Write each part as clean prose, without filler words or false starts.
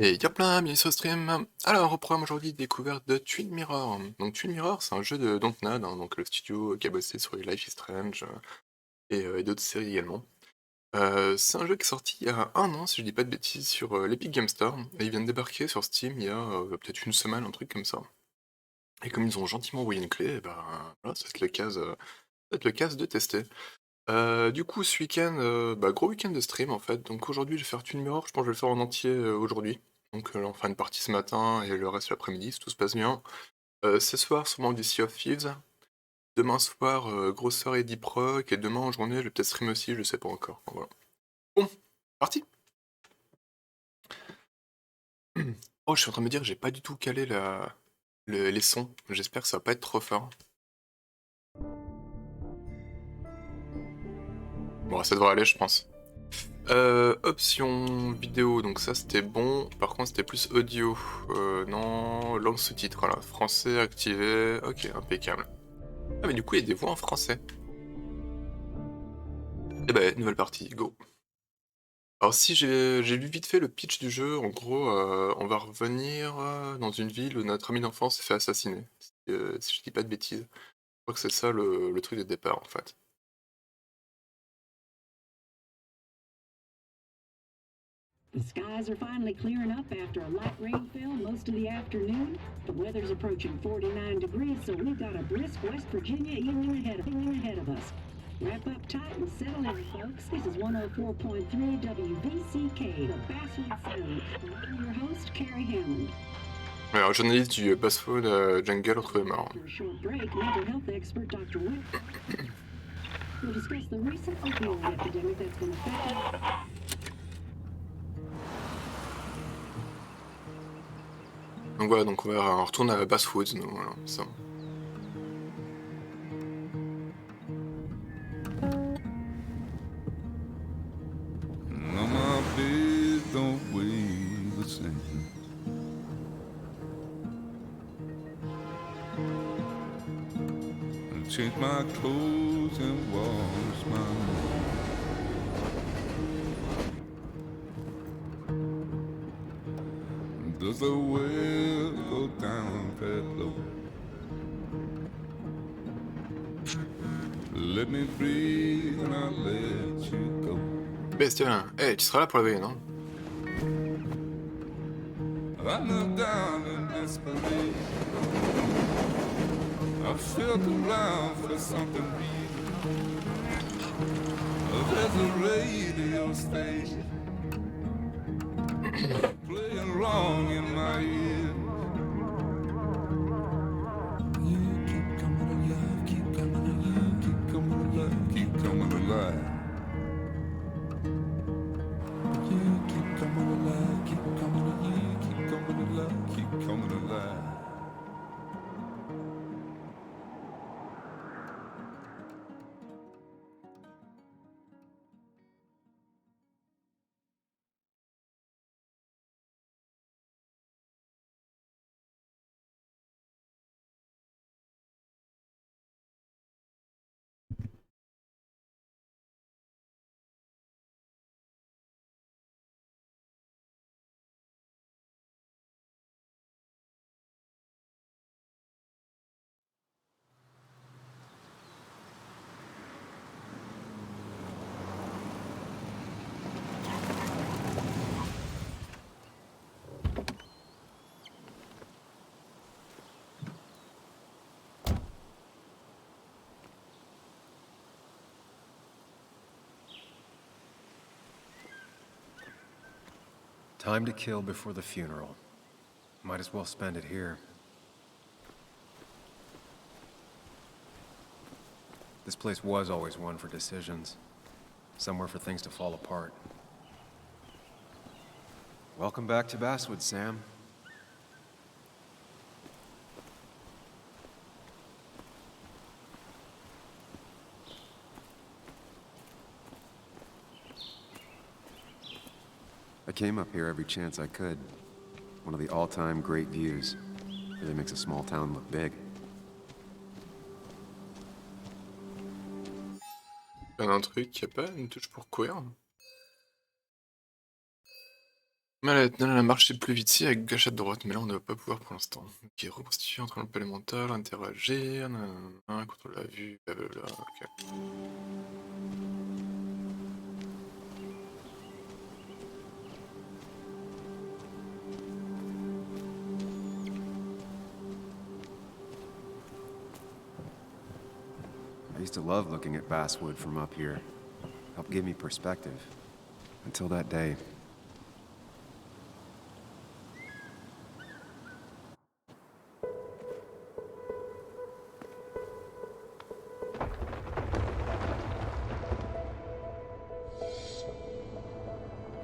Et y'a plein, bienvenue sur le stream. Alors, au programme aujourd'hui, découverte de Twin Mirror. Donc, Twin Mirror, c'est un jeu de Dontnod, hein, donc le studio qui a bossé sur les Life is Strange et d'autres séries également. C'est un jeu qui est sorti il y a un an, si je dis pas de bêtises, sur l'Epic Game Store. Et il vient de débarquer sur Steam il y a peut-être une semaine, un truc comme ça. Et comme ils ont gentiment envoyé une clé, et ben voilà, ça va être le cas de tester. Du coup, ce week-end, gros week-end de stream en fait. Donc aujourd'hui, je vais faire Twin Mirror, je pense que je vais le faire en entier aujourd'hui. Donc là, on fera une partie ce matin et le reste l'après-midi, si tout se passe bien. Ce soir, sûrement du Sea of Thieves. Demain soir, grosse soirée Deep Rock. Et demain en journée, je vais peut-être stream aussi, je sais pas encore. Voilà. Bon, parti. Oh, je suis en train de me dire que j'ai pas du tout calé les sons. J'espère que ça va pas être trop fort. Bon, ça devrait aller, je pense. Option vidéo, donc ça c'était bon. Par contre, c'était plus audio. Non, langue sous-titres, voilà. Français activé. Ok, impeccable. Ah, mais du coup, il y a des voix en français. Eh ben, nouvelle partie, go. Alors, si j'ai lu vite fait le pitch du jeu, en gros, on va revenir dans une ville où notre ami d'enfance s'est fait assassiner. Si je dis pas de bêtises. Je crois que c'est ça le truc de départ, en fait. The skies are finally clearing up after a light rainfall most of the afternoon. The weather's approaching 49 degrees, so we've got a brisk West Virginia evening ahead of us. Wrap up tight and settle in, folks. This is 104.3 WVCK, the Basswood Sound. I'm your host, Carrie Hammond. Alors, journaliste du Basswood Jungle retrouvé mort. After a short break, mental health expert Dr. Wick will discuss the recent opioid epidemic that's been affecting. Donc voilà, donc on retourne à Basswood, nous, voilà, ça. No, my bed don't weigh the same. Change my clothes and wash my hands. Does the well go down that low? Let me breathe and I'll let you go. Bestial, hey, tu seras là pour la veille, non? I knelt down in desperation. I felt around for something real. There's a radio station playing wrong in my ear. You keep coming alive, keep coming alive, keep coming alive, keep coming alive. You keep coming alive, keep coming alive, keep coming alive, keep coming alive. Time to kill before the funeral. Might as well spend it here. This place was always one for decisions. Somewhere for things to fall apart. Welcome back to Basswood, Sam. I came up here every chance I could. One of the all-time great views. Really makes a small town look big. Il y a un truc, y a pas une touche pour courir? Mallette, non, elle a marché plus vite si avec gauche à droite, mais là on ne va pas pouvoir pour l'instant. Ok, reconstituer entre le palais mental, interagir, nanana, contrôle la vue, blablabla, ok. I used to love looking at Basswood from up here. Helped give me perspective. Until that day.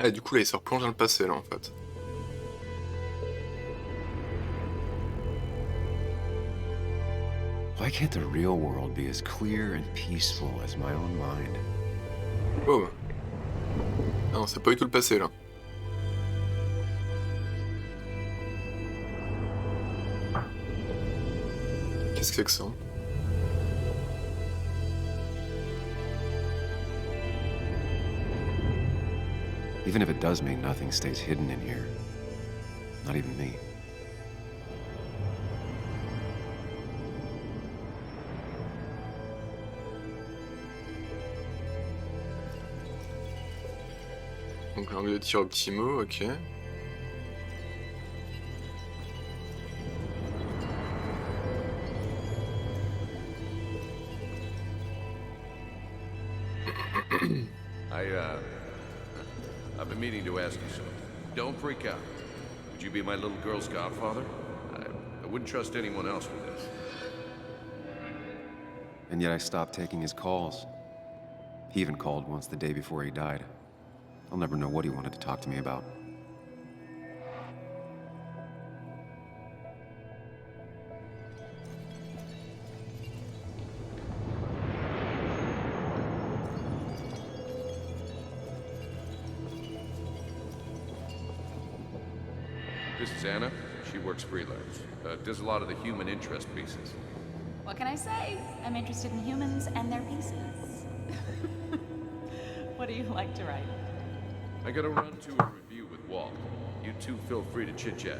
Ah, du coup là il se replonge dans le passé là en fait. Why can't the real world be as clear and peaceful as my own mind? Oh. Ah non, c'est pas du tout le passé là. Qu'est-ce que c'est que ça? Even if it does mean nothing stays hidden in here. Not even me. Donc l'angle de tir optimaux, ok. I've been meaning to ask you something. Don't freak out. Would you be my little girl's godfather? I wouldn't trust anyone else with this. And yet I stopped taking his calls. He even called once the day before he died. I'll never know what he wanted to talk to me about. This is Anna. She works freelance. Does a lot of the human interest pieces. What can I say? I'm interested in humans and their pieces. What do you like to write? I gotta run to a review with Walt. You two feel free to chit-chat.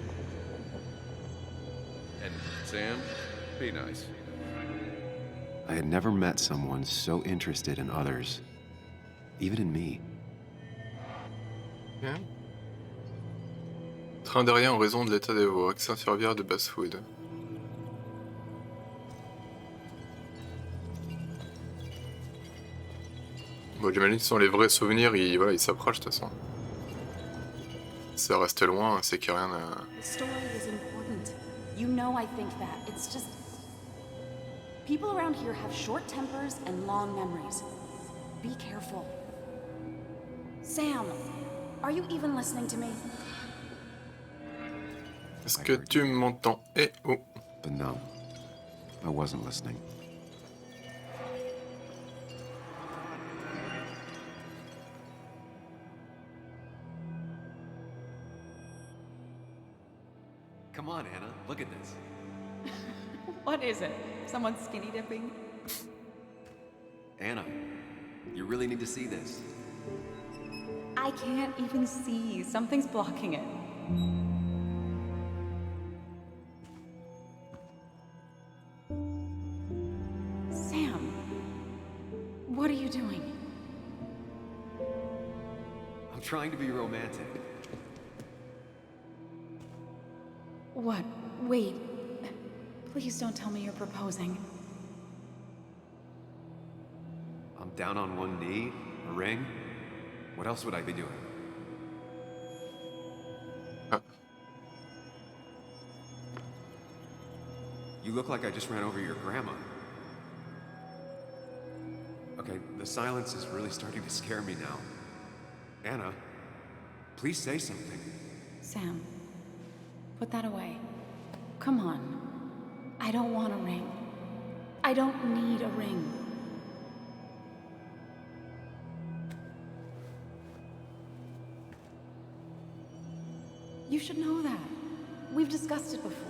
And Sam, be nice. I had never met someone so interested in others. Even in me. Ok. Train derrière en raison de l'état des voies, accès ferroviaire de Basswood. Bon, j'imagine que ce sont les vrais souvenirs, voilà, ils s'approchent de toute façon. Ça reste loin, c'est qu'il n'y a rien à... The story is important. You know I think that. It's just... People around here have short tempers and long memories. Be careful. Sam, are you even listening to me? Est-ce que tu m'entends? Eh oh. But no, I wasn't listening. Come on, Anna, look at this. What is it? Someone skinny dipping? Anna, you really need to see this. I can't even see. Something's blocking it. Sam, what are you doing? I'm trying to be romantic. What? Wait. Please don't tell me you're proposing. I'm down on one knee, a ring. What else would I be doing? You look like I just ran over your grandma. Okay, the silence is really starting to scare me now. Anna, please say something. Sam, put that away. Come on. I don't want a ring. I don't need a ring. You should know that. We've discussed it before.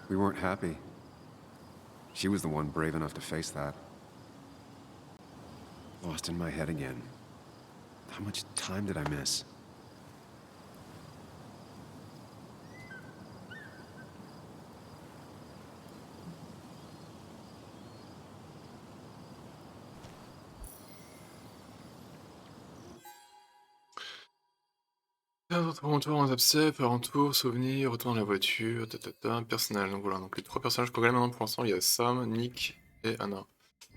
We weren't happy. She was the one brave enough to face that. Lost in my head again. How much time did I miss? Retour en abcès, par tour, souvenir, retour dans la voiture, personnel. Donc voilà, donc les 3 personnages qu'on regarde maintenant pour l'instant, il y a Sam, Nick et Anna.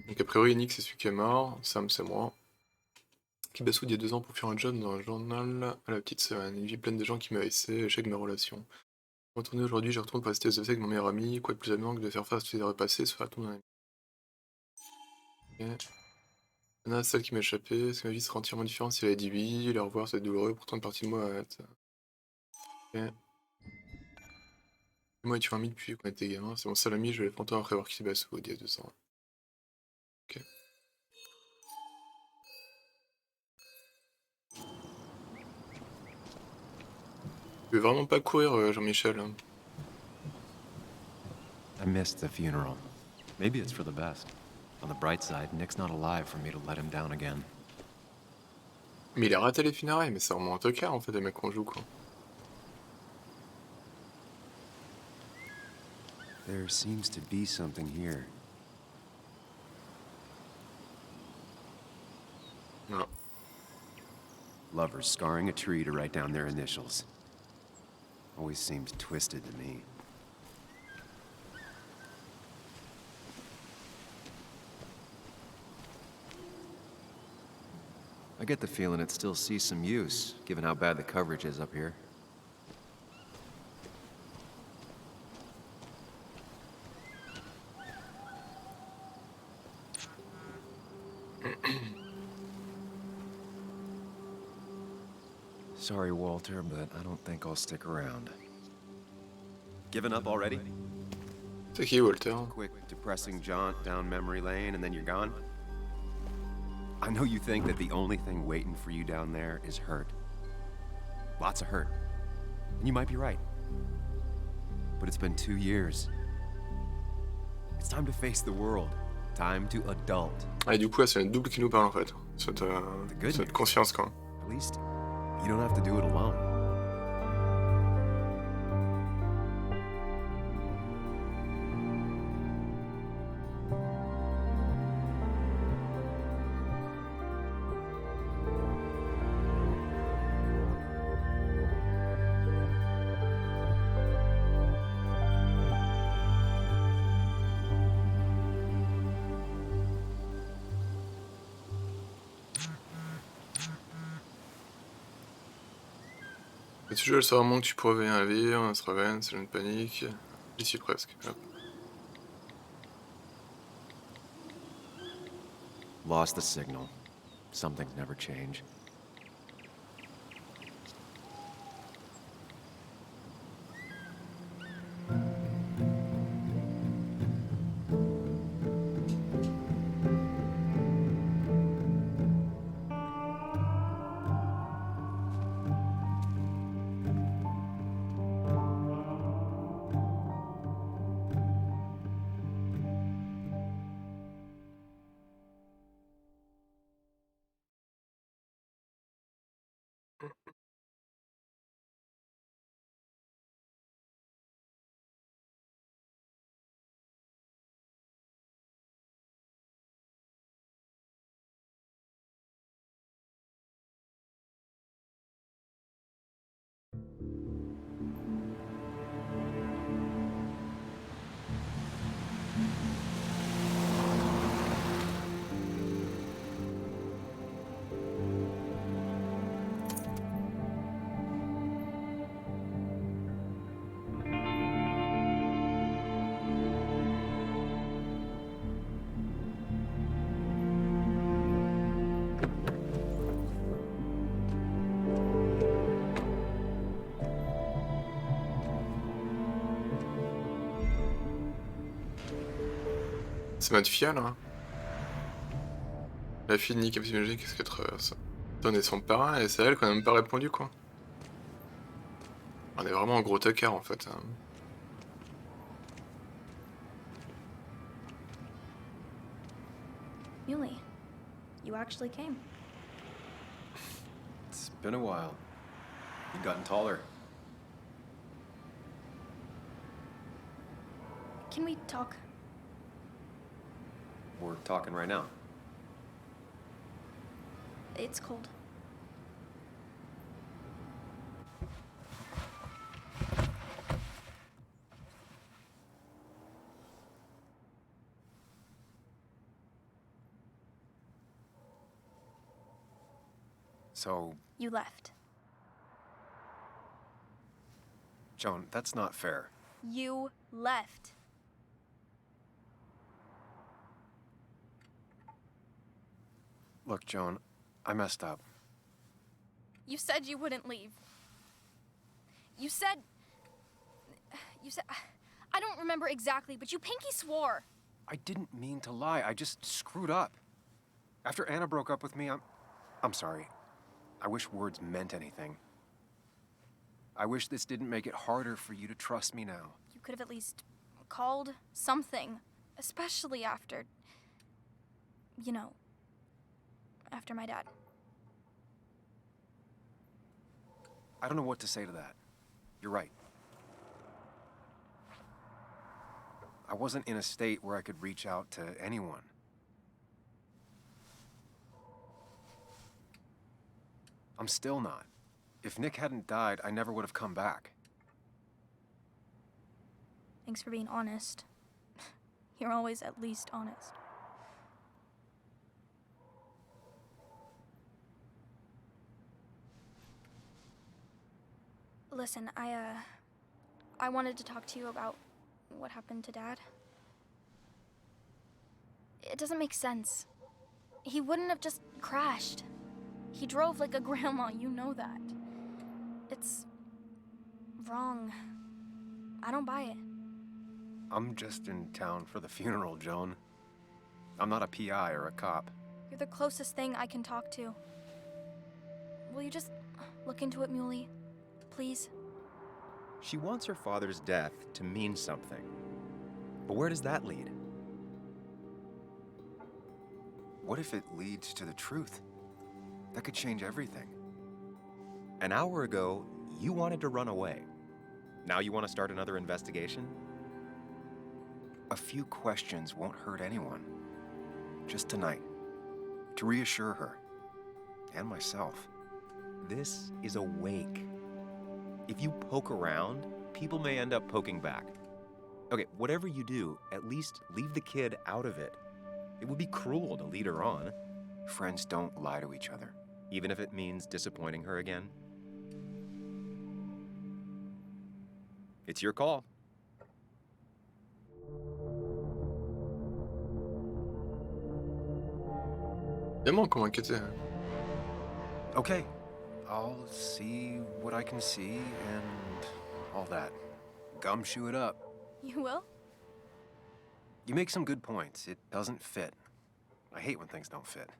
Donc a priori, Nick c'est celui qui est mort, Sam c'est moi. Qui Basswood il y a 2 ans pour faire un job dans un journal à la petite semaine. Une vie pleine de gens qui m'ont laissé, échec de mes relations. Retourné aujourd'hui, je retourne pour rester aux avec mon meilleur ami. Quoi de plus amusant que de faire face à tous les erreurs passées sur la tombe d'un ami. Ok. Anna, celle qui m'a échappé, est-ce que ma vie sera entièrement différente si elle a dit oui, le revoir c'est douloureux, pourtant une partie de moi arrête. Ok. Moi et tu fais un ami depuis qu'on était gamin, c'est mon seul ami, je l'ai fait longtemps après avoir quitté Basswood il y a 2 ans. Ok. Tu veux vraiment pas courir, Jean-Michel, hein. I missed the funeral. Maybe it's for the best. On the bright side, Nick's not alive for me to let him down again. Mais il a raté les funérailles, mais c'est vraiment un tocard en fait, les mecs qu'on joue quoi. There seems to be something here. Voilà. Lovers scarring a tree to write down their initials. Always seems twisted to me. I get the feeling it still sees some use, given how bad the coverage is up here. Sorry, Walter, but I don't think I'll stick around. Given up already? C'est qui Walter? Quick, depressing jaunt down memory lane and then you're gone? I know you think that the only thing waiting for you down there is hurt. Lots of hurt. And you might be right. But it's been 2 years. It's time to face the world. Time to adult. Ah et du coup, c'est une double qui nous parle en fait. good Cette news. conscience quoi. At least, you don't have to do it alone. Et tu joues le savoir que tu pourrais venir à lire, on se réveille, c'est une panique. J'y suis presque. Hop. Lost the signal. Some things never change. C'est notre fille là. La fille de Nick a imaginer qu'est-ce qu'elle traverse. On est son parrain et c'est elle qu'on a même pas répondu quoi. On est vraiment en gros tocard en fait. Muley, you actually came. It's been a while. You've gotten taller. Can we talk? We're talking right now. It's cold. So, You left. Joan, that's not fair. You left. Look, Joan, I messed up. You said you wouldn't leave. You said... I don't remember exactly, but you pinky swore. I didn't mean to lie. I just screwed up. After Anna broke up with me, I'm sorry. I wish words meant anything. I wish this didn't make it harder for you to trust me now. You could have at least called something, especially after... You know, after my dad. I don't know what to say to that. You're right. I wasn't in a state where I could reach out to anyone. I'm still not. If Nick hadn't died, I never would have come back. Thanks for being honest. You're always at least honest. Listen, I wanted to talk to you about what happened to Dad. It doesn't make sense. He wouldn't have just crashed. He drove like a grandma, you know that. It's wrong. I don't buy it. I'm just in town for the funeral, Joan. I'm not a PI or a cop. You're the closest thing I can talk to. Will you just look into it, Muley? Please? She wants her father's death to mean something. But where does that lead? What if it leads to the truth? That could change everything. An hour ago, you wanted to run away. Now you want to start another investigation? A few questions won't hurt anyone. Just tonight. To reassure her. And myself. This is a wake. If you poke around, people may end up poking back. Okay, whatever you do, at least leave the kid out of it. It would be cruel to lead her on, Friends don't lie to each other. even if it means disappointing her again. It's your call. Évidemment, comment inquiéter. Okay. I'll see what I can see and all that. Gumshoe it up. You will? You make some good points. It doesn't fit. I hate when things don't fit.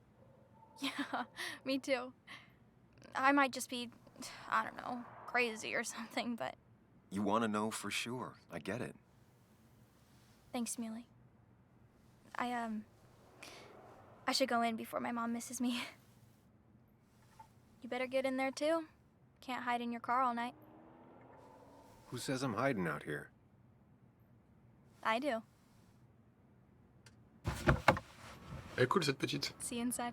Yeah, me too. I might just be, I don't know, crazy or something, but You want to know for sure. I get it. thanks, Muley. I should go in before my mom misses me. You better get in there too. Can't hide in your car all night. Who says I'm hiding out here? I do. Elle est cool cette petite. See you inside.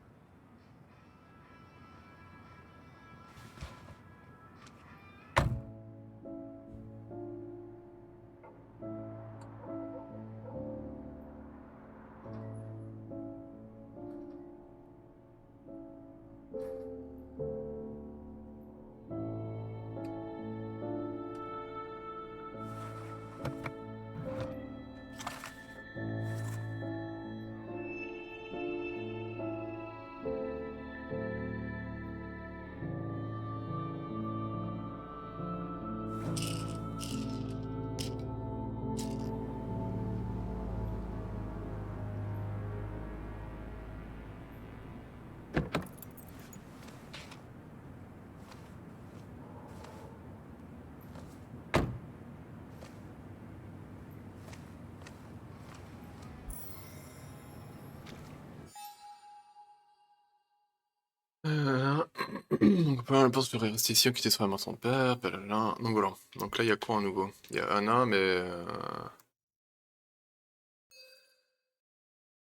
Donc on pense devrait rester ici, quitter sur la mort de son père, blablabla. Donc voilà. Donc là, il y a quoi en nouveau? Il y a Anna, mais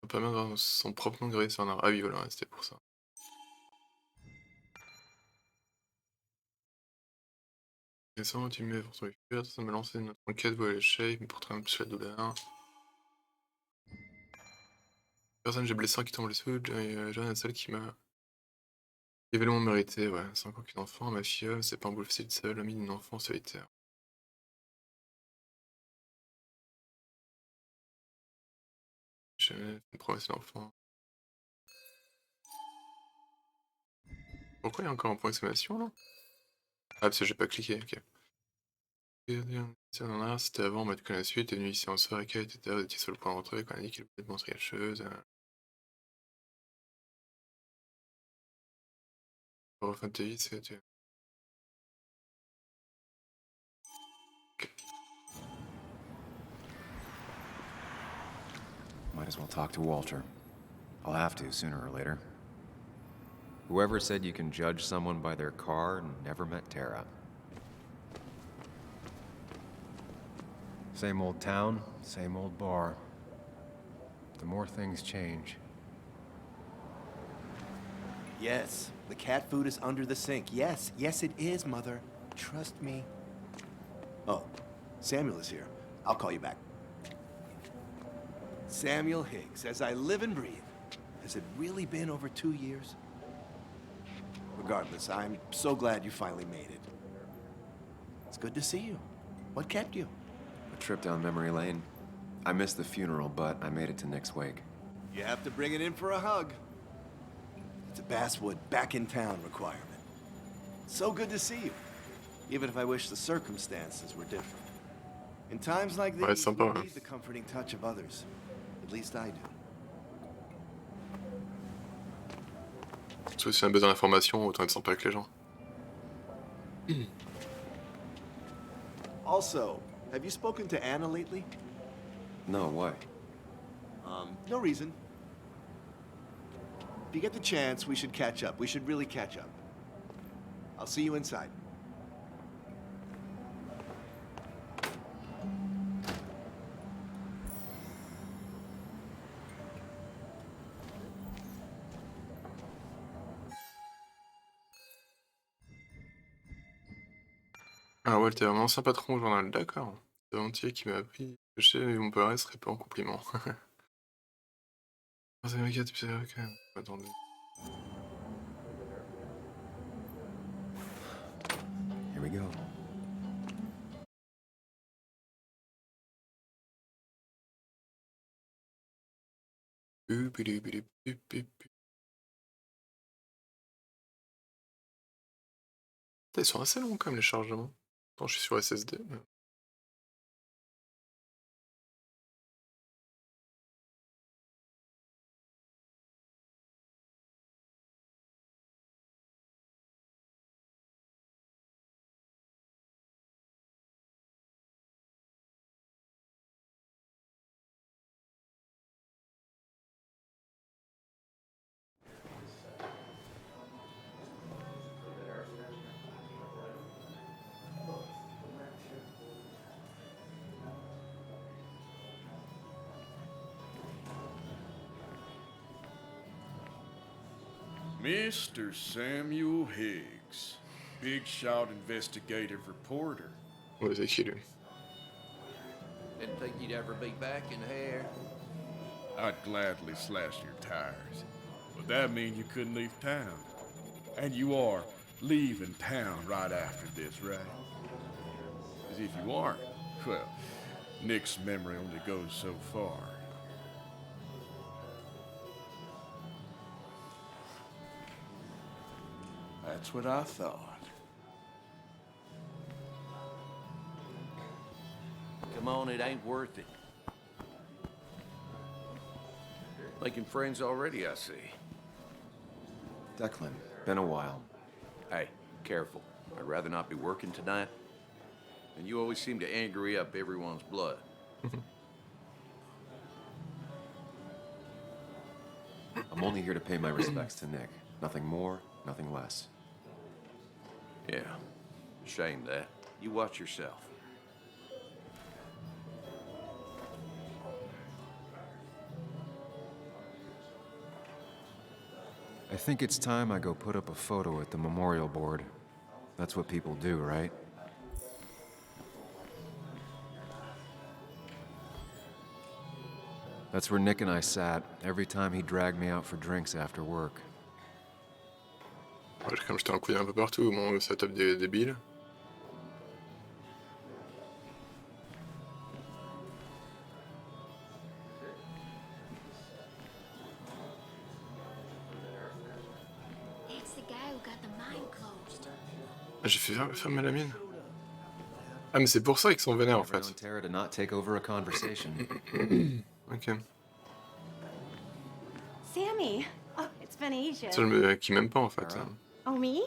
on peut pas mettre son propre nom gravé sur un arbre. Ah oui, voilà, ouais, c'était pour ça. Récemment, tu me pour trouver fuir, ça m'a lancé notre enquête, voilà l'échec, mais pour trouver un petit la douleur. Personne, j'ai blessé en quittant Basswood, John est celle qui m'a évidemment mérité, ouais. 5 ans qu'une enfant, ma filleule, c'est pas un boule facile seule, amie d'une enfant solitaire. J'ai jamais fait une promesse d'enfant. Pourquoi il y a encore un point d'exclamation là? Ah, parce que j'ai pas cliqué, ok. C'était avant, mais tu connais la suite, t'es venu ici en soirée, etc. Vous étiez sur le point de rentrer quand on a dit qu'il voulait te montrer quelque chose. Pour la fin de ta vie, c'est. Might as well talk to Walter. I'll have to sooner or later. Whoever said you can judge someone by their car never met Tara. Same old town, same old bar. The more things change. Yes, the cat food is under the sink. Yes, yes it is, Mother. Trust me. Oh, Samuel is here. I'll call you back. Samuel Higgs, as I live and breathe. Has it really been over 2 years? Regardless, I'm so glad you finally made it. It's good to see you. What kept you? A trip down memory lane. I missed the funeral, but I made it to Nick's wake. You have to bring it in for a hug. It's a Basswood back in town requirement. So good to see you. Even if I wish the circumstances were different. In times like Ouais, these, we sympa, hein. need the comforting touch of others. At least I do. Surtout si on a besoin d'informations, autant être sympa avec les gens. Also, have you spoken to Anna lately? No, why? No reason. If you get the chance, we should catch up. We should really catch up. I'll see you inside. Ah, Walter, mon ancien patron au journal, d'accord. C'est Aventure qui m'a appris que chez mon père serait pas en compliment. Ah, c'est méga, tu sais, ok. Attendez. Here we go. Ils sont assez longs comme les chargements. Attends, je suis sur SSD. Mr. Samuel Higgs, big shot investigative reporter. Ouais, c'est qui lui? Didn't think you'd ever be back in here. I'd gladly slash your tires, but that mean you couldn't leave town. And you are leaving town right after this, right? As if you aren't, well, Nick's memory only goes so far. That's what I thought. Come on, it ain't worth it. Making friends already, I see. Declan, been a while. Hey, careful. I'd rather not be working tonight. And you always seem to angry up everyone's blood. I'm only here to pay my respects to Nick. Nothing more, nothing less. Yeah. Shame that. You watch yourself. I think it's time I go put up a photo at the memorial board. That's what people do, right? That's where Nick and I sat every time he dragged me out for drinks after work. Ouais, comme j'étais en couille un peu partout, mon setup débile. It's the guy who got the mine closed. Ah, j'ai fait fermer la mine. Ah, mais c'est pour ça qu'ils sont vénères en Never fait. known Tara to not take over a conversation. Ok. Sammy! Oh, it's been ages. C'est qui m'aime pas en fait. Oh, me?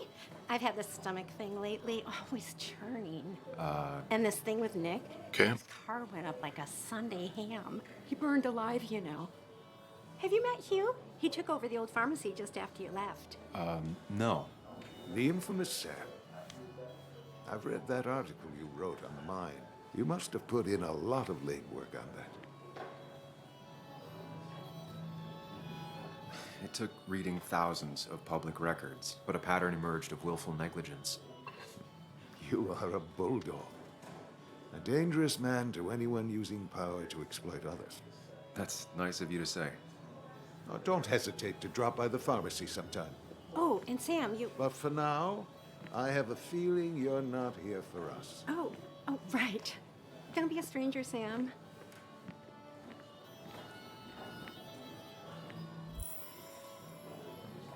I've had this stomach thing lately, always churning. And this thing with Nick? Okay. His car went up like a Sunday ham. He burned alive, you know. Have you met Hugh? He took over the old pharmacy just after you left. No. The infamous Sam. I've read that article you wrote on the mine. You must have put in a lot of legwork on that. It took reading thousands of public records, but a pattern emerged of willful negligence. You are a bulldog. A dangerous man to anyone using power to exploit others. That's nice of you to say. Now, don't hesitate to drop by the pharmacy sometime. Oh, and Sam, you... But for now, I have a feeling you're not here for us. Oh, right. Don't be a stranger, Sam.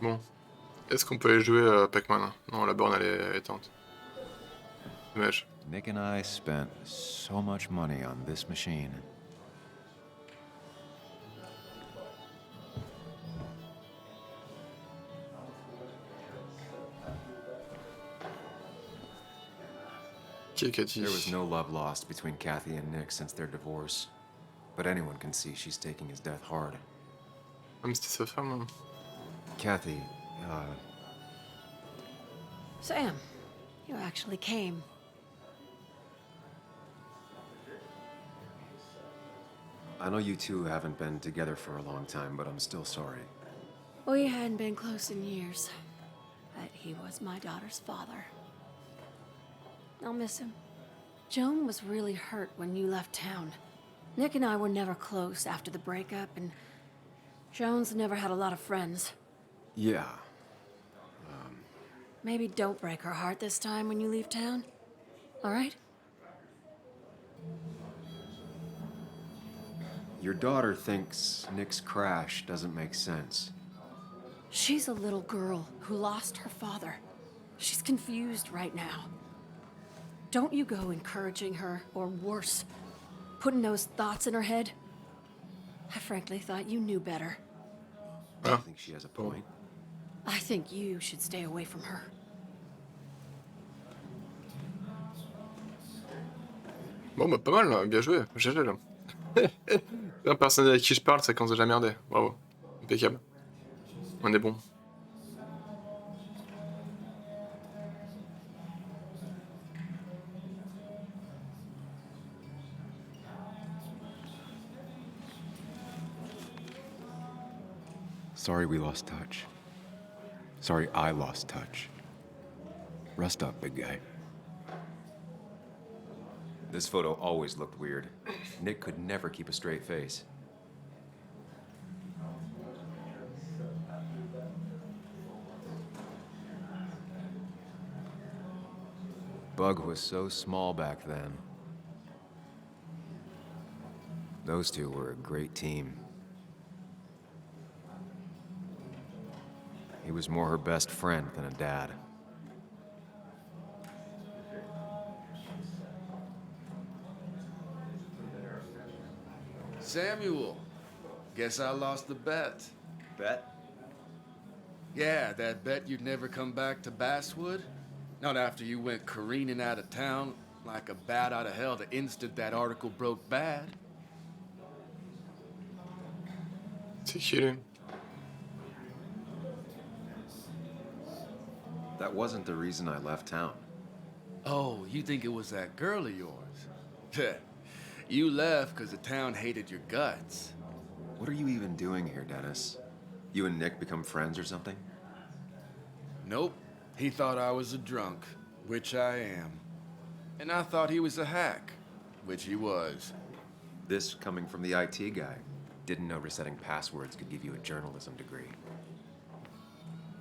Bon. Est-ce qu'on peut aller jouer à Pac-Man? Non, la borne elle est éteinte. Dommage. Nick and I spent so much money on this machine. Qui est Cathy? There was no love lost between Kathy and Nick since their divorce. But anyone can see she's taking his death hard. Ah, mais c'était sa femme. Hein. Kathy, Sam, you actually came. I know you two haven't been together for a long time, but I'm still sorry. We hadn't been close in years, but he was my daughter's father. I'll miss him. Joan was really hurt when you left town. Nick and I were never close after the breakup, and Joan's never had a lot of friends. Yeah. Maybe don't break her heart this time when you leave town. All right? Your daughter thinks Nick's crash doesn't make sense. She's a little girl who lost her father. She's confused right now. Don't you go encouraging her, or worse, putting those thoughts in her head. I frankly thought you knew better. I think she has a point. I think you should stay away from her. Bon bah pas mal là, bien joué, GG là. Un personne avec qui je parle, ça commence déjà à merder. Bravo. Impeccable. On est bon. Sorry we lost touch. Sorry I lost touch. Rest up, big guy. This photo always looked weird. Nick could never keep a straight face. Bug was so small back then. Those two were a great team. He was more her best friend than a dad. Samuel, guess I lost the bet. Bet? Yeah, that bet you'd never come back to Basswood? Not after you went careening out of town like a bat out of hell the instant that article broke bad. C'est qui lui? That wasn't the reason I left town. Oh, you think it was that girl of yours? You left because the town hated your guts. What are you even doing here, Dennis? You and Nick become friends or something? Nope. He thought I was a drunk, which I am. And I thought he was a hack, which he was. This coming from the IT guy. Didn't know resetting passwords could give you a journalism degree.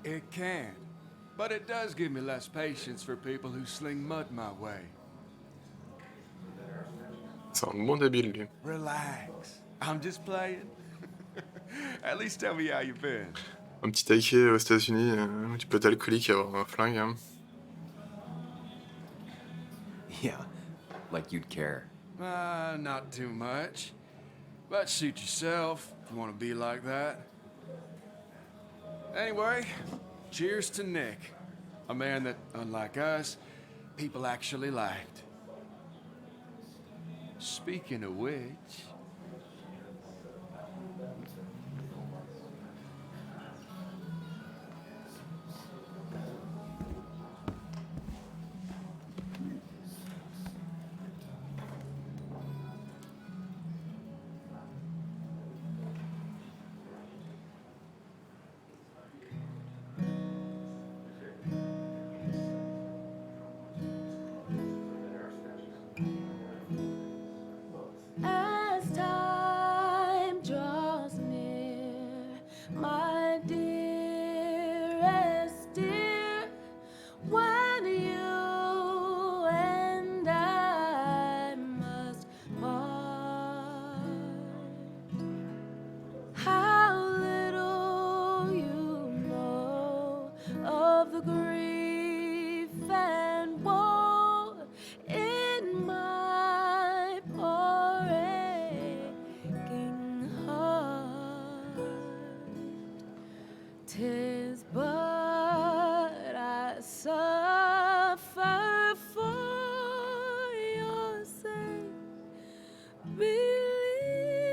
It can. But it does give me less patience for people who sling mud my way. C'est un bon débile, lui. Relax. I'm just playing. At least tell me how you been. Un petit taquet aux États-Unis, tu peux être alcoolique et avoir un flingue. Hein. Yeah, like you'd care. Not too much. But suit yourself if you want to be like that. Anyway, cheers to Nick. A man that, unlike us, people actually liked. Speaking of which... As time draws near, my dearest dear, when you and I must part, how little you know of the grief and woe in my poor aching heart. 'Tis but I suffer for your sake. Believe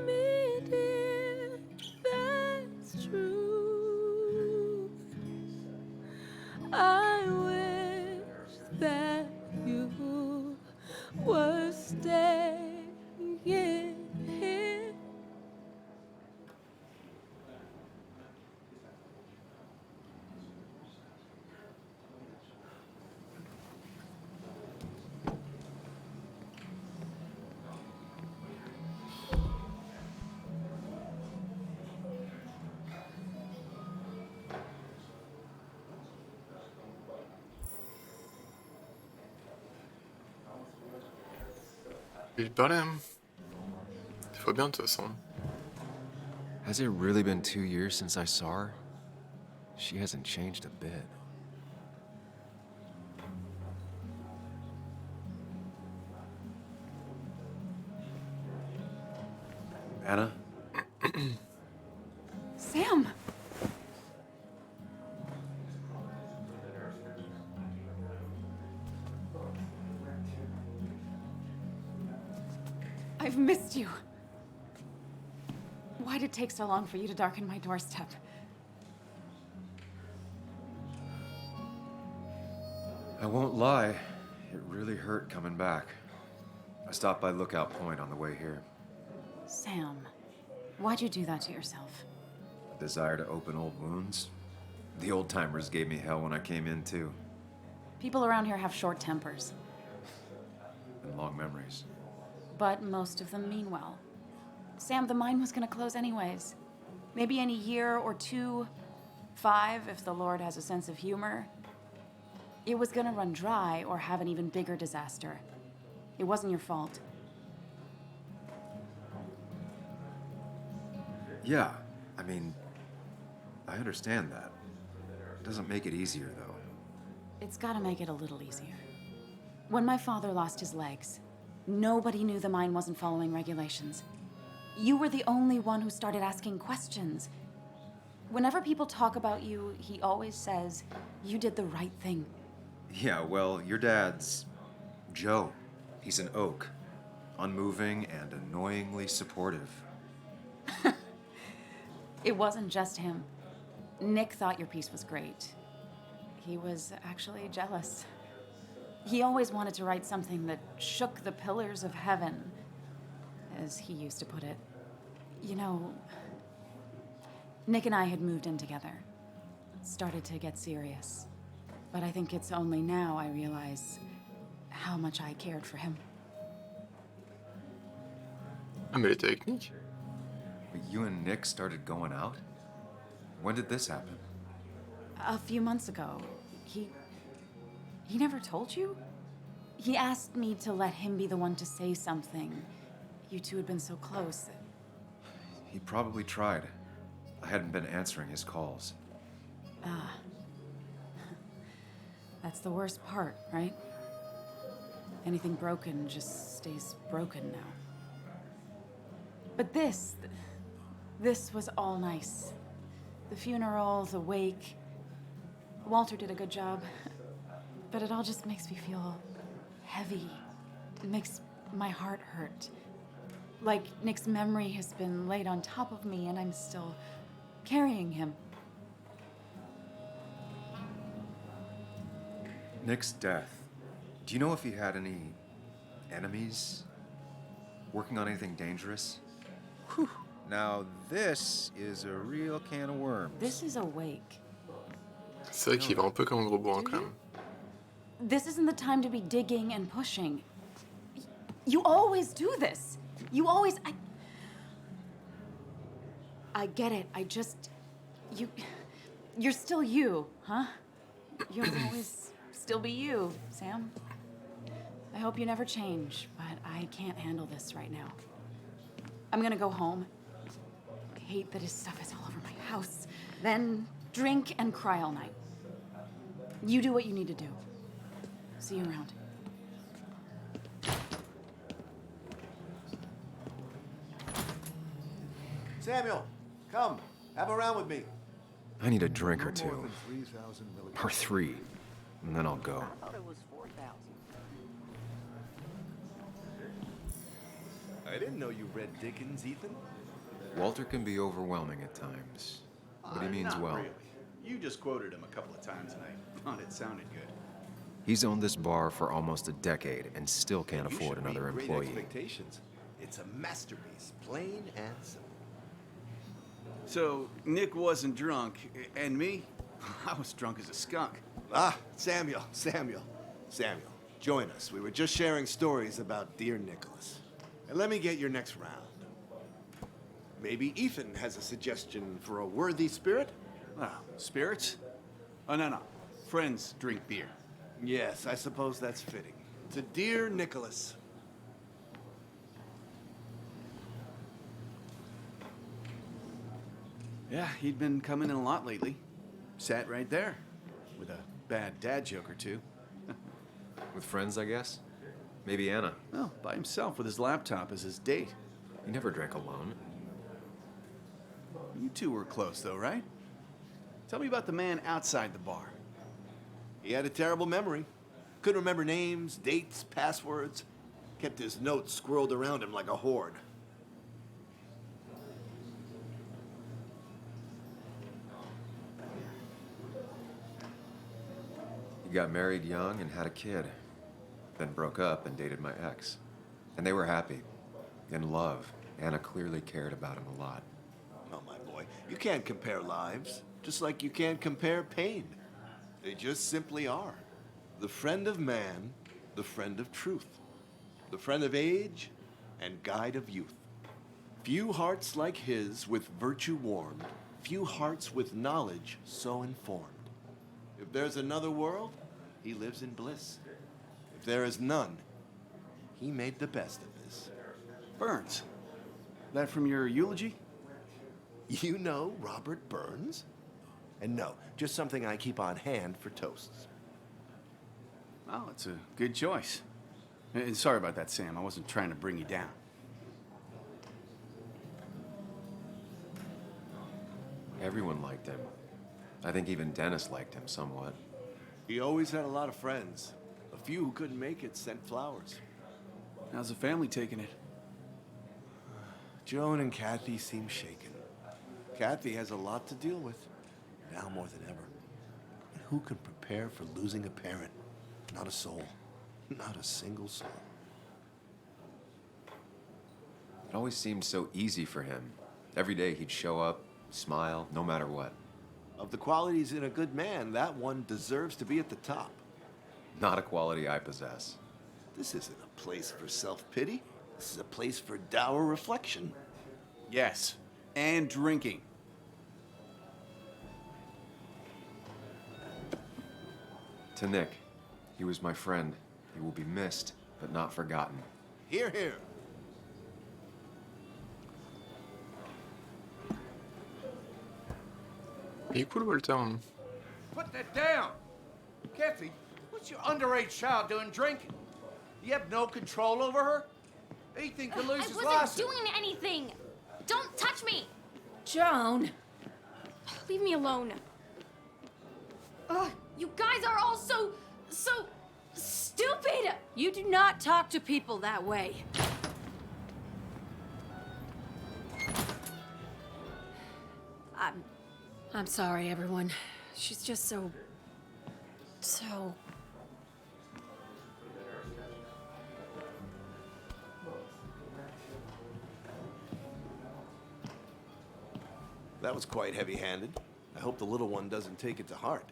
me, dear, that's true. I wish that you were staying here. Je vais lui parler, hein. Il faut bien, de toute façon. Has it really been 2 years since I saw her? She hasn't changed a bit. Anna? Sam! I've missed you. Why'd it take so long for you to darken my doorstep? I won't lie, it really hurt coming back. I stopped by Lookout Point on the way here. Sam, why'd you do that to yourself? A desire to open old wounds. The old-timers gave me hell when I came in, too. People around here have short tempers, And long memories. but most of them mean well. Sam, the mine was gonna close anyways. Maybe in a year or 2, 5, if the Lord has a sense of humor. It was gonna run dry or have an even bigger disaster. It wasn't your fault. Yeah, I mean, I understand that. It doesn't make it easier, though. It's gotta make it a little easier. When my father lost his legs, nobody knew the mine wasn't following regulations. You were the only one who started asking questions. Whenever people talk about you, he always says, you did the right thing. Yeah, well, your dad's Joe. He's an oak. Unmoving and annoyingly supportive. It wasn't just him. Nick thought your piece was great. he was actually jealous. He always wanted to write something that shook the pillars of heaven, as he used to put it. You know, Nick and I had moved in together. Started to get serious. But I think it's only now I realize how much I cared for him. Ah, mais elle était avec Nick? But you and Nick started going out? When did this happen? A few months ago, he never told you? He asked me to let him be the one to say something. You two had been so close. He probably tried. I hadn't been answering his calls. Ah. That's the worst part, right? Anything broken just stays broken now. But this was all nice. The funeral, the wake. Walter did a good job. But it all just makes me feel heavy. It makes my heart hurt. Like Nick's memory has been laid on top of me and I'm still carrying him. Nick's death. Do you know if he had any enemies? Working on anything dangerous? Whew. Now this is a real can of worms. This is a wake. C'est vrai qu'il va un peu comme un gros bourrin quand même. This isn't the time to be digging and pushing. You always do this. You always... I get it. I just... You're still you, huh? You'll always still be you, Sam. I hope you never change, but I can't handle this right now. I'm gonna go home. I hate that his stuff is all over my house. Then drink and cry all night. You do what you need to do. See you around. Samuel, come. Have a round with me. I need a drink or No more two. than 3,000 milligrams. Or 3. And then I'll go. I thought it was 4,000. I didn't know you read Dickens, Ethan. Walter can be overwhelming at times. But he means Not well. really. You just quoted him a couple of times and I thought it sounded good. He's owned this bar for almost a decade and still can't You afford should another read Great employee. Expectations. It's a masterpiece, plain and simple. So, Nick wasn't drunk, and me? I was drunk as a skunk. Ah, Samuel. Join us. We were just sharing stories about dear Nicholas. And let me get your next round. Maybe Ethan has a suggestion for a worthy spirit? Oh, spirits? Oh, no. Friends drink beer. Yes, I suppose that's fitting. To dear Nicholas. Yeah, he'd been coming in a lot lately. Sat right there, with a bad dad joke or two. With friends, I guess? Maybe Anna. Well, by himself with his laptop as his date. He never drank alone. You two were close, though, right? Tell me about the man outside the bar. He had a terrible memory. Couldn't remember names, dates, passwords. Kept his notes squirreled around him like a hoard. He got married young and had a kid. Then broke up and dated my ex. And they were happy. In love. Anna clearly cared about him a lot. Oh, my boy, you can't compare lives, just like you can't compare pain. They just simply are. The friend of man, the friend of truth. The friend of age, and guide of youth. Few hearts like his with virtue warmed, few hearts with knowledge so informed. If there's another world, he lives in bliss. If there is none, he made the best of this. Burns. That from your eulogy? You know Robert Burns? And no, just something I keep on hand for toasts. Well, it's a good choice. And sorry about that, Sam. I wasn't trying to bring you down. Everyone liked him. I think even Dennis liked him somewhat. He always had a lot of friends. A few who couldn't make it sent flowers. How's the family taking it? Joan and Kathy seem shaken. Kathy has a lot to deal with, now more than ever. who can prepare for losing a parent? Not a soul. Not a single soul. It always seemed so easy for him. Every day he'd show up, smile, no matter what. Of the qualities in a good man, that one deserves to be at the top. Not a quality I possess. This isn't a place for self-pity. This is a place for dour reflection. Yes, and drinking. To Nick, he was my friend. He will be missed, but not forgotten. Hear, hear. Il est cool, Walter. Put that down! Kathy, what's your underage child doing drinking? You have no control over her? Ethan could lose his I license. wasn't doing anything! Don't touch me! Joan! Leave me alone. Ugh, you guys are all so stupid! You do not talk to people that way. I'm sorry, everyone. She's just so... That was quite heavy-handed. I hope the little one doesn't take it to heart.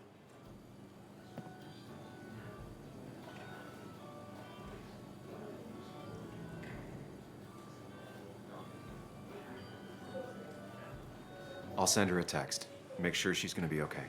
I'll send her a text. Make sure she's gonna be okay.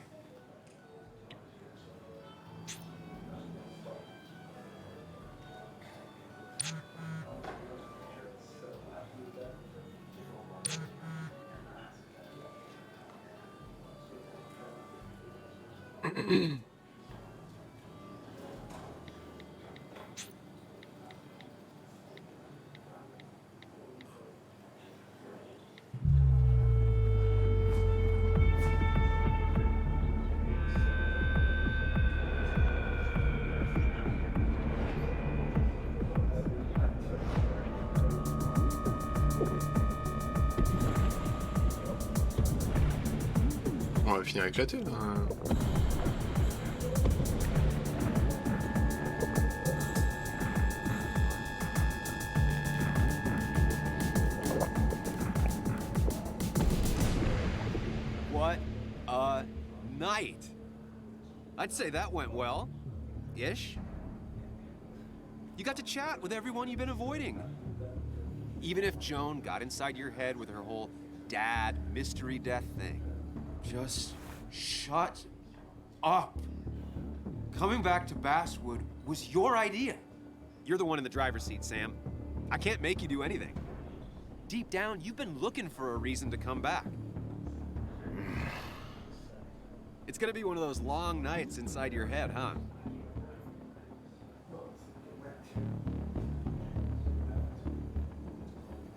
On va finir éclaté là. What a night! I'd say that went well. Ish. You got to chat with everyone you've been avoiding. Even if Joan got inside your head with her whole dad mystery death thing. Just shut up. Coming back to Basswood was your idea. You're the one in the driver's seat, Sam. I can't make you do anything. Deep down, you've been looking for a reason to come back. It's gonna be one of those long nights inside your head, huh?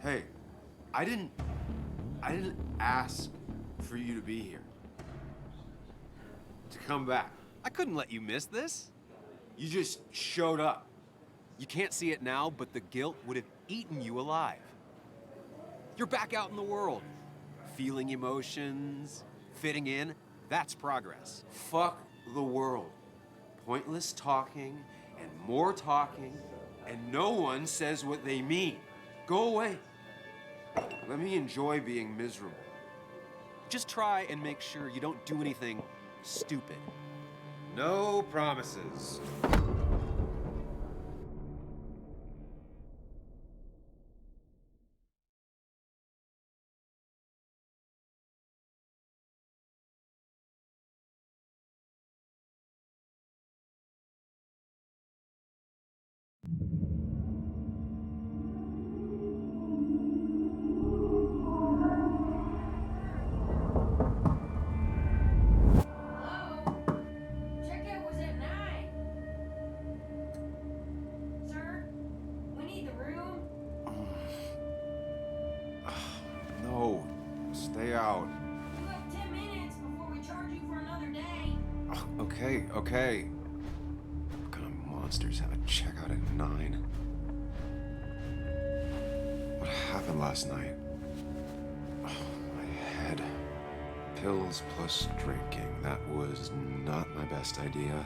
Hey, I didn't ask for you to be here. To come back. I couldn't let you miss this. You just showed up. You can't see it now, but the guilt would have eaten you alive. You're back out in the world. Feeling emotions, fitting in, that's progress. Fuck the world. Pointless talking, and more talking, and no one says what they mean. Go away. Let me enjoy being miserable. Just try and make sure you don't do anything stupid. No promises. Okay. What kind of monsters have a checkout at 9? What happened last night? Oh, my head. pills plus drinking. That was not my best idea.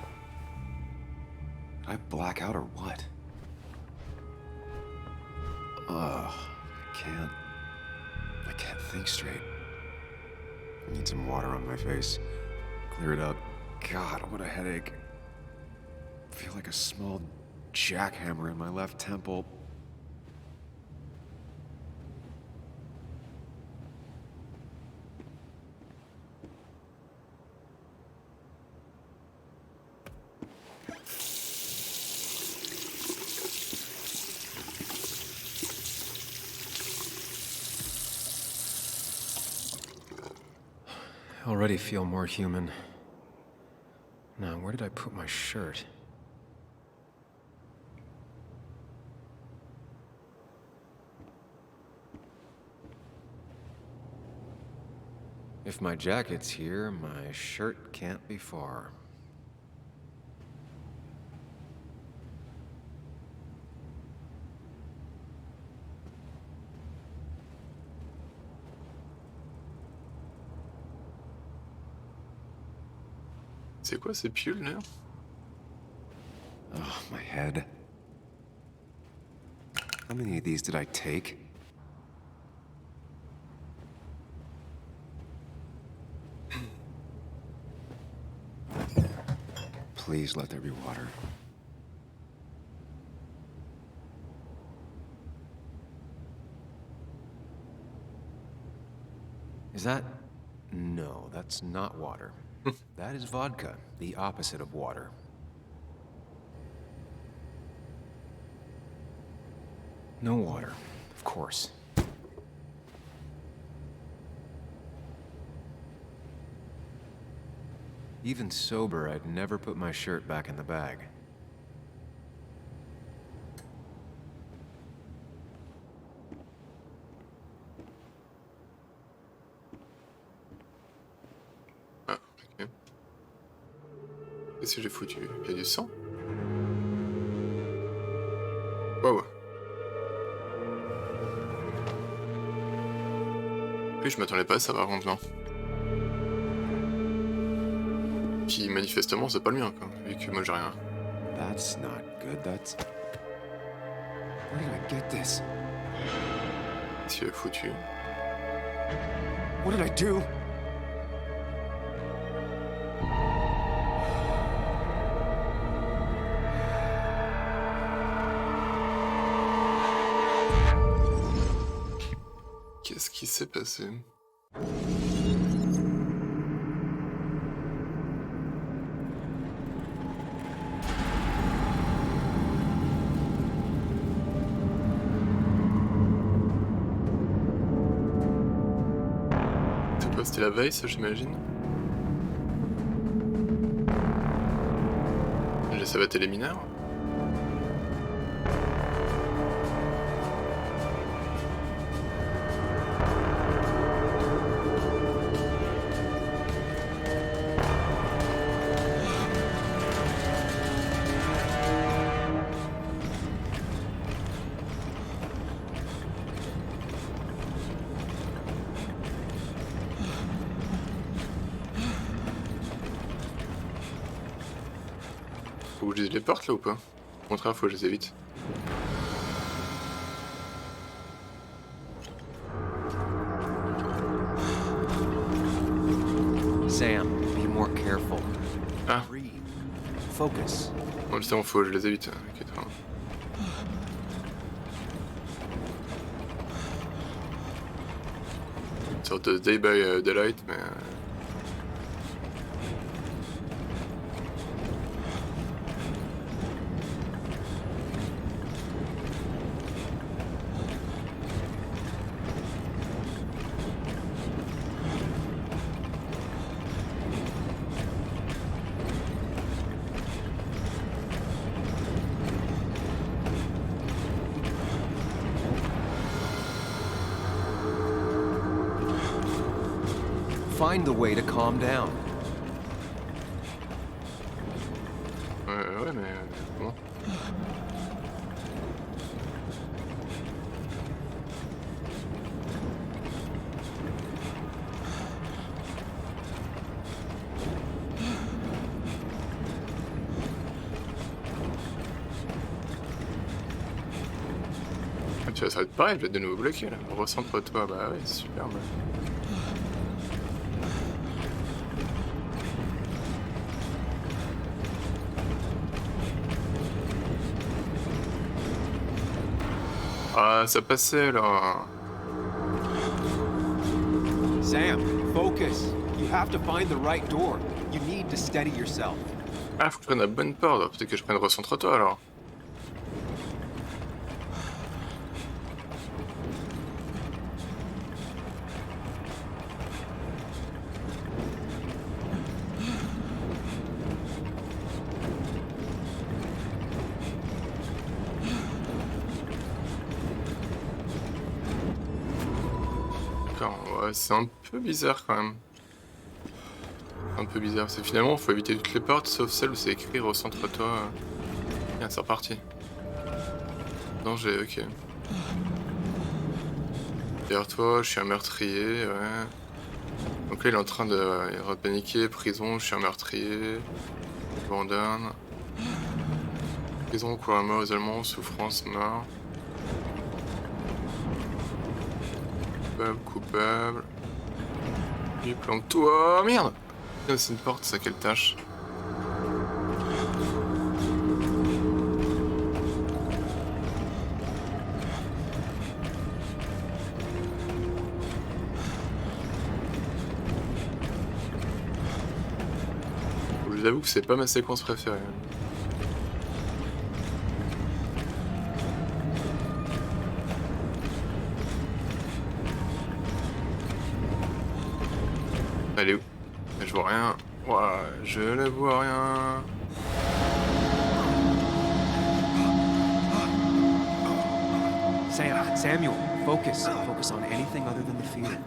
Did I black out or what? Ugh, I can't think straight. I need some water on my face. Clear it up. God, what a headache. I feel like a small jackhammer in my left temple. I already feel more human. Now, where did I put my shirt? If my jacket's here, my shirt can't be far. C'est quoi ces pulls là? Oh, my head. How many of these did I take? Please let there be water. Is that... No, that's not water. That is vodka, the opposite of water. No water, of course. Even sober, I'd never put my shirt back in the bag. Ah, ok. Qu'est-ce que j'ai foutu? Il y a du sang? Wow. Puis je m'attendais pas à ça par contre, non. Qui manifestement c'est pas le mien quoi, vu que moi j'ai rien. That's not good, that's... Where did I get this? Qu'est-ce qu'il a foutu? What did I do? Qu'est-ce qui s'est passé? C'est quoi, c'était la veille ça j'imagine? J'ai savaté les mineurs? Faut que je les porte là ou pas? Au contraire, faut que je les évite. Sam, be more careful. Ah. Breathe. Focus. Bon, justement, faut que je les évite. Ok, très bien. Une sorte de Day by Daylight, mais... Find the way to calm down. Ouais, mais... Comment? Ça va être pareil, je vais être de nouveau bloqué là. Recentre-toi, bah ouais, c'est superbe. Ah, ça passait là. Sam, focus. You have to find the right door. You need to steady yourself. Ah, faut que je prenne la bonne porte, alors peut-être que je prenne recentre-toi alors. D'accord, ouais, c'est un peu bizarre quand même. Un peu bizarre, c'est finalement faut éviter toutes les portes sauf celle où c'est écrit recentre-toi. Bien, c'est reparti. Danger, ok. Derrière toi, je suis un meurtrier, ouais. Donc là il est en train de paniquer, prison, je suis un meurtrier. Abandonne. Prison, couloir à mort, isolement, souffrance, mort. Coupable, coupable. Et planque-toi, merde! C'est une porte, ça, quelle tâche? Je vous avoue que c'est pas ma séquence préférée. Elle est où? Je vois rien. Ouah, je ne vois rien. Samuel, focus. Focus on anything other than the fear.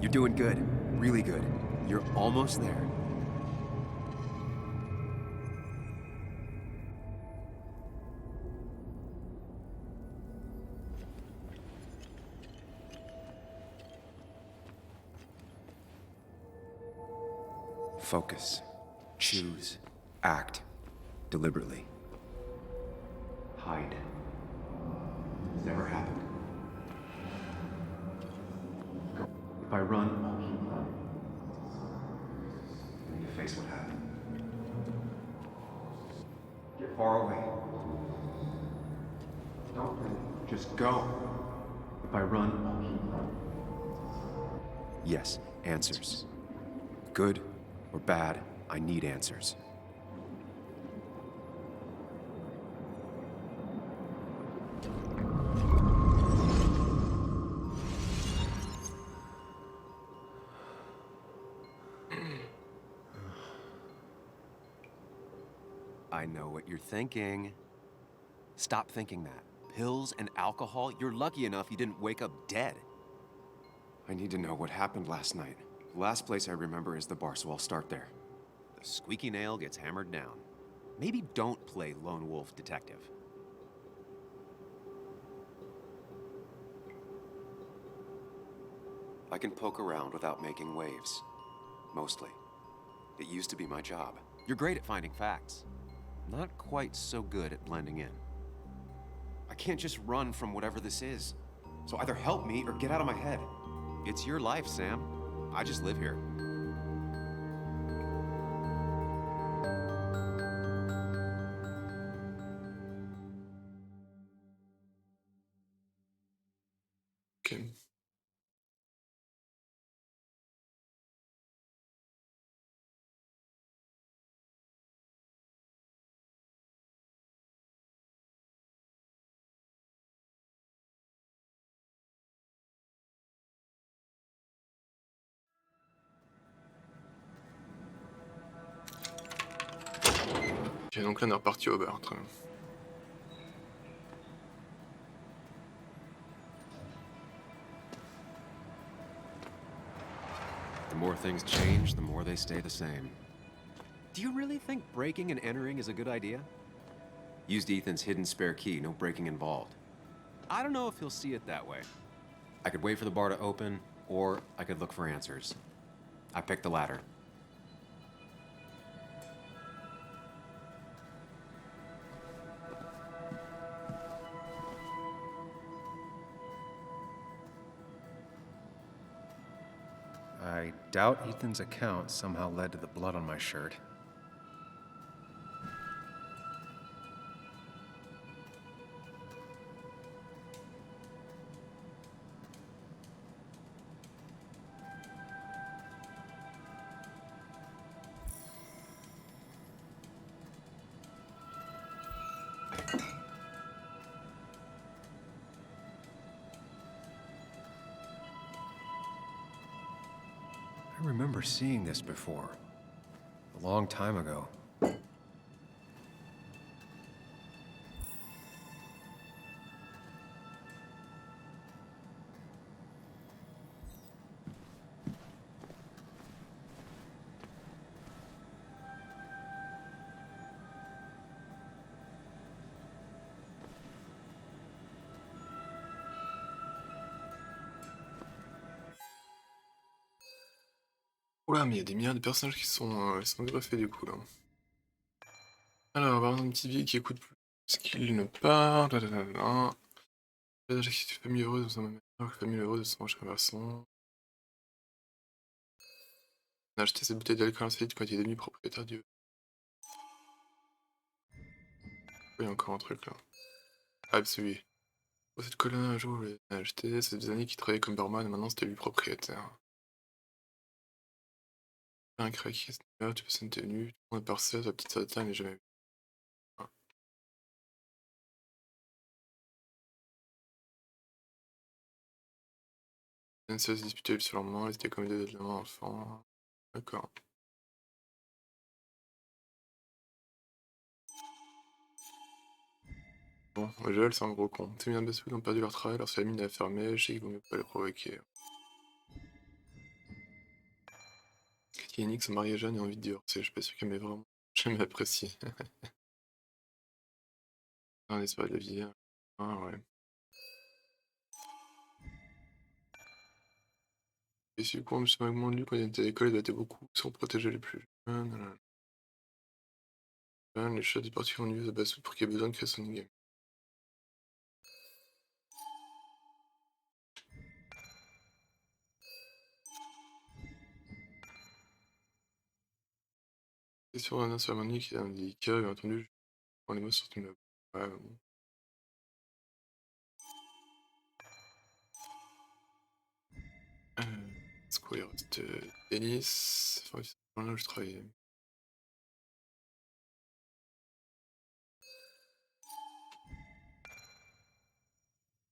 You're doing good. Really good. You're almost there. Focus. Choose. Act. Deliberately. Hide. It's never happened. If I run, I'll keep running. And you face what happened. Get far away. Don't run. Just go. If I run, I'll keep running. Yes, answers. Good or bad, I need answers. I know what you're thinking. Stop thinking that. Pills and alcohol, you're lucky enough you didn't wake up dead. I need to know what happened last night. The last place I remember is the bar, so I'll start there. The squeaky nail gets hammered down. Maybe don't play lone wolf detective. I can poke around without making waves. Mostly. It used to be my job. You're great at finding facts. Not quite so good at blending in. I can't just run from whatever this is. So either help me or get out of my head. It's your life, Sam. I just live here. Ok. Ok, donc là on est reparti au bar. Très bien. The more things change, the more they stay the same. Do you really think breaking and entering is a good idea? Used Ethan's hidden spare key, no breaking involved. I don't know if he'll see it that way. I could wait for the bar to open, or I could look for answers. I picked the latter. I doubt Ethan's account somehow led to the blood on my shirt. I remember seeing this before. A long time ago. Oula, mais il y a des milliards de personnages qui sont greffés du coup là. Alors, par exemple, une petite ville qui écoute plus qu'il ne parle. Famille heureuse dans sa mère, famille heureuse de son garçon. On a acheté cette bouteille d'alcool insolite quand il est devenu propriétaire du. Il y a encore un truc là. Ah, celui. Oh, cette colonne un jour, il l'a acheté. C'est des années qu'il travaillait comme barman et maintenant c'était lui propriétaire. Un craqué, là, tu passes une tenue, tout le monde par ça, ta petite satin, mais jamais vu. Une seule se disputait sur leur maman, ils étaient comme deux de la main enfant. D'accord. Bon, Joël, c'est un gros con. Ces miens de Basswood ont perdu leur travail, leur famille a fermé, je sais qu'il vaut mieux pas les provoquer. Cathy et Nick sont mariés jeunes et ont envie de divorcer, je suis pas sûr qu'elle m'ait vraiment jamais apprécié. Un espoir de la vie. Ah ouais. Et si quoi, je suis avec mon lui quand il était à l'école, il battait beaucoup, pour protéger les plus jeunes. Les chats du parti en news à Basswood pour qu'il y ait besoin de créer son game. C'est sur un insomnie qui a un handicap, bien entendu, quand les mots sortent une. Ouais, bon. C'est quoi, il reste tennis. Enfin, c'est là où je travaillais.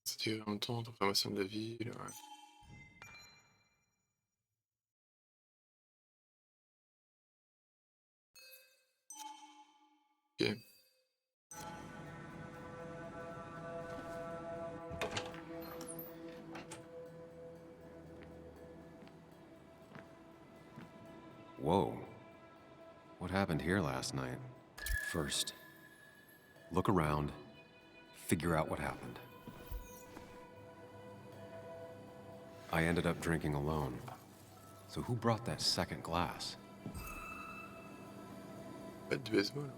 C'était en même temps, transformation de la ville. Ouais. Ok. Whoa. What happened here last night? First, look around, figure out what happened. I ended up drinking alone. So who brought that second glass? Pas de baseball.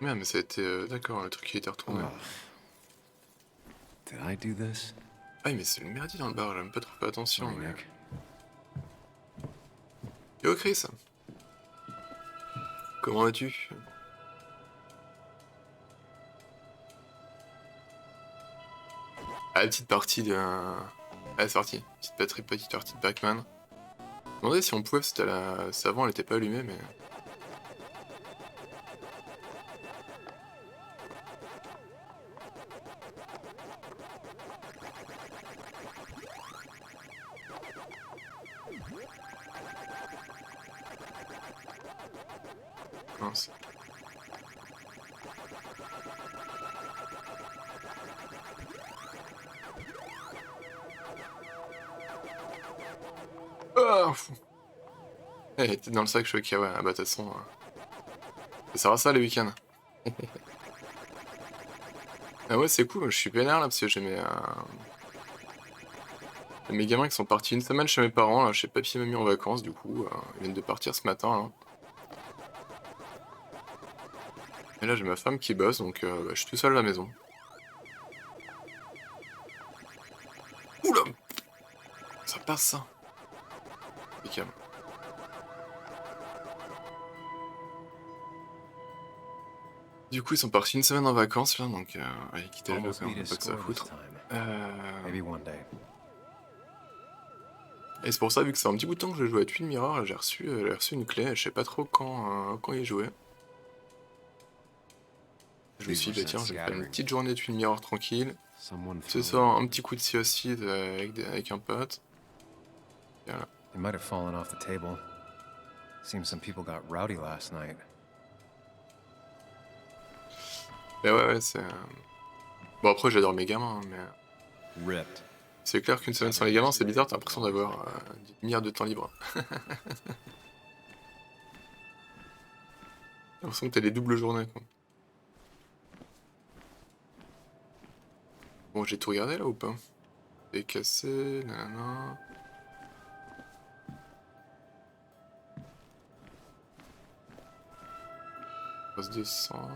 Merde, mais ça a été. D'accord, le truc qui a été retourné. Did I do this? Ah, mais c'est le merdier dans le bar, j'aime pas trop fait attention. Sorry, Mais... Nick. Yo, Chris. Comment vas-tu? Ah, petite partie de. Ah, c'est parti. Petite partie de Pac-Man. Je me demandais si on pouvait, c'était la. C'est avant, elle était pas allumée, mais. Mince. Ah, elle était dans le sac, je suis ok, ouais. Ah bah, de toute façon, ça sert à ça les week-ends. Ah ouais, c'est cool, je suis vénère là parce que j'ai mes gamins qui sont partis une semaine chez mes parents, là, chez papy et mamie en vacances, du coup, ils viennent de partir ce matin, là. Et là, j'ai ma femme qui bosse, donc bah, je suis tout seul à la maison. Oula! Ça passe, ça. C'est calme. Du coup, ils sont partis une semaine en vacances, là, donc allez, quitter le jeu, Almost quand beat même, his pas que ça à score this foutre. time. Maybe one day. Et c'est pour ça, vu que c'est un petit bout de temps que je joue à Twin Mirror, là, j'ai reçu une clé, je sais pas trop quand y jouer. Je me suis dit, bah, tiens, je vais faire une petite journée de Twin Mirror tranquille. Ce soir, un petit coup de sea acid avec un pote. Et voilà. They might have fallen off the table. Seems some people got rowdy last night. Mais ouais, c'est... Bon, après, j'adore mes gamins, mais... Ripped. C'est clair qu'une semaine sans les gamins, c'est bizarre, t'as l'impression d'avoir des milliards de temps libre. T'as l'impression que t'as des doubles journées, quoi. Bon, j'ai tout regardé, là, ou pas? C'est cassé, nanana... Passe 200...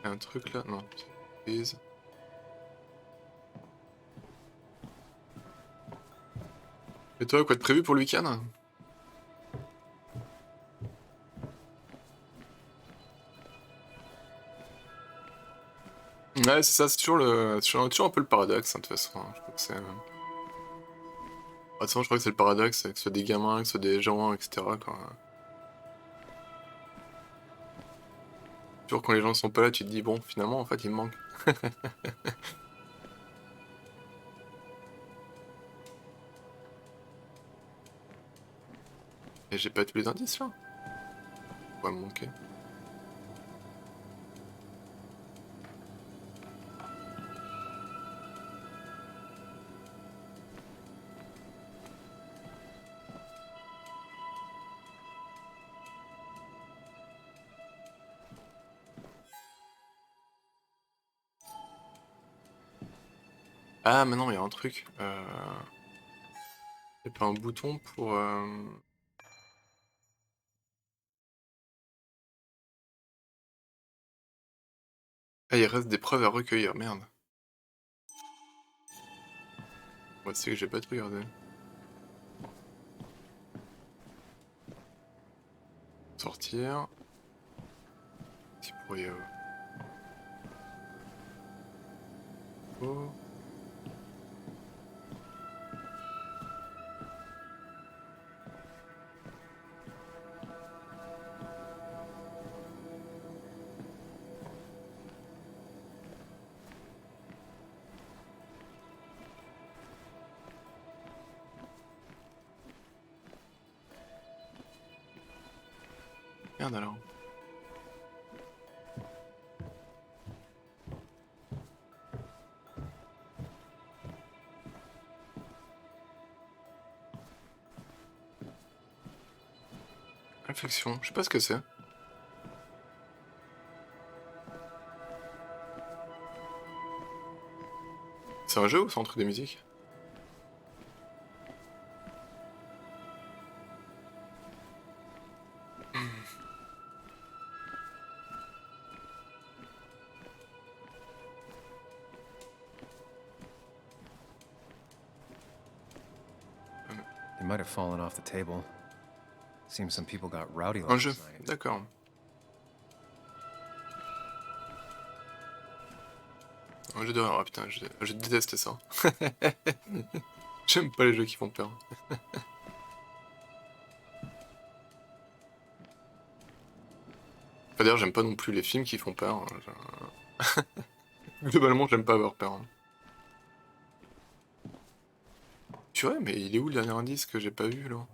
Un truc là, non, prise. Et toi, quoi de prévu pour le week-end? Ouais, c'est ça, c'est toujours un peu le paradoxe, hein, de toute façon. Hein, je trouve que c'est... De toute façon, je crois que c'est le paradoxe, que ce soit des gamins, que ce soit des gens, etc. Quoi. Toujours quand les gens sont pas là, tu te dis, bon, finalement, en fait, il me manque. Et j'ai pas tous les indices, là. Pourquoi me manquer? Ah, mais non, il y a un truc. Il y a pas un bouton pour... Ah, il reste des preuves à recueillir, merde. Moi, c'est que j'ai pas tout regardé. Sortir. Petit pour y avoir. Oh. Merde alors. Réflexion, je sais pas ce que c'est. C'est un jeu ou c'est un truc de musique? They might have fallen off the table. Seems some people got rowdy Un last jeu, night. d'accord. Un jeu d'horreur, ah putain, je déteste ça. J'aime pas les jeux qui font peur. D'ailleurs, j'aime pas non plus les films qui font peur. Globalement, j'aime pas avoir peur. Hein. Tu vois, mais il est où le dernier indice que j'ai pas vu là?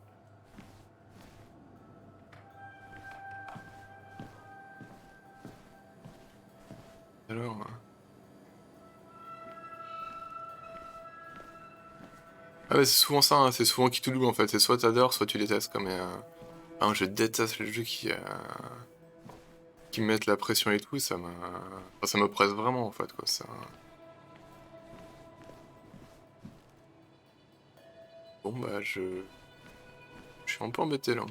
Alors. Ah ouais, c'est souvent ça, hein, c'est souvent qui tout double en fait. C'est soit t'adores, soit tu détestes. Quoi, mais je déteste les jeux qui me mettent la pression et tout. Ça me presse vraiment en fait. Quoi, ça... Bon bah je suis un peu embêté là.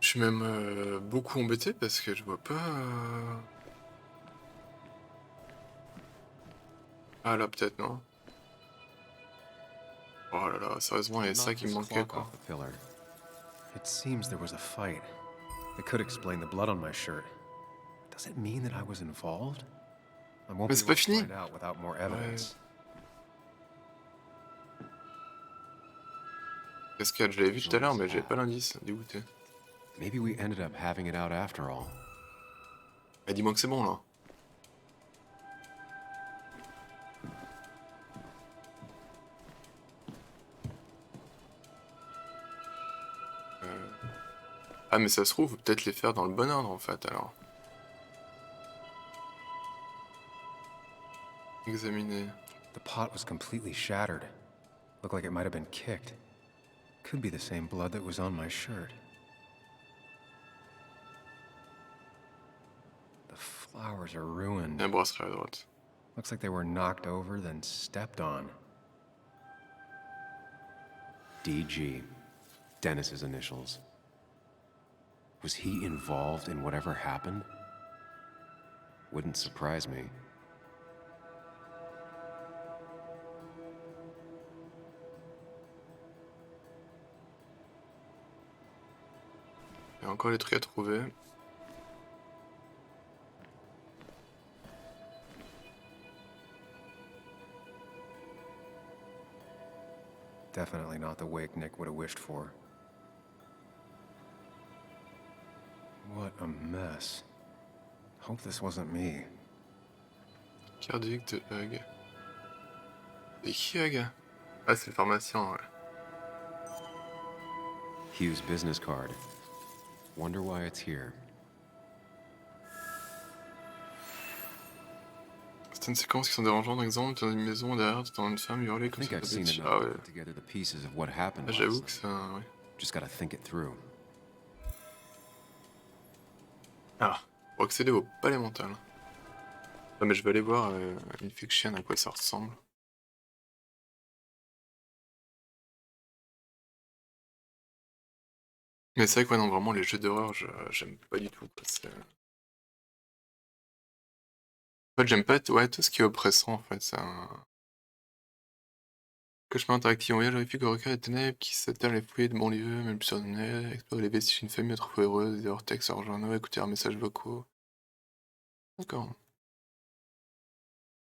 Je suis même beaucoup embêté parce que je vois pas. Ah là peut-être non. Oh là là, sérieusement, il y a ça qui me manquait quoi. It seems there was a fight. It could explain the blood on my shirt. Does it mean that I was involved? I won't Mais be c'est able pas to fini. find out without more evidence. Cascade, je l'avais vu tout à l'heure, mais j'avais pas l'indice. Dégoûté. Maybe we ended up having it out after all. Bah dis-moi que c'est bon là. Ah mais ça se trouve, faut peut-être les faire dans le bon ordre en fait alors. Examiner. The pot was completely shattered. Looked like it might have been kicked. Could be the same blood that was on my shirt. The flowers are ruined. Un bracelet à droite. Looks like they were knocked over, then stepped on. DG. Dennis's initials. Was he involved in whatever happened? Wouldn't surprise me. Il y a encore les trucs à trouver. Definitely not the wake Nick would have wished for. What a mess. Hope this wasn't me. Cardiaque de Hug. Et qui Hug? Ah, c'est le pharmacien, ouais. Hugh's business card. Wonder why it's here. Certaines séquences qui sont dérangeantes, par exemple, dans une maison derrière, dans une femme hurler I comme think ça. I've seen enough Ah to ouais. put together the pieces of what happened Ah, last j'avoue night. que ça, ouais. Just gotta think it through. Ah, pour accéder au palais mental. Ah, mais je vais aller voir une fiction à quoi ça ressemble. Mais c'est vrai que ouais, non, vraiment les jeux d'horreur, j'aime pas du tout. Quoi. En fait, j'aime pas ouais, tout ce qui est oppressant, en fait. C'est un cauchemar interactif. On voyage horrifique au recueil des ténèbres qui s'atterrent les fouilles de banlieue, même plus ordinaires, explorer les vestiges d'une famille autrefois heureuse, des hors-textes hors journaux, écouter leurs messages vocaux. D'accord.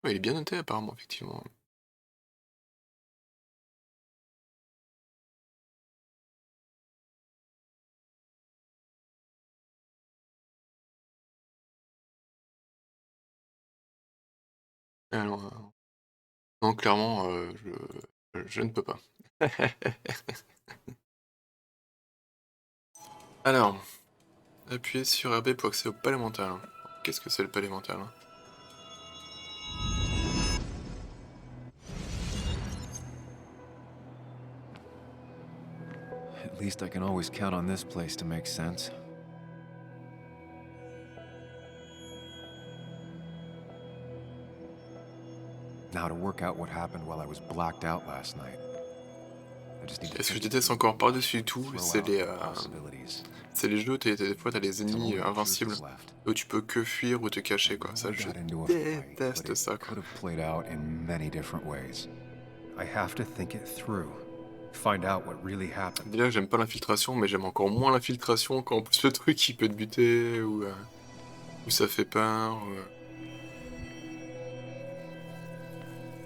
Ouais, il est bien noté apparemment, effectivement. Alors, non, clairement, je ne peux pas. Alors, appuyez sur RB pour accéder au palais mental. Qu'est-ce que c'est le palais mental? At least I can always count on this place to make sense. Now to work out what happened while I was blacked out last night. I just need to Et ce que je think déteste encore par-dessus tout, throw c'est out les, possibilities. c'est les jeux où des fois t'as les ennemis invincibles, où tu peux que fuir ou te cacher, quoi. Ça, je déteste ça, quoi. Could have played out in many different ways. I have to think it through. Find out what really happened. Déjà, j'aime pas l'infiltration, mais j'aime encore moins l'infiltration quand en plus le truc il peut te buter, ou ça fait peur,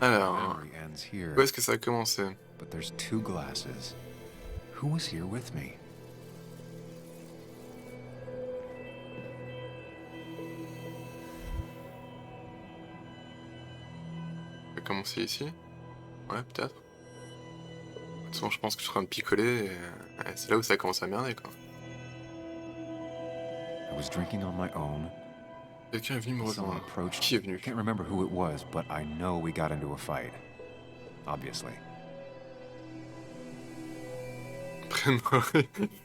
Alors, Memory ends here. où est-ce que ça a commencé? But there's two glasses. Who was here with me? va commencer ici. Ouais, peut-être. De toute façon, je pense que je suis en train de picoler et ouais, c'est là où ça commence à merder, quoi. I was drinking on my own. Quelqu'un est venu me Someone rejoindre. approached Qui est me. I venu? can't remember who it was, but I know we got into a fight. Obviously. Prénom.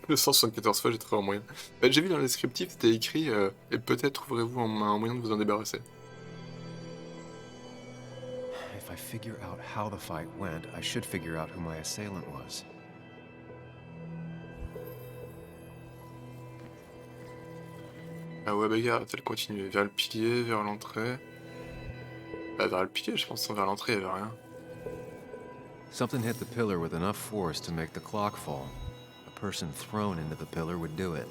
274 fois, j'ai trouvé un moyen. Bah, j'ai vu dans le descriptif, c'était écrit et peut-être trouverez-vous un moyen de vous en débarrasser. If I figure out how the fight went, I should figure out who my assailant was. Ah ouais, bagarre, elle continue. Vers le pilier, vers l'entrée. Bah, vers le pilier, je pense, sans vers l'entrée, il y avait rien. Something hit the pillar with enough force to make the clock fall. A person thrown into the pillar would do it.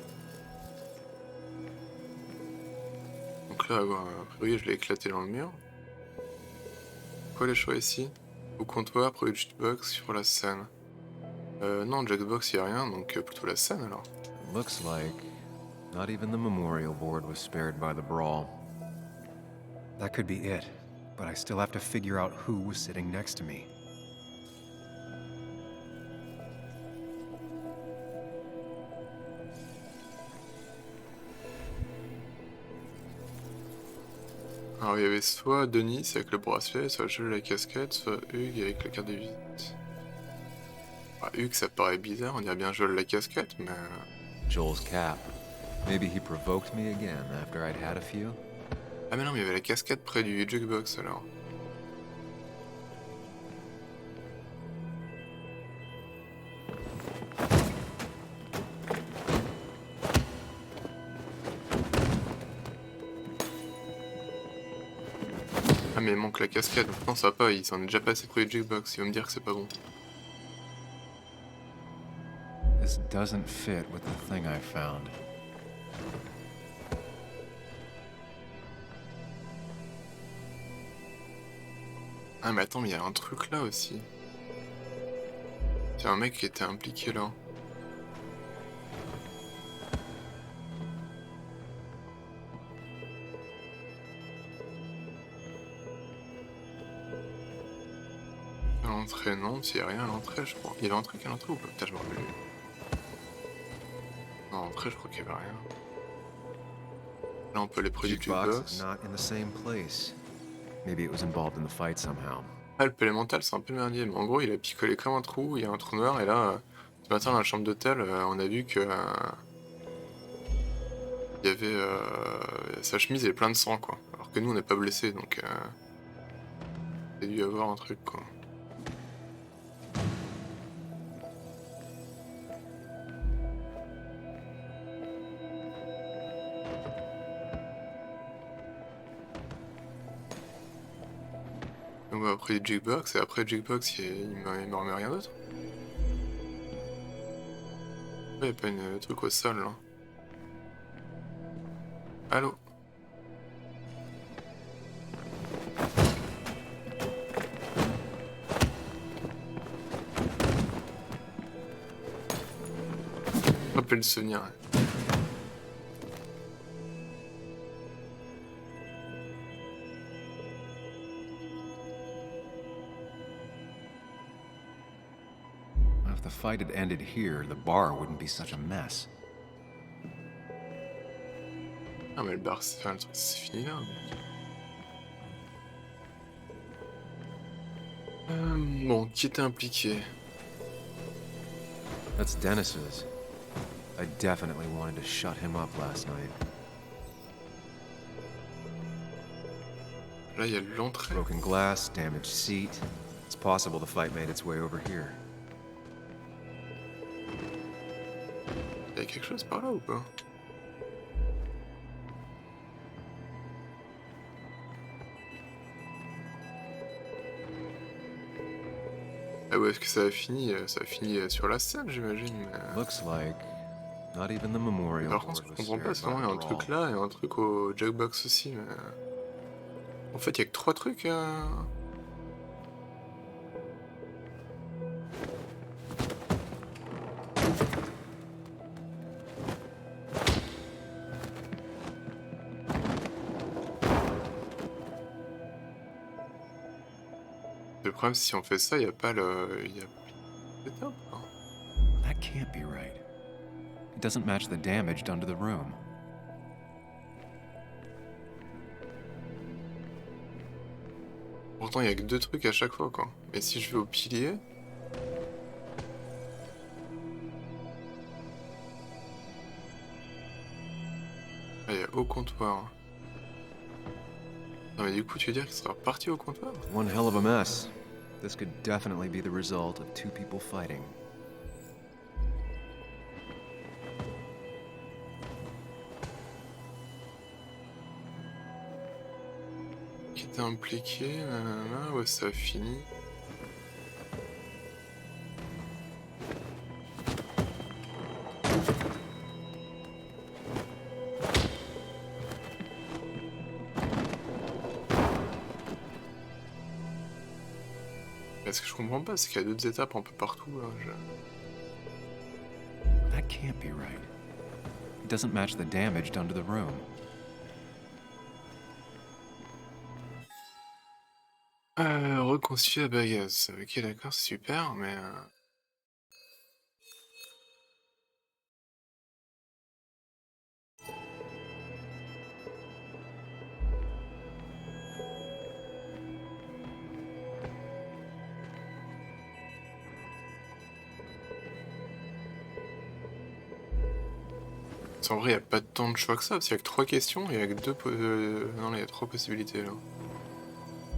Donc là, a priori, je l'ai éclaté dans le mur. Quoi les choix ici? Au comptoir, près du jukebox, sur la scène. Non, jukebox, il n'y a rien, donc plutôt la scène alors. It looks like not even the memorial board was spared by the brawl. That could be it, but I still have to figure out who was sitting next to me. Alors il y avait soit Denis avec le bracelet, soit Jules la casquette, soit Hugues avec la carte de visite. Ah, Hugues ça paraît bizarre, on dirait bien Jules la casquette, mais... Joel's cap. Maybe he provoked me again after I'd had a few. Ah mais non, mais il y avait la casquette près du jukebox alors. Ah mais il manque la cascade, non ça va pas, il s'en est déjà passé près du jukebox, il va me dire que c'est pas bon. This doesn't fit with the thing I found. Ah mais attends, mais il y a un truc là aussi. C'est un mec qui était impliqué là. À l'entrée, non, s'il y a rien à l'entrée, je crois. Il y avait un truc à l'entrée ou pas? Putain, je me rappelle plus. Non, à l'entrée, je crois qu'il y avait rien. Là, on peut aller près du jukebox. Not in the same place. Maybe it was involved in the fight somehow. Ah, le pélémental, c'est un peu merdier, mais en gros, il a picolé comme un trou, il y a un trou noir, et là, ce matin, dans la chambre d'hôtel, on a vu que... il y avait... sa chemise, elle est pleine de sang, quoi. Alors que nous, on n'est pas blessés, donc... il a dû y avoir un truc, quoi. Donc après le jukebox, et après le jukebox, il me remet rien d'autre. Il n'y a pas un truc au sol là. Allô? Rappelle le souvenir. If the fight had ended here, the bar wouldn't be such a mess. Ah mais le bar, c'est fini là. Bon, qui était impliqué? That's Dennis's. I definitely wanted to shut him up last night. Là, il y a l'entrée. Broken glass, damaged seat. It's possible the fight made its way over here. Il y a quelque chose par là ou pas? Ah ouais, est-ce que ça a fini? Ça a fini sur la scène, j'imagine. Mais... Looks like not even the memorial. Par contre, ce que je comprends pas, c'est vraiment il y a un truc là et un truc au jukebox aussi, mais... En fait, il y a que 3 trucs. Le problème, si on fait ça, il y a pas le... Il y a plus d'étapes, quoi. That can't be right. It doesn't match the damage done to the room. Pourtant, il y a que 2 trucs à chaque fois, quoi. Mais si je vais au pilier... Ah, il y a au comptoir. Non, mais du coup, tu veux dire qu'il sera reparti au comptoir? One hell of a mess. This could definitely be the result of two people fighting. Qui était impliqué, nanana, ouais, ça a fini. Ce que je comprends pas, c'est qu'il y a d'autres étapes un peu partout, là. That can't be right. It doesn't match the damage done to the room. Reconstituer la bagasse. Ok, d'accord, c'est super, mais... En vrai, il n'y a pas tant de choix que ça, parce qu'il y a que 3 questions et avec 2... Non, là, il y a 3 possibilités, là.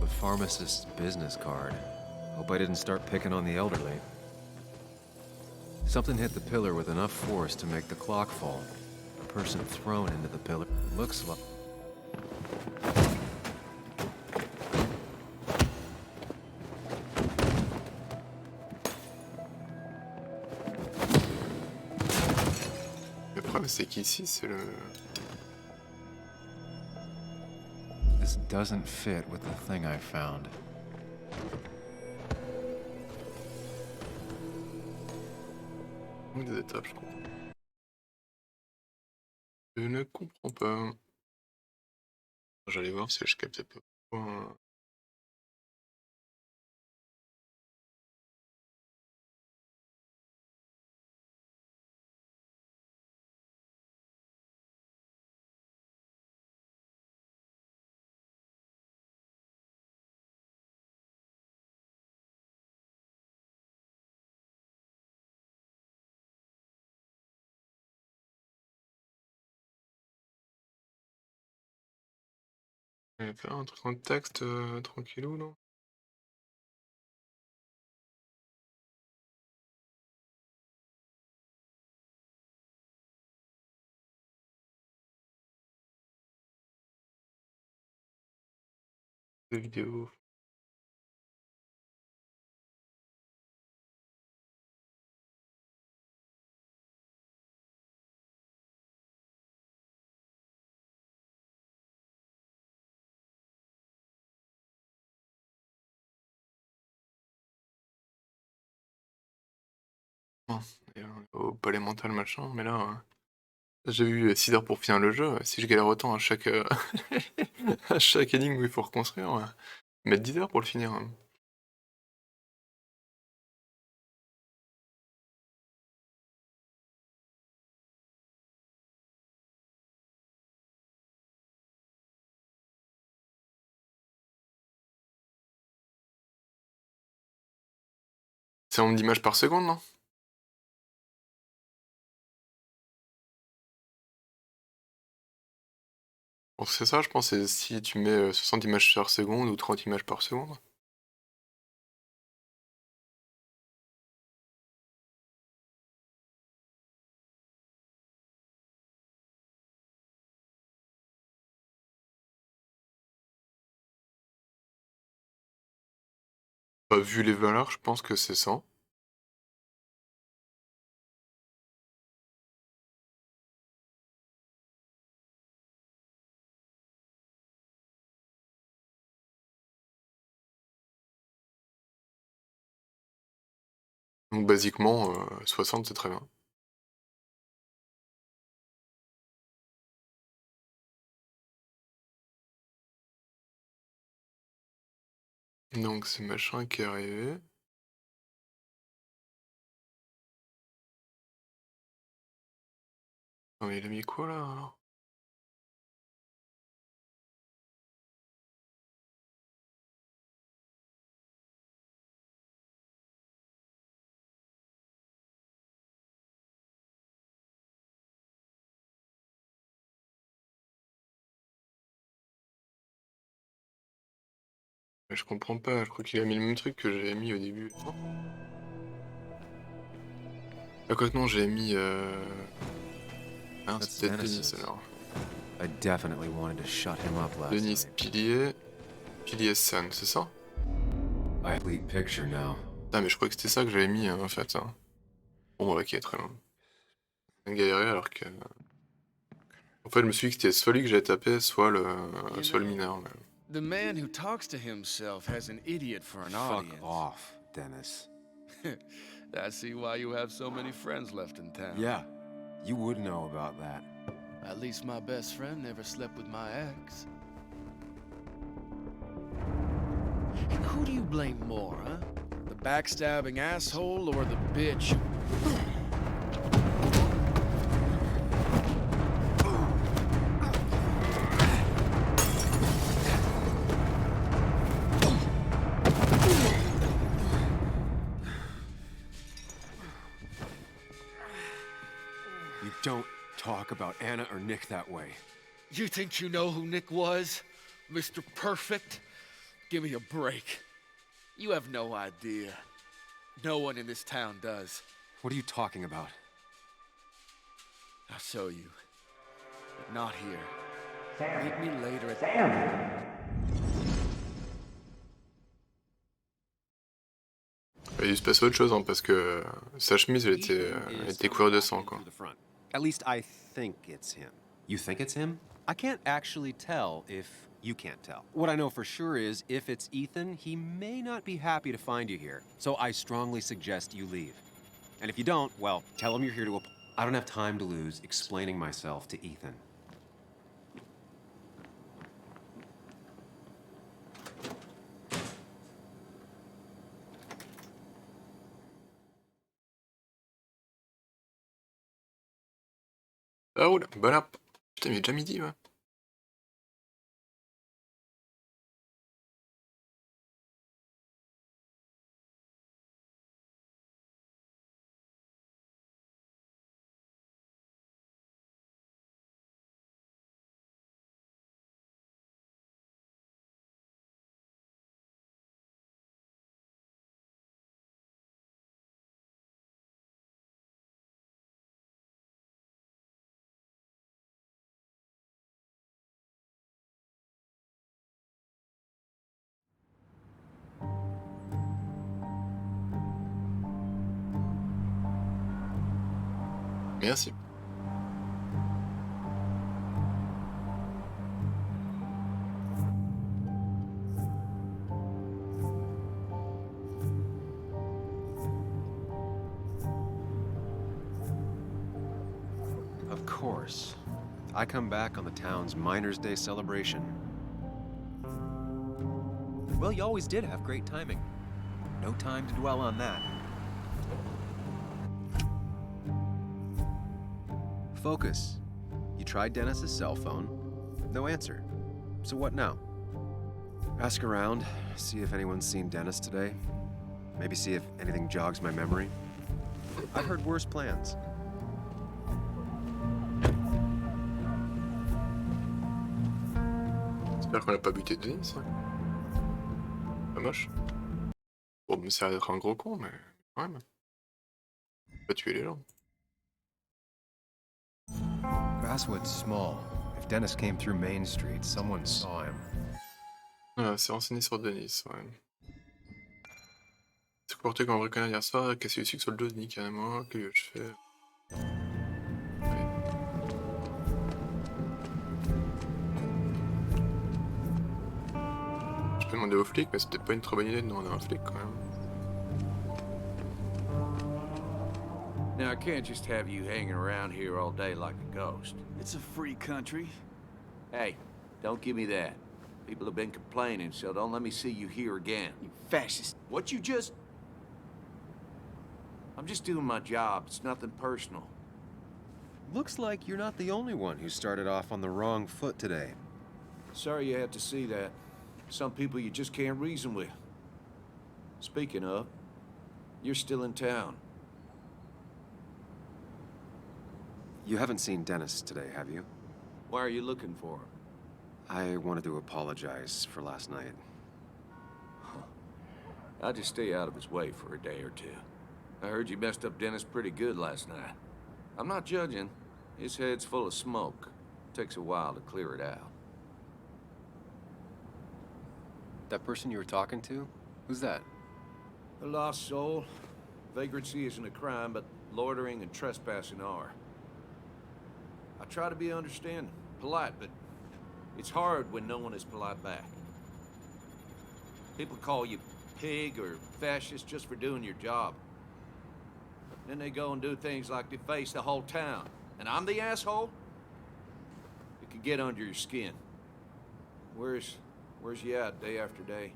The pharmacist's business card. Hope I didn't start picking on the elderly. Something hit the pillar with enough force to make the clock fall. A person thrown into the pillar. Looks like... Le problème, c'est qu'ici, c'est le... This doesn't fit with the thing I found. Des étapes, je crois. Je ne comprends pas. J'allais voir si je captais pas. On va faire un truc en texte tranquillou, non? Des vidéos. Non, et, au palais mental, machin, mais là, j'ai eu 6 heures pour finir le jeu. Si je galère autant à chaque, à chaque énigme où il faut reconstruire, mettre 10 heures pour le finir, hein. C'est en nombre d'images par seconde, non? Bon, c'est ça, je pense, c'est si tu mets 60 images par seconde ou 30 images par seconde. Bah, vu les valeurs, je pense que c'est 100. Donc basiquement, 60 c'est très bien. Donc c'est machin qui est arrivé. Non mais il a mis quoi là alors? Je comprends pas, je crois qu'il a mis le même truc que j'avais mis au début. Non? Ah quoi que non, j'avais mis ah, c'est peut-être Denis alors. I definitely wanted to shut him up last Denis night. Pilier Sun, c'est ça? I complete picture now. Ah mais je crois que c'était ça que j'avais mis en fait. Hein. Bon ok, très bien. Galéré alors que... En fait je me suis dit que c'était soit lui que j'avais tapé, soit le mineur. Mais... The man who talks to himself has an idiot for an audience. Fuck off, Dennis. I see why you have so many friends left in town. Yeah, you would know about that. At least my best friend never slept with my ex. And who do you blame more, huh? The backstabbing asshole or the bitch? You don't talk about Anna or Nick that way. You think you know who Nick was? Mr. Perfect? Give me a break. You have no idea. No one in this town does. What are you talking about? I'll show you. But not here. Meet me later at... Il a dû se passer autre chose hein, parce que sa chemise elle était couverte de sang quoi. At least I think it's him. You think it's him? I can't actually tell if you can't tell. What I know for sure is if it's Ethan, he may not be happy to find you here. So I strongly suggest you leave. And if you don't, well, tell him you're here to... I don't have time to lose explaining myself to Ethan. Ah roule, voilà. Putain mais il est déjà midi ouais. Merci. Of course. I come back on the town's Miners' Day celebration. Well, you always did have great timing. No time to dwell on that. Focus. You tried Dennis's cell phone. No answer. So what now? Ask around, see if anyone's seen Dennis today. Maybe see if anything jogs my memory. I've heard worse plans. J'espère qu'on a pas buté Denis. Hein. Pas moche. Bon, mais ça a l'air d'être un gros con, mais quand même. Pas tuer les gens. Basswood's small. If Dennis came through Main Street, someone saw him. Voilà, c'est renseigné sur Denis, ouais. C'est comporté comme un vrai connard hier soir, cassé le sucre sur le dos de Nick carrément, que lui ai-je fait? Ouais. Je peux demander aux flics, mais c'est peut-être pas une trop bonne idée de demander à un flic quand même. Now, I can't just have you hanging around here all day like a ghost. It's a free country. Hey, don't give me that. People have been complaining, so don't let me see you here again. You fascist. What you just... I'm just doing my job. It's nothing personal. Looks like you're not the only one who started off on the wrong foot today. Sorry you had to see that. Some people you just can't reason with. Speaking of, you're still in town. You haven't seen Dennis today, have you? Why are you looking for him? I wanted to apologize for last night. I'll just stay out of his way for a day or two. I heard you messed up Dennis pretty good last night. I'm not judging. His head's full of smoke. Takes a while to clear it out. That person you were talking to? Who's that? A lost soul. Vagrancy isn't a crime, but loitering and trespassing are. I try to be understanding, polite, but it's hard when no one is polite back. People call you pig or fascist just for doing your job. Then they go and do things like deface the whole town. And I'm the asshole? It can get under your skin. Where's you at day after day?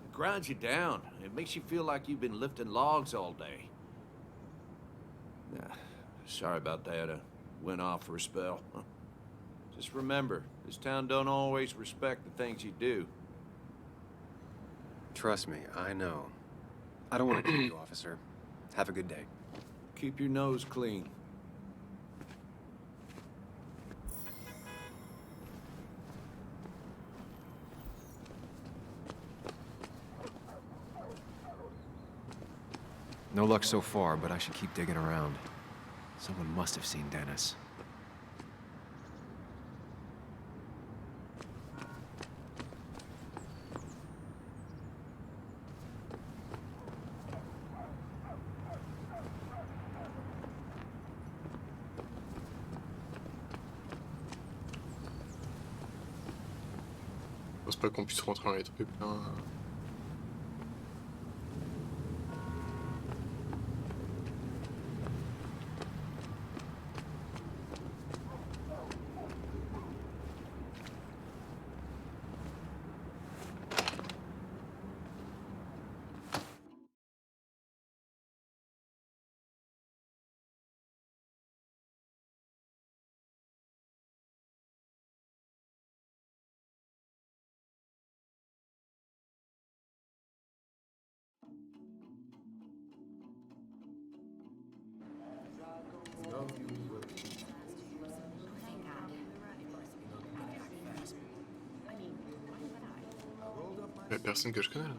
It grinds you down. It makes you feel like you've been lifting logs all day. Sorry about that. I went off for a spell. Just remember, this town don't always respect the things you do. Trust me, I know. I don't want to keep you, officer. Have a good day. Keep your nose clean. No luck so far, but I should keep digging around. Someone must have seen Dennis. Je pense pas qu'on puisse rentrer dans les trucs là. Y'a personne que je connais là.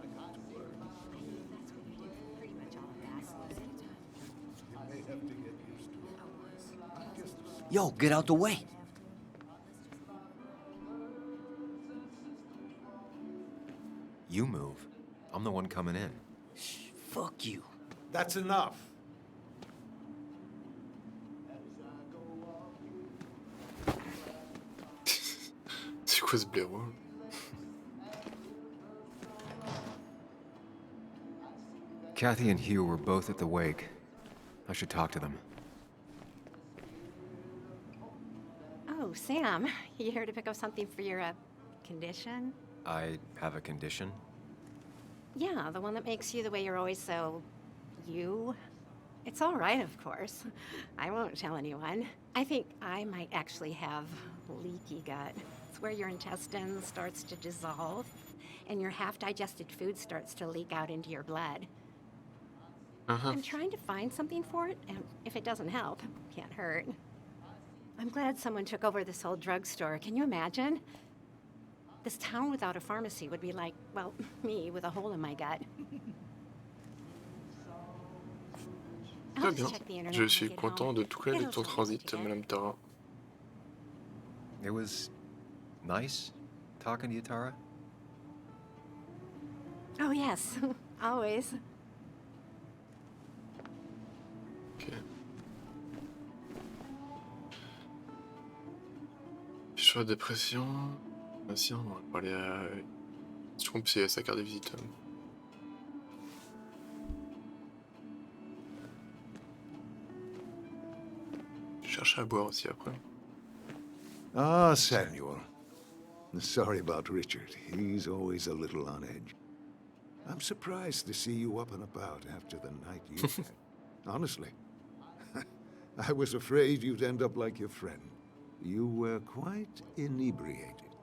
Yo, get out the way. You move. I'm the one coming in. Fuck you. That's enough. C'est quoi ce blaireau? Kathy and Hugh were both at the wake. I should talk to them. Oh, Sam, you here to pick up something for your, condition? I have a condition? Yeah, the one that makes you the way you're always so... you? It's all right, of course. I won't tell anyone. I think I might actually have leaky gut. It's where your intestine starts to dissolve, and your half-digested food starts to leak out into your blood. I'm trying to find something for it, and if it doesn't help, can't hurt. I'm glad someone took over this old drugstore. Can you imagine? This town without a pharmacy would be like, well, me with a hole in my gut. Très bien. Je suis content de tout connaître de ton transit, Madame Tara. It was nice talking to you, Tara. Oh, yes. Always. Ok. Choix de dépression. Ah si, on va parler à... Je trompe, c'est sa carte de visite. Je cherche à boire aussi après. Ah, Samuel. Sorry about Richard. He's always a little on edge. I'm surprised to see you up and about after the night you had. Honestly. I was afraid you'd end up like your friend. You were quite inebriated.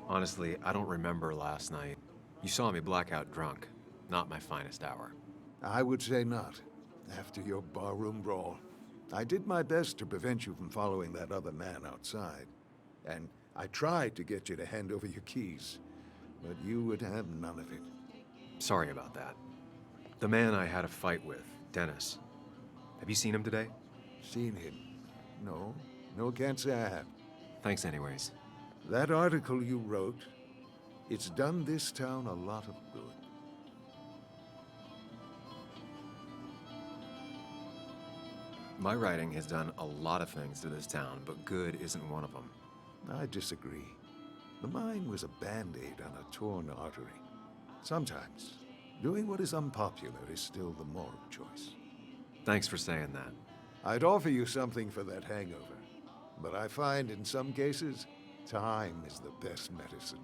Honestly, I don't remember last night. You saw me blackout drunk. Not my finest hour. I would say not, after your barroom brawl. I did my best to prevent you from following that other man outside. And I tried to get you to hand over your keys, but you would have none of it. Sorry about that. The man I had a fight with, Dennis. Have you seen him today? Seen him? No. No, can't say I have. Thanks anyways. That article you wrote, it's done this town a lot of good. My writing has done a lot of things to this town, but good isn't one of them. I disagree. The mine was a band-aid on a torn artery. Sometimes, doing what is unpopular is still the moral choice. Thanks for saying that. I'd offer you something for that hangover, but I find in some cases, time is the best medicine.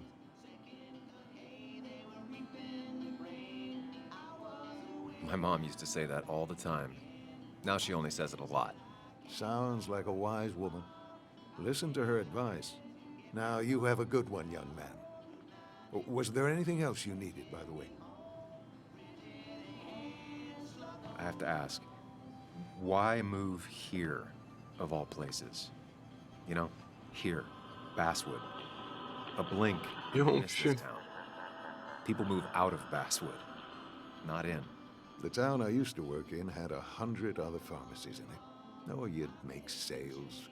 My mom used to say that all the time. Now she only says it a lot. Sounds like a wise woman. Listen to her advice. Now, you have a good one, young man. Was there anything else you needed, by the way? I have to ask, why move here, of all places? You know, here, Basswood. A blink, you miss this town. People move out of Basswood, not in. The town I used to work in had 100 other pharmacies in it. Oh, you'd make sales.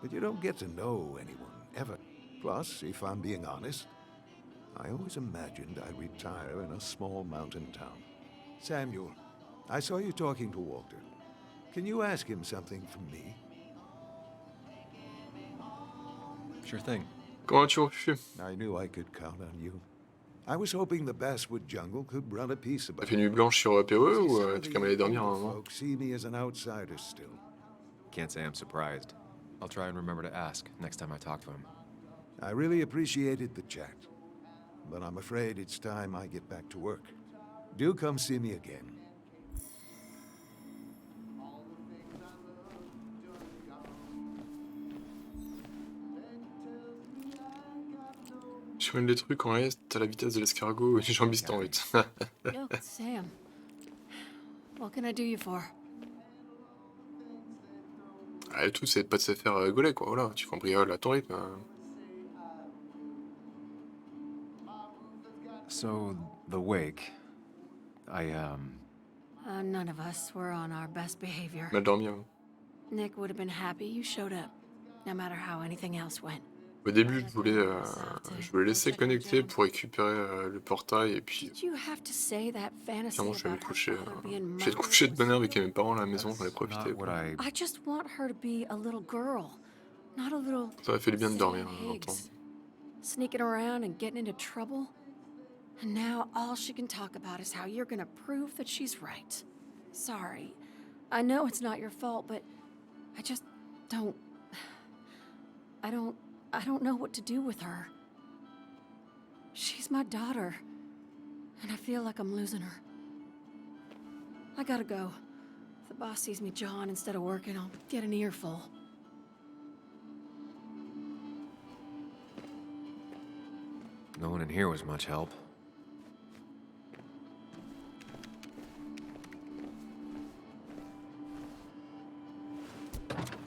But you don't get to know anyone, ever. Plus, if I'm being honest, I always imagined I'd retire in a small mountain town. Samuel, I saw you talking to Walter. Can you ask him something from me? Sure thing. Comment tu refuses? I knew I could count on you. I was hoping the Basswood jungle could run a piece about T'as fait nuit blanche sur POE ou t'es quand même allé dormir à un older moment? folks see me as an outsider still. Can't say I'm surprised. I'll try and remember to ask next time I talk to him. I really appreciated the chat, but I'm afraid it's time I get back to work. Do come see me again. Sur une des trucs en est, à la vitesse de l'escargot, les jambes en route. Yo, Sam. What can I do you for? Ah, le tout, c'est pas de se faire gauler, quoi. Voilà, tu cambrioles à ton rythme. Hein. So, the wake. None of us were on our best behavior. Mal dormi. Hein. Nick would have been happy you showed up, no matter how anything else went. Au début, je voulais laisser connecter pour récupérer le portail et puis Did you have to say that fantasy clairement je vais me about her coucher. father being Je vais te coucher de bonne heure avec mes parents à la maison, j'en ai profité. What Quoi. I I just want her to be a little girl, not a little Ça m'a fait du bien de dormir, Sam j'entends. Higgs, sneaking around and getting into trouble. And now all she can talk about is how you're gonna prove that she's right. Sorry. I know it's not your fault, but I just don't... I don't know what to do with her. She's my daughter, and I feel like I'm losing her. I gotta go. If the boss sees me jawing instead of working, I'll get an earful. No one in here was much help.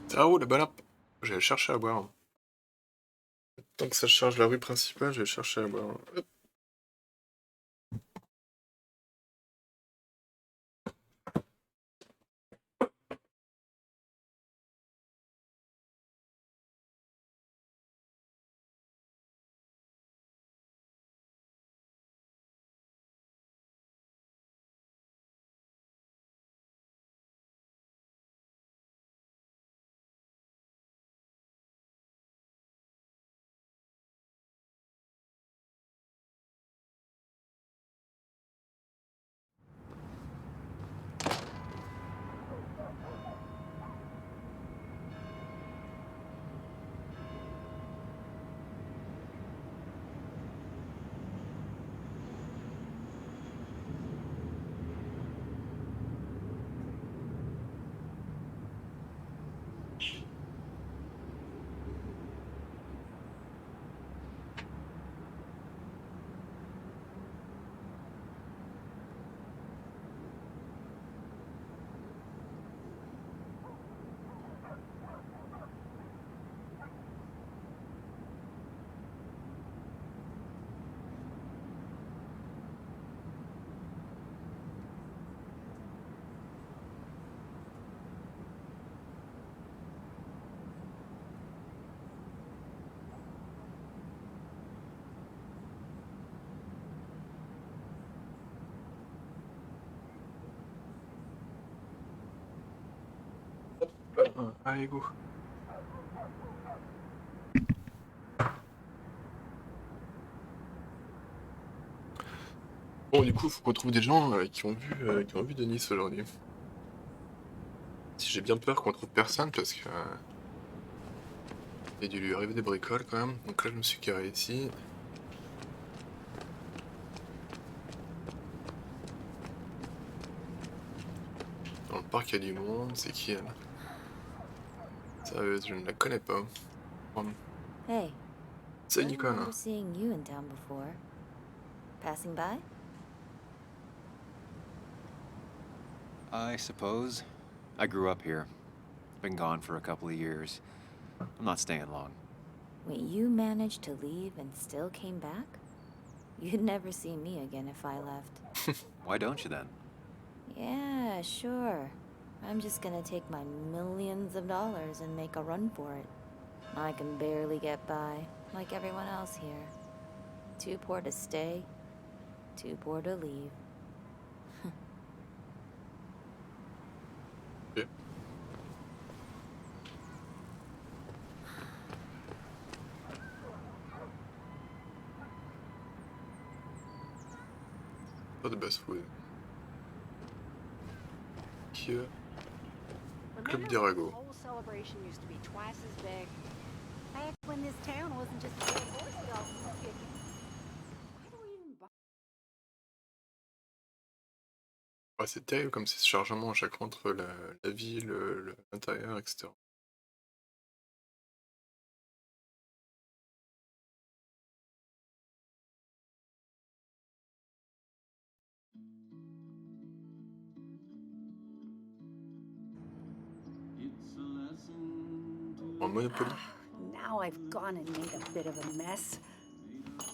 Ça roule, bah là, je vais chercher à boire. Tant que ça charge la rue principale, je vais chercher à boire. Hop. Allez, go. Bon, du coup, faut qu'on trouve des gens qui ont vu Denis aujourd'hui. Si j'ai bien peur qu'on trouve personne parce que il a dû lui arriver des bricoles quand même. Donc là, je me suis carré ici. Dans le parc, il y a du monde. C'est qui elle? Sérieuse, je ne la connais pas. Hey. C'est I Nicole. remember seeing you in town before. Passing by? I suppose. I grew up here. Been gone for a couple of years. I'm not staying long. Wait, you managed to leave and still came back? You'd never see me again if I left. Why don't you then? Yeah, sure. I'm just gonna take my millions of dollars and make a run for it. I can barely get by, like everyone else here. Too poor to stay, too poor to leave. Ok. Pas de Basswood. Club Remember d'Irago. when the whole celebration used to be twice as big? Back when this town wasn't just a big horse dog kicking. Why do we even buy? Ouais, c'est terrible comme c'est ce chargement à chaque fois entre la ville, l'intérieur, etc. En Monopoly. Now I've gone and made a bit of a mess.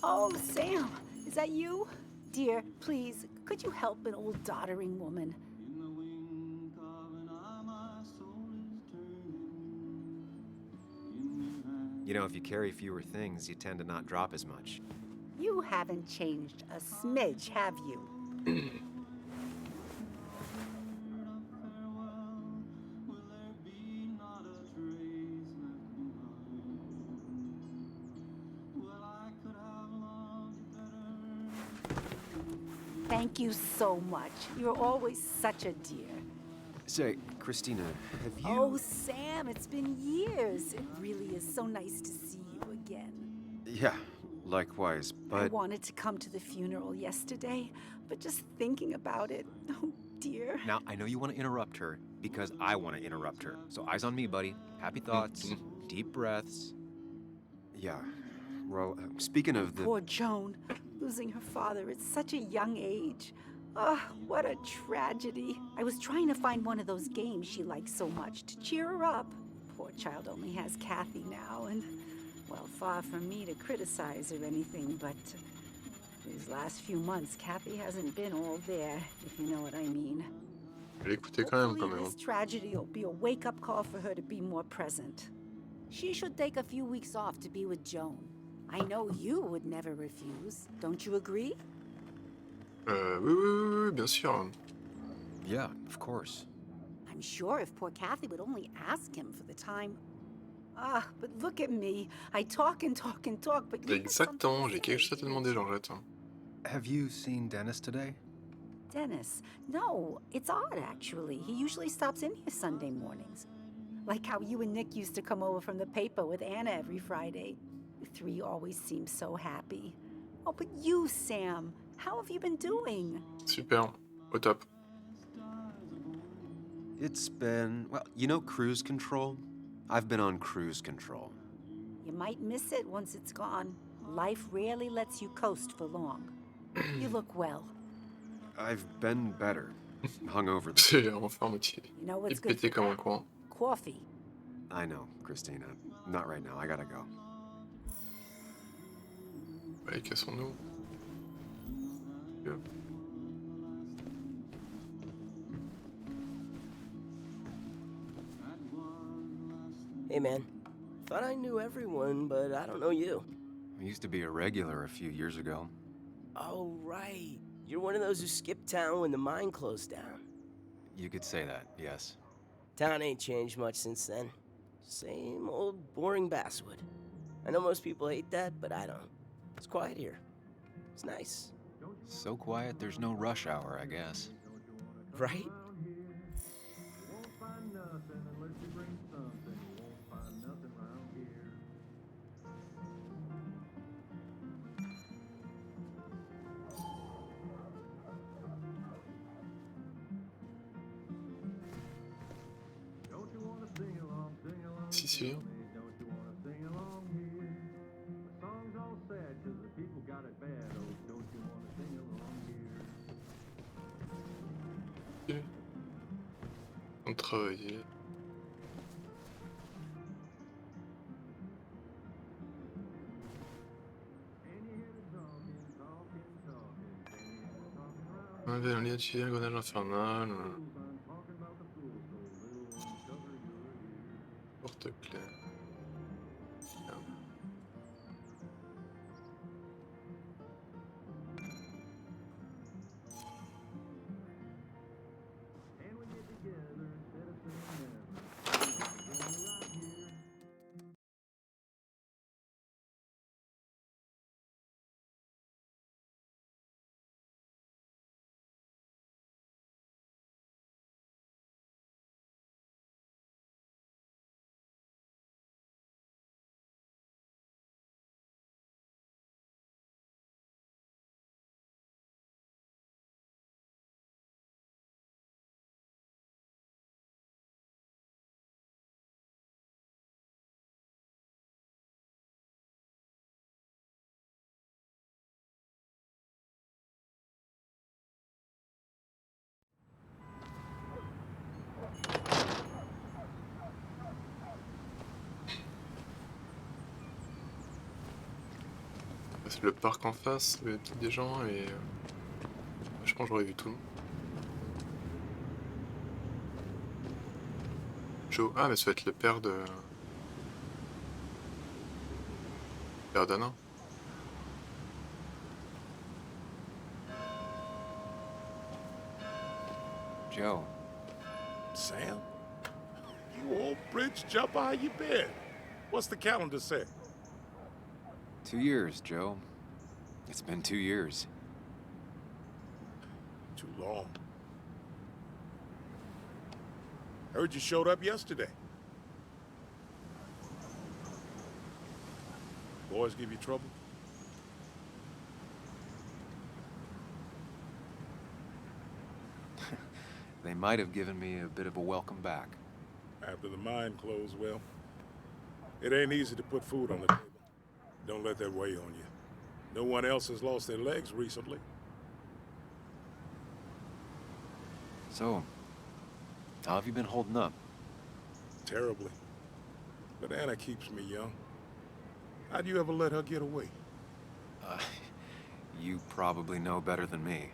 Oh, Sam, is that you? Dear, please, could you help an old doddering woman? You know, if you carry fewer things, you tend to not drop as much. You haven't changed a smidge, have you? Thank you so much. You're always such a dear. Say, Christina, have you... Oh, Sam, it's been years. It really is so nice to see you again. Yeah, likewise, I but... wanted to come to the funeral yesterday, but just thinking about it, oh dear. Now, I know you want to interrupt her, because I want to interrupt her. So eyes on me, buddy. Happy thoughts, deep breaths. Yeah, well, speaking of the... Poor Joan, losing her father at such a young age. Oh, what a tragedy. I was trying to find one of those games she likes so much to cheer her up. Poor child only has Kathy now, and, well, far from me to criticize or anything, but these last few months, Kathy hasn't been all there, if you know what I mean. L'écoutez quand même, quand même. This tragedy will be a wake-up call for her to be more present. She should take a few weeks off to be with Joan. I know you would never refuse. Don't you agree? Oui, bien sûr. Yeah, of course. I'm sure if poor Kathy would only ask him for the time. Ah, but look at me. I talk and talk and talk, but you have something Exactement, to j'ai quelque say. chose à te demander, Georgette. Have you seen Dennis today? Dennis? No, it's odd actually. He usually stops in here Sunday mornings. Like how you and Nick used to come over from the paper with Anna every Friday. You three always seem so happy. Oh, but you, Sam, how have you been doing? Super, au top. It's been, well, you know cruise control? I've been on cruise control. You might miss it once it's gone. Life rarely lets you coast for long. You look well. I've been better. Hungover. C'est enfin motivé. You know what's Et good pété for comme un that? coin. Coffee. I know, Christina. Not right now. I gotta go. Allez, cassons-nous. Hop. Hey, man. Thought I knew everyone, but I don't know you. I used to be a regular a few years ago. Oh, right. You're one of those who skipped town when the mine closed down. You could say that, yes. Town ain't changed much since then. Same old boring Basswood. I know most people hate that, but I don't. It's quiet here. It's nice. So quiet, there's no rush hour, I guess. Right? Si, si. Ok. On travaillait. On avait un lit à tirer, un grenage infernal. Porte-clés. Merde. C'est le parc en face, il y avait peut-être des gens et je pense que j'aurais vu tout le monde. Joe. Ah, mais ça va être le père de. Père d'Anna. Joe. Sam? You old bridge jumper, how you been? What's the calendar say? 2 years, Joe. It's been 2 years. Too long. Heard you showed up yesterday. Boys give you trouble? They might have given me a bit of a welcome back. After the mine closed, well, it ain't easy to put food on the table. Don't let that weigh on you. No one else has lost their legs recently. So, how have you been holding up? Terribly. But Anna keeps me young. How'd you ever let her get away? You probably know better than me.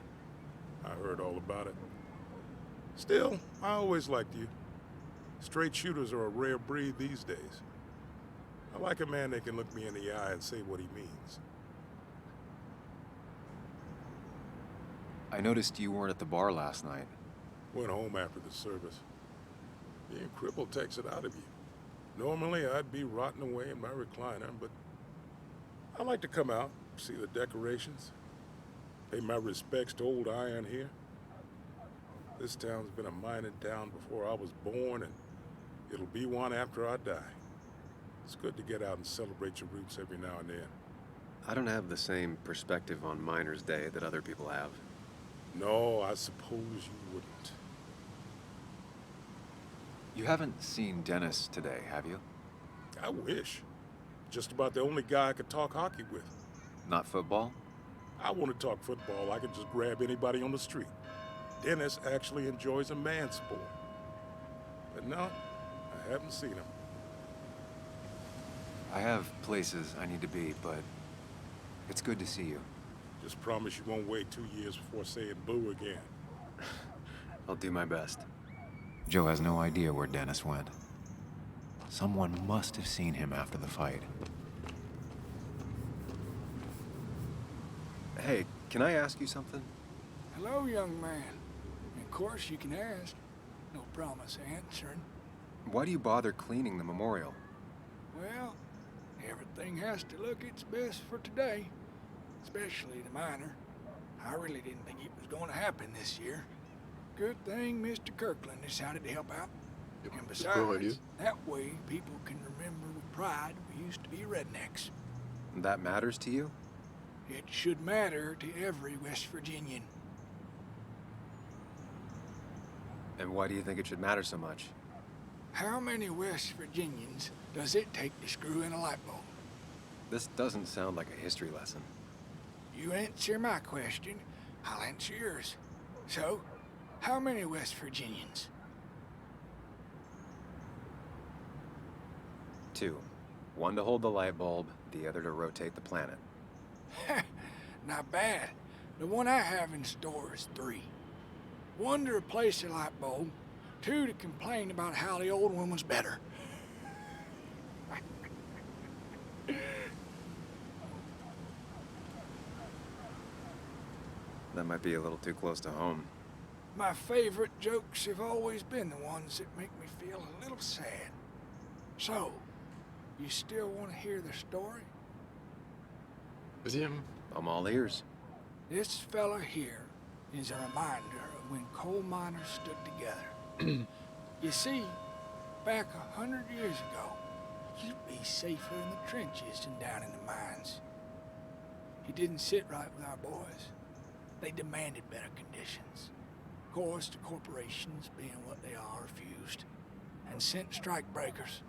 I heard all about it. Still, I always liked you. Straight shooters are a rare breed these days. I like a man that can look me in the eye and say what he means. I noticed you weren't at the bar last night. Went home after the service. Being crippled takes it out of you. Normally, I'd be rotting away in my recliner, but I like to come out, see the decorations, pay my respects to old Iron here. This town's been a mining town before I was born, and it'll be one after I die. It's good to get out and celebrate your roots every now and then. I don't have the same perspective on Miners' Day that other people have. No, I suppose you wouldn't. You haven't seen Dennis today, have you? I wish. Just about the only guy I could talk hockey with. Not football? I want to talk football. I could just grab anybody on the street. Dennis actually enjoys a man's sport. But no, I haven't seen him. I have places I need to be, but it's good to see you. Just promise you won't wait 2 years before saying boo again. I'll do my best. Joe has no idea where Dennis went. Someone must have seen him after the fight. Hey, can I ask you something? Hello, young man. Of course you can ask. No promise of answering. Why do you bother cleaning the memorial? Well, everything has to look its best for today, especially the miner. I really didn't think it was going to happen this year. Good thing Mr. Kirkland decided to help out. And besides, that way people can remember with pride we used to be rednecks. That matters to you? It should matter to every West Virginian. And why do you think it should matter so much? How many West Virginians does it take to screw in a light bulb? This doesn't sound like a history lesson. You answer my question, I'll answer yours. So, how many West Virginians? 2. One to hold the light bulb, the other to rotate the planet. Not bad. The one I have in store is 3. 1 to replace the light bulb, 2 to complain about how the old one was better. That might be a little too close to home. My favorite jokes have always been the ones that make me feel a little sad. So, you still want to hear the story? Vas-y. I'm all ears. This fella here is a reminder of when coal miners stood together. You see, back 100 years ago, you'd be safer in the trenches than down in the mines. He didn't sit right with our boys. They demanded better conditions. Of course, the corporations, being what they are, refused and sent strikebreakers.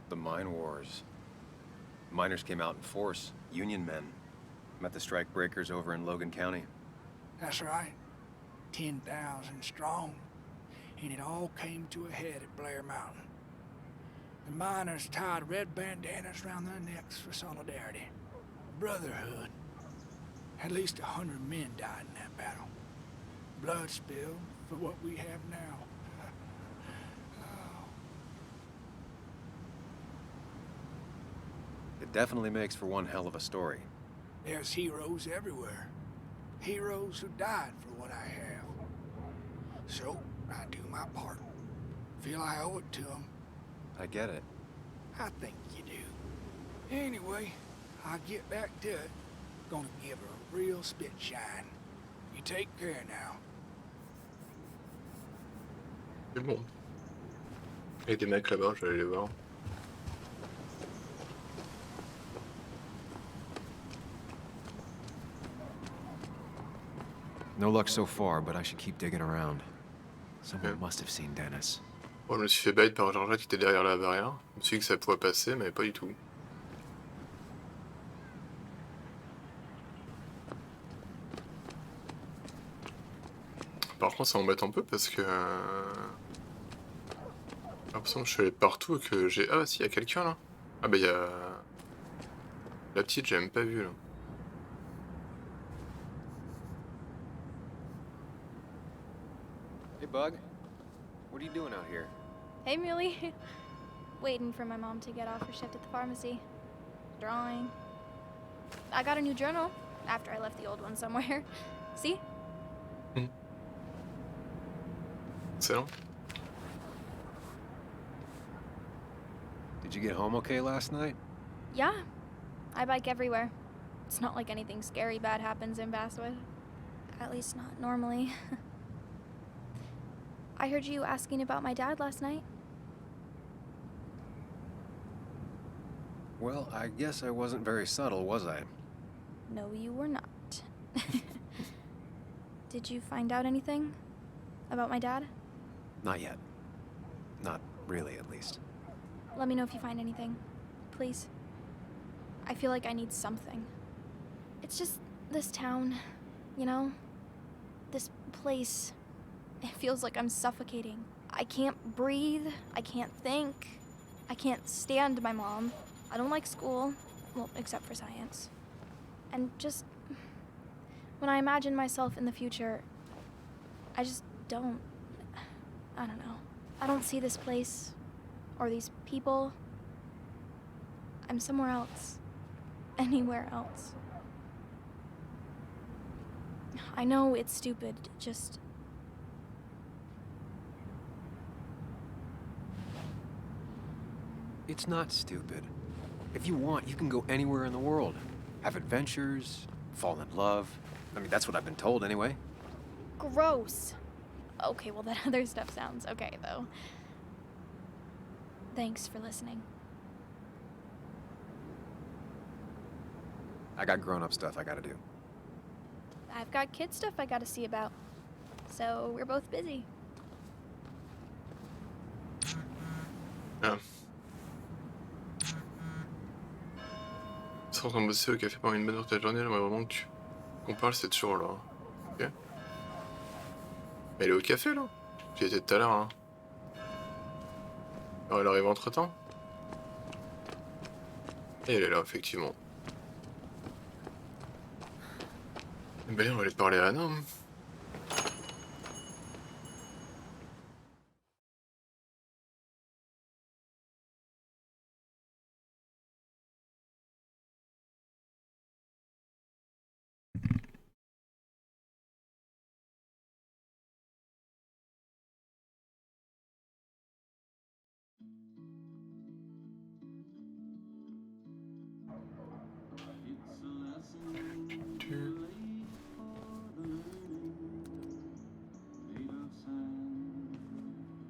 The mine wars. Miners came out in force, Union men. Met the strikebreakers over in Logan County. That's right. 10,000 strong. And it all came to a head at Blair Mountain. The miners tied red bandanas around their necks for solidarity. Brotherhood. At least 100 men died in that battle. Blood spilled for what we have now. It definitely makes for one hell of a story. There's heroes everywhere. Heroes who died for what I have. So, I do my part. Feel I owe it to them. I get it. I think you do. Anyway, I'll get back to it. Gonna give her a real spit shine. You take care now. C'est bon. Il y a des mecs là-bas, je vais aller les voir. No luck so far, but I should keep digging around. Someone must have seen Dennis. Bon, je me suis fait bait par Georgia qui était derrière la barrière. Je me suis dit que ça pouvait passer, mais pas du tout. Par contre, ça m'embête un peu parce que... J'ai l'impression que je suis allé partout et que j'ai... Ah, si, il y a quelqu'un là. Ah, bah, il y a... La petite, j'ai même pas vu là. Hey, Bug. What are you doing out here? Hey, Muley. Waiting for my mom to get off her shift at the pharmacy. Drawing. I got a new journal after I left the old one somewhere. See? Excellent. Did you get home okay last night? Yeah. I bike everywhere. It's not like anything scary bad happens in Basswood. At least not normally. I heard you asking about my dad last night. Well, I guess I wasn't very subtle, was I? No, you were not. Did you find out anything about my dad? Not yet. Not really, at least. Let me know if you find anything. Please. I feel like I need something. It's just this town, you know? This place. It feels like I'm suffocating. I can't breathe. I can't think. I can't stand my mom. I don't like school. Well, except for science. And just... when I imagine myself in the future, I just don't... I don't know. I don't see this place. Or these people. I'm somewhere else. Anywhere else. I know it's stupid, just... It's not stupid. If you want, you can go anywhere in the world. Have adventures, fall in love. I mean, that's what I've been told anyway. Gross. Okay, well, that other stuff sounds okay, though. Thanks for listening. I got grown-up stuff I gotta do. I've got kid stuff I gotta see about. So we're both busy. Ah. Tu seras en train de bosser au café pendant une bonne heure de ta journée, j'aimerais vraiment que qu'on parle, c'est toujours là. Ok. Mais elle est au café là. Tu y étais tout à l'heure hein. Alors elle arrive entre temps. Et elle est là, effectivement. Ben on va aller parler à Anna. Hein.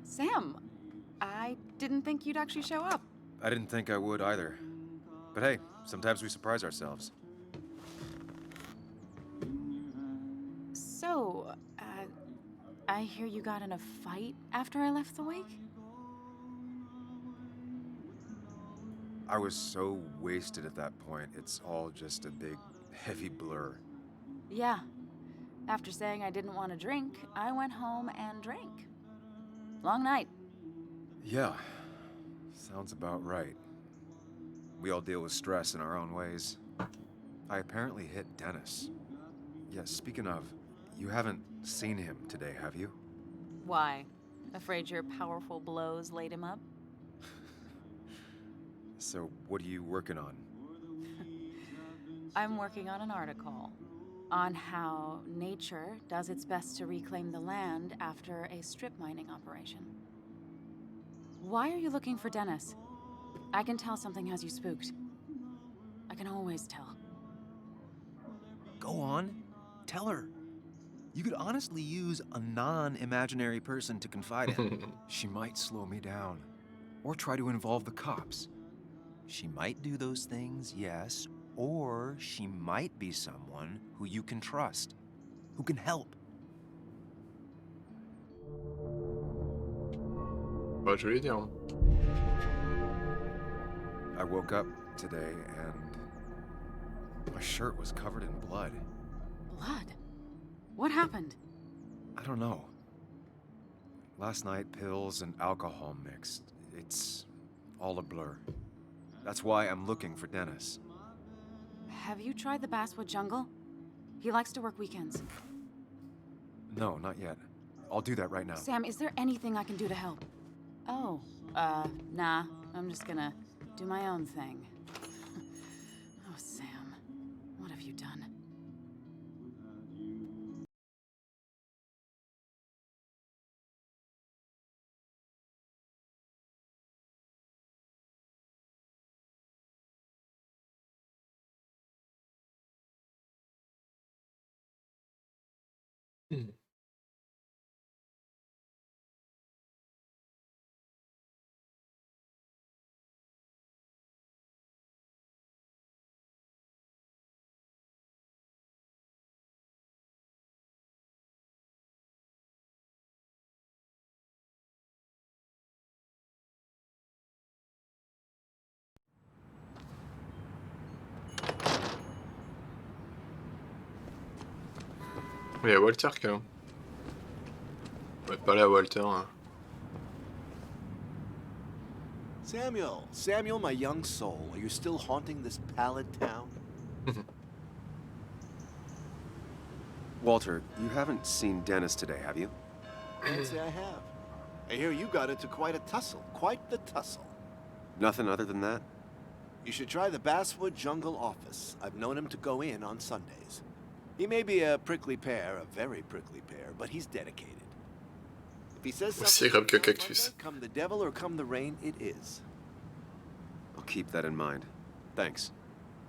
Sam, I didn't think you'd actually show up. I didn't think I would either. But hey, sometimes we surprise ourselves. So, I hear you got in a fight after I left the wake? I was so wasted at that point, it's all just a big, heavy blur. Yeah. After saying I didn't want to drink, I went home and drank. Long night. Yeah, sounds about right. We all deal with stress in our own ways. I apparently hit Dennis. Yeah, speaking of, you haven't seen him today, have you? Why? Afraid your powerful blows laid him up? So, what are you working on? I'm working on an article on how nature does its best to reclaim the land after a strip mining operation. Why are you looking for Dennis? I can tell something has you spooked. I can always tell. Go on, tell her. You could honestly use a non-imaginary person to confide in. She might slow me down, or try to involve the cops. She might do those things, yes, or she might be someone who you can trust, who can help. Bah, je vais lui dire. Hein. I woke up today and my shirt was covered in blood. Blood? What happened? I don't know. Last night, pills and alcohol mixed. It's all a blur. That's why I'm looking for Dennis. Have you tried the Basswood jungle? He likes to work weekends. No, not yet. I'll do that right now. Sam, is there anything I can do to help? Oh, nah. I'm just gonna do my own thing. Oh, Sam. What have you done? Il y a Walter qui est là. On va parler à Walter. Hein. Samuel, my young soul, are you still haunting this pallid town? Walter, you haven't seen Dennis today, have you? Can't say I have. I hear you got into quite a tussle. Quite the tussle. Nothing other than that? You should try the Basswood Jungle office. I've known him to go in on Sundays. He may be a prickly pear, a very prickly pear, but he's dedicated. If he says Aussi something agréable que cactus. come the devil or come the rain, it is. I'll keep that in mind. Thanks.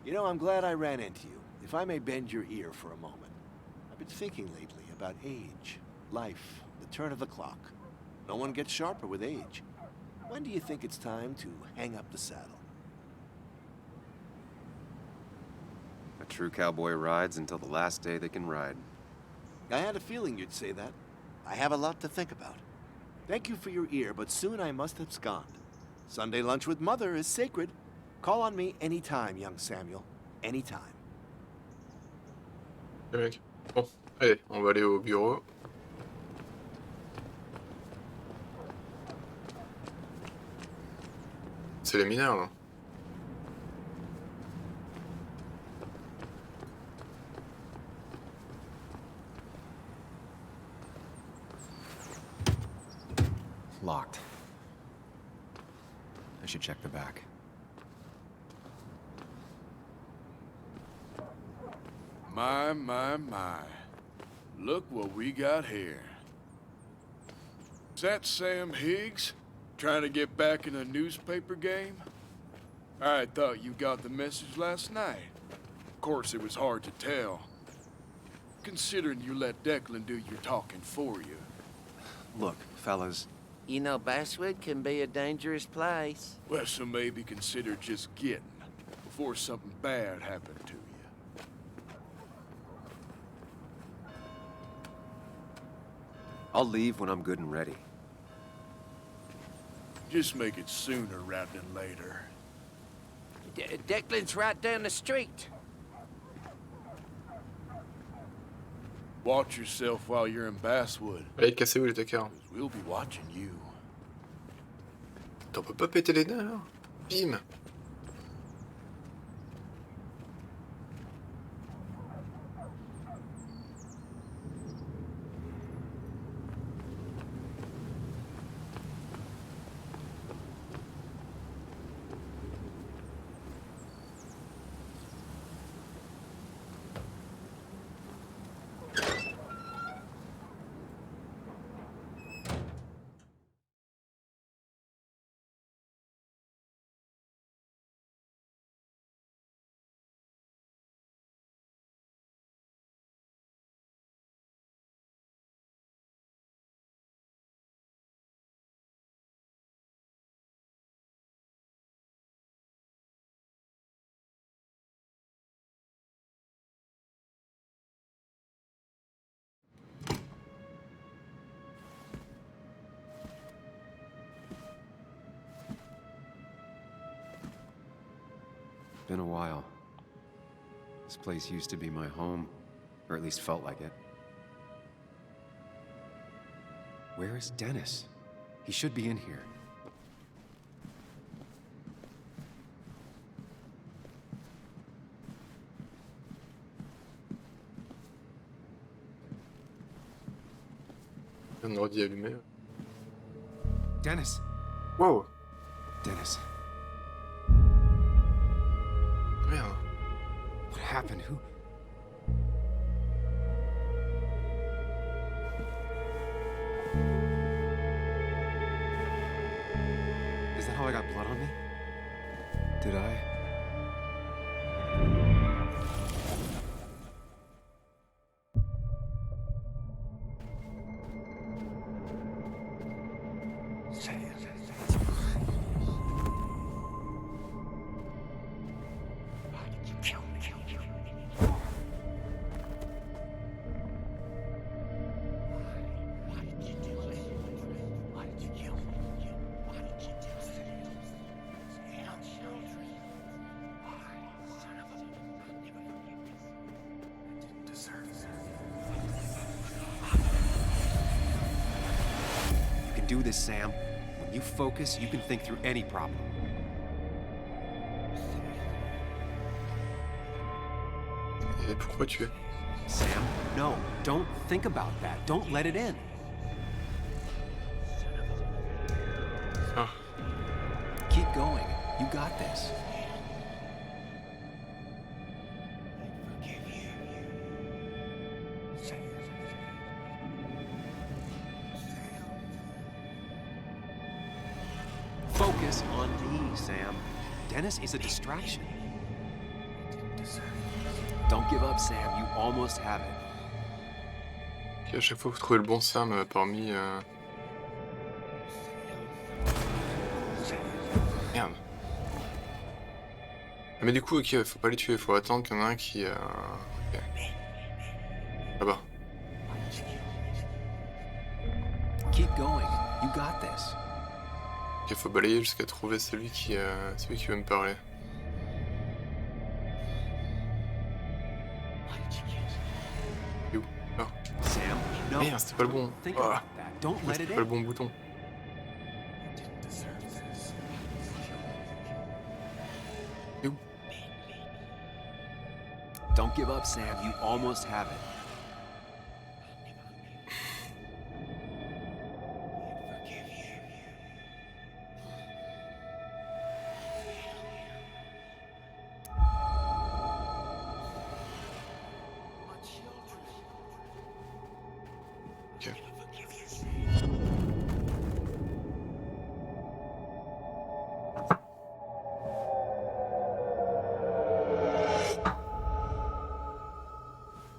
You know, I'm glad I ran into you. If I may bend your ear for a moment. I've been thinking lately about age, life, the turn of the clock. No one gets sharper with age. When do you think it's time to hang up the saddle? A true cowboy rides until the last day they can ride. I had a feeling you'd say that. I have a lot to think about. Thank you for your ear, but soon I must abscond. Sunday lunch with Mother is sacred. Call on me anytime, young Samuel. Anytime. Ok, mec. Bon, allez, on va aller au bureau. C'est les mineurs, là. Locked. I should check the back. My. Look what we got here. Is that Sam Higgs? Trying to get back in a newspaper game? I thought you got the message last night. Of course, it was hard to tell. Considering you let Declan do your talking for you. Look, fellas. You know, Basswood can be a dangerous place. Well, so maybe consider just getting before something bad happened to you. I'll leave when I'm good and ready. Just make it sooner rather than later. Declan's right down the street. Watch yourself while you're in Basswood. Allez, cassez-vous les tacards. We'll be watching you. T'en peux pas péter les dents, alors? Bim! Been a while. This place used to be my home, or at least felt like it. Where is Dennis? He should be in here. Un ordi allumé. Dennis! Wow! Dennis. Merde. What happened? Who? Is that how I got blood on me? Did I? Do this, Sam. When you focus, you can think through any problem. Et pourquoi tuer? Sam, no. Don't think about that. Don't let it in. Ah. Keep going. You got this. Focus on me, Sam. Dennis is a distraction. Don't give up, Sam. You almost have it. Ok, à chaque fois, vous trouvez le bon Sam parmi... Merde. Ah, mais du coup, ok, faut pas les tuer, faut attendre qu'il y en a un qui... Ok. Là-bas. Keep going. You got this. Ok, faut balayer jusqu'à trouver celui qui veut me parler. Il est où? Ah. Sam, no. Merde, c'était pas le bon. Think Ah. about that. Don't let it C'était in. pas le bon bouton. Il est où? Don't give up, Sam. You almost have it. Ok.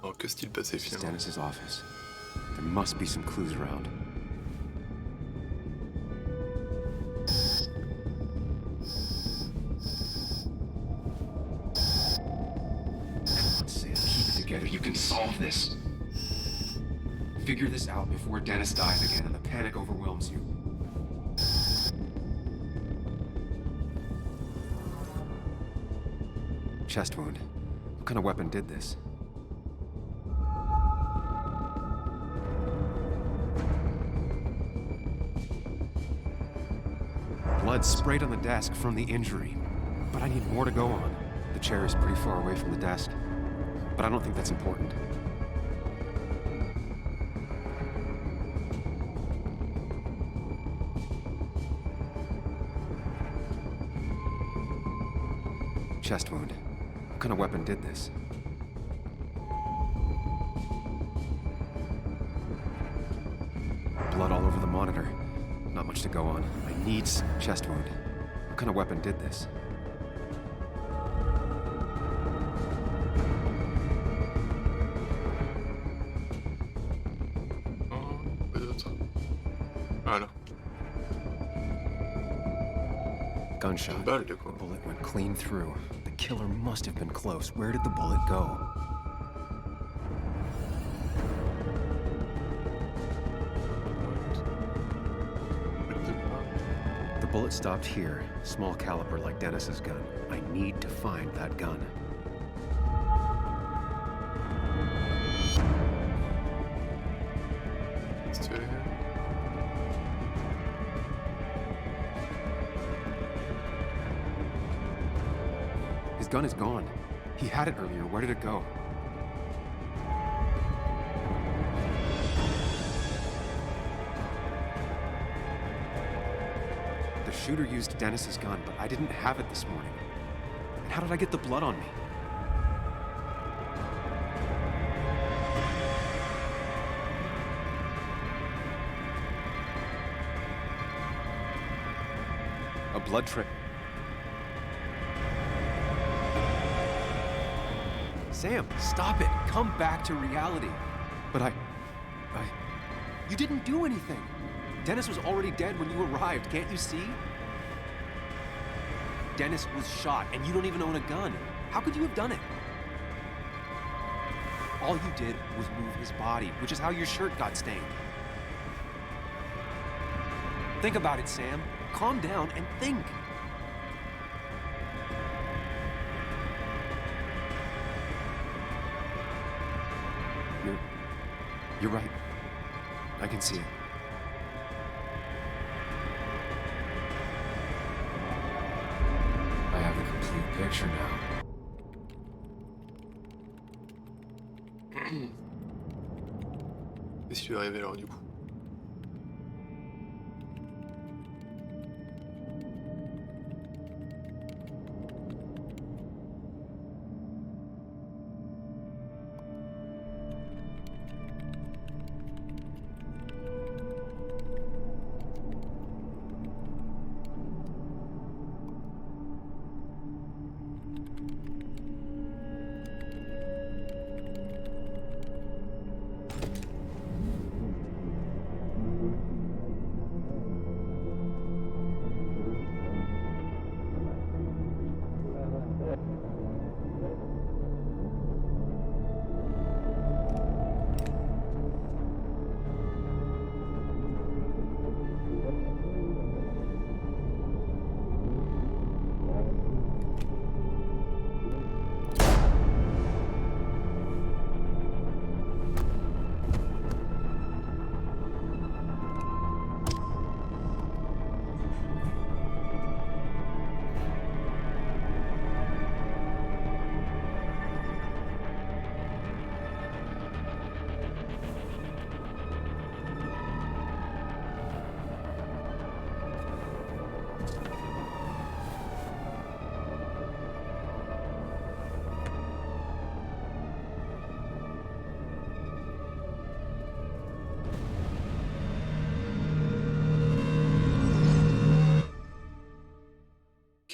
Alors, que s'est-il passé This is finalement? Dennis's office. There must be some clues around. Come on, Sam. Keep it together. You can solve this. Figure this out before Dennis dies again and the panic overwhelms you. Chest wound. What kind of weapon did this? Blood sprayed on the desk from the injury. But I need more to go on. The chair is pretty far away from the desk. But I don't think that's important. Chest wound. What kind of weapon did this? Blood all over the monitor. Not much to go on. I need chest wound. What kind of weapon did this? Peut-être. Voilà. Gunshot. Une balle, du coup. The bullet went clean through. The killer must have been close. Where did the bullet go? The bullet stopped here. Small caliber like Dennis's gun. I need to find that gun. Qu'est-ce que tu veux? His gun is gone. He had it earlier. Where did it go? The shooter used Dennis's gun, but I didn't have it this morning. And how did I get the blood on me? A blood trail. Sam, stop it. Come back to reality. But You didn't do anything. Dennis was already dead when you arrived, can't you see? Dennis was shot, and you don't even own a gun. How could you have done it? All you did was move his body, which is how your shirt got stained. Think about it, Sam. Calm down and think. You're right. I can see it. I have the complete picture now. Qu'est-ce qui lui est arrivé alors du coup?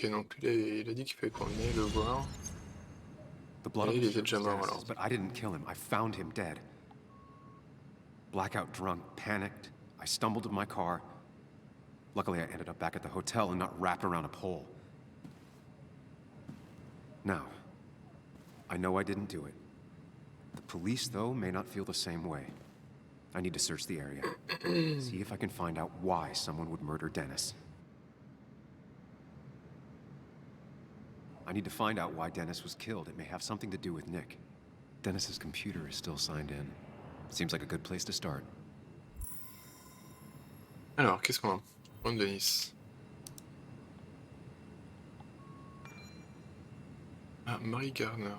Ok, donc lui, il a dit qu'il fallait qu'on aille le voir. The blood Et on il the était déjà surface mort Dennis alors. is, but I didn't kill him. I found him dead. Blackout drunk, panicked. I stumbled to my car. Luckily, I ended up back at the hotel and not wrapped around a pole. Now, I know I didn't do it. The police, though, may not feel the same way. I need to search the area. See if I can find out why someone would murder Dennis. I need to find out why Dennis was killed. It may have something to do with Nick. Dennis's computer is still signed in. Seems like a good place to start. Alors, qu'est-ce qu'on a? On de Nice. Ah, Marie Garner.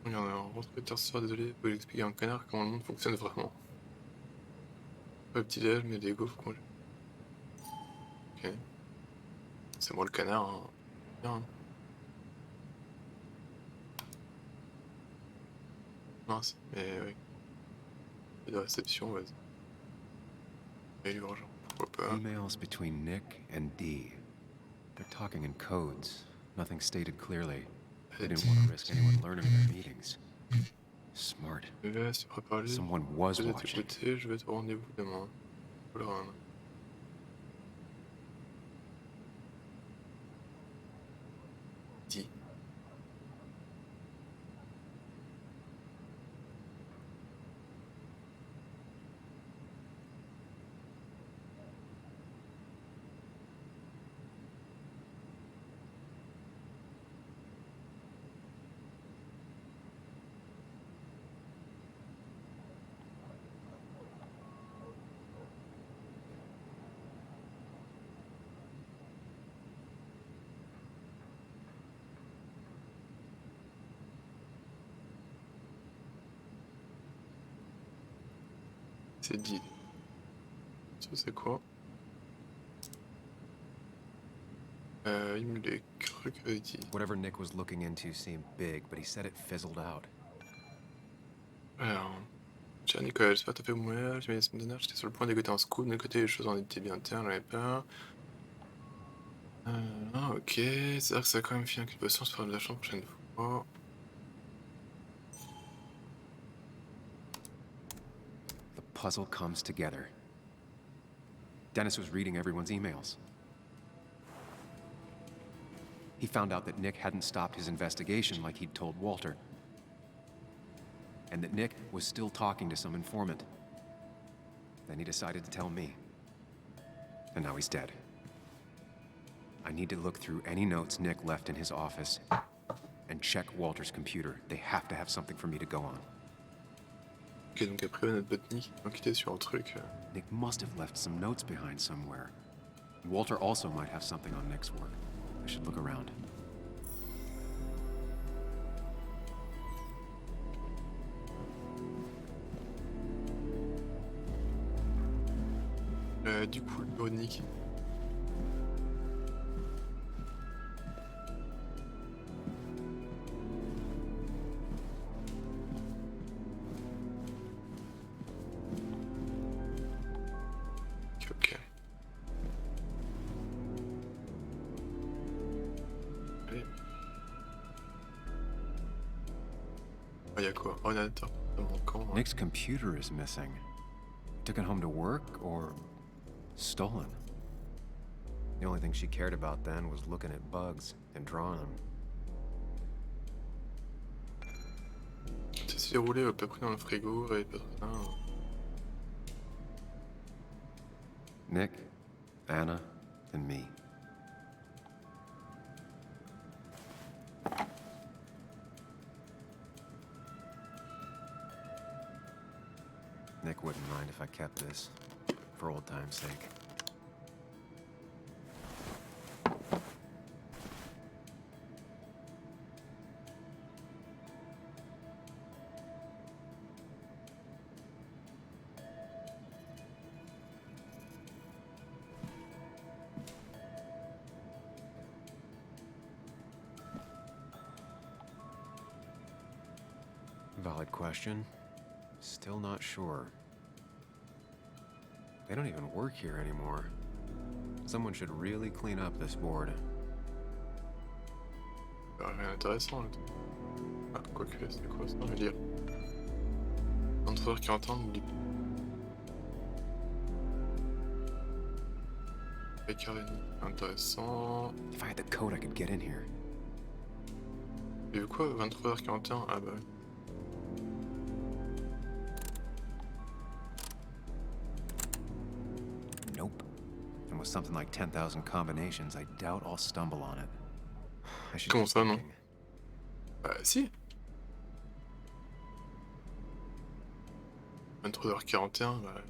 Regarde, alors, rentrez tard ce soir, désolé, vous expliquer à un connard comment le monde fonctionne vraiment. Pas le petit déj, mais des gaufres qu'on... Ok. C'est moi le canard, hein. Bien, hein. Mince, mais oui. Et de réception, vas-y. Et l'urgent, pourquoi pas. Emails between Nick and Dee. They're talking in codes. Nothing stated clearly. They didn't want to risk anyone learning their meetings. Smart. Someone was Je vais watching. t'écouter, je vais être au rendez-vous demain. Voilà. Dis. C'est dit. Ça c'est quoi? Il me l'a cru que dit. Whatever Nick was looking into seemed big, but he said it fizzled out. Alors, tiens Nicolas, j'espère que t'as fait mourir. J'ai mis la semaine dernière, j'étais sur le point d'écouter un scoop. D'un côté, les choses en étaient bien terres, j'avais peur. Ok, c'est vrai que ça a quand même fait inculpation, je ferai de la chance la prochaine fois. The puzzle comes together. Dennis was reading everyone's emails. He found out that Nick hadn't stopped his investigation like he'd told Walter. And that Nick was still talking to some informant. Then he decided to tell me. And now he's dead. I need to look through any notes Nick left in his office and check Walter's computer. They have to have something for me to go on. Ok, donc après notre pote Nick, on quittait sur un truc. Nick must have left some notes behind somewhere. Walter also might have something on Nick's work. I should look around. Du coup, le bureau de Nick. Ok. Allez. Ah, y'a quoi? Ordinateur manquant. Nick's computer is missing. Took it home to work or stolen? The only thing she cared about then was looking at bugs and drawing them. Ça s'est déroulé à peu près dans le frigo et pas trop. Nick, Anna, and me. Nick wouldn't mind if I kept this, for old time's sake. Valid question. Still not sure. They don't even work here anymore. Someone should really clean up this board. Rien d'intéressant là. Ah, quoique, c'est quoi ça? Je veux dire. 23h41, n'oublie pas. Intéressant. If I had the code, I could get in here. J'ai vu quoi? 23h41? Ah bah. Nope. And with something like 10,000 combinations, I doubt I'll stumble on it. I should Comment keep ça, non? looking. Bah si. 23h41, bah.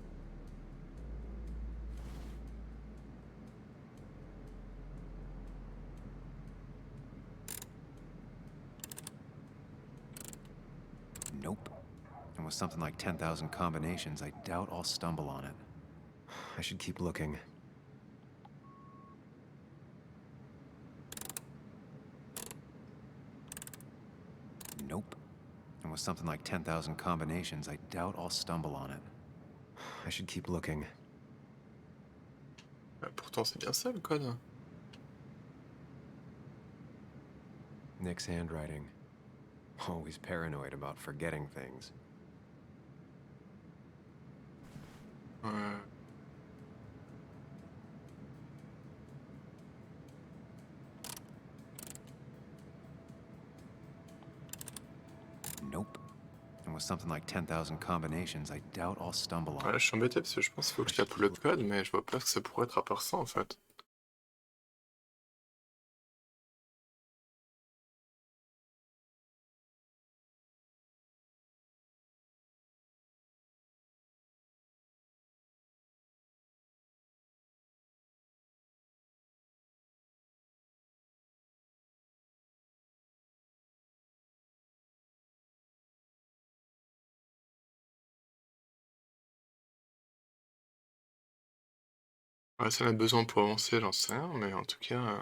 Nope. And with something like 10,000 combinations, I doubt I'll stumble on it. I should keep looking. Nope. And with something like 10,000 combinations, I doubt I'll stumble on it. I should keep looking. Bah, pourtant, c'est bien ça le code. Nick's handwriting. Always paranoid about forgetting things. Ouais. Nope. And with something like 10,000 combinations, I doubt I'll stumble on Ouais, it. je suis embêté parce que je pense qu'il faut que je tape le code, mais je vois pas ce que ça pourrait être à part ça en fait. Ouais, ça en a besoin pour avancer, j'en sais rien, mais en tout cas.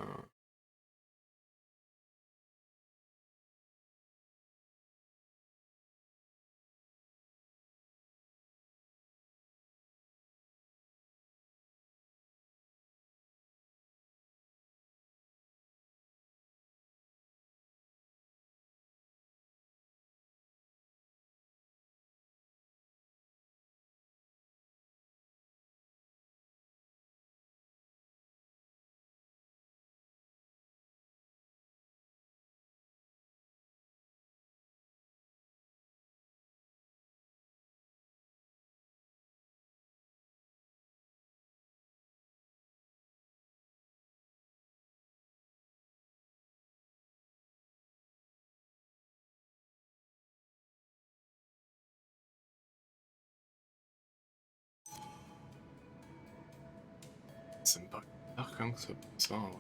Ça me paraît bizarre quand même que ça. En vrai.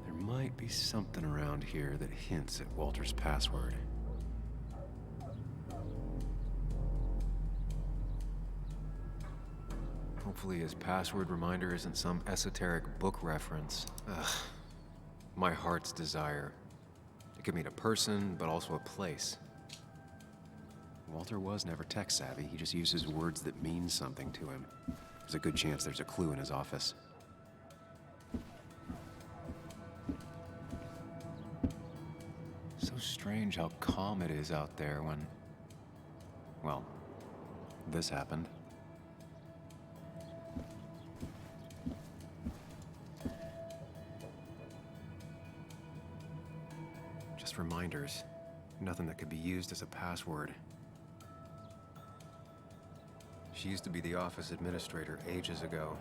There might be something around here that hints at Walter's password. Hopefully his password reminder isn't some esoteric book reference. Ugh. My heart's desire. It could mean a person, but also a place. Walter was never tech savvy. He just uses words that mean something to him. There's a good chance there's a clue in his office. So strange how calm it is out there when... well, this happened. Just reminders. Nothing that could be used as a password. She used to be the office administrator ages ago.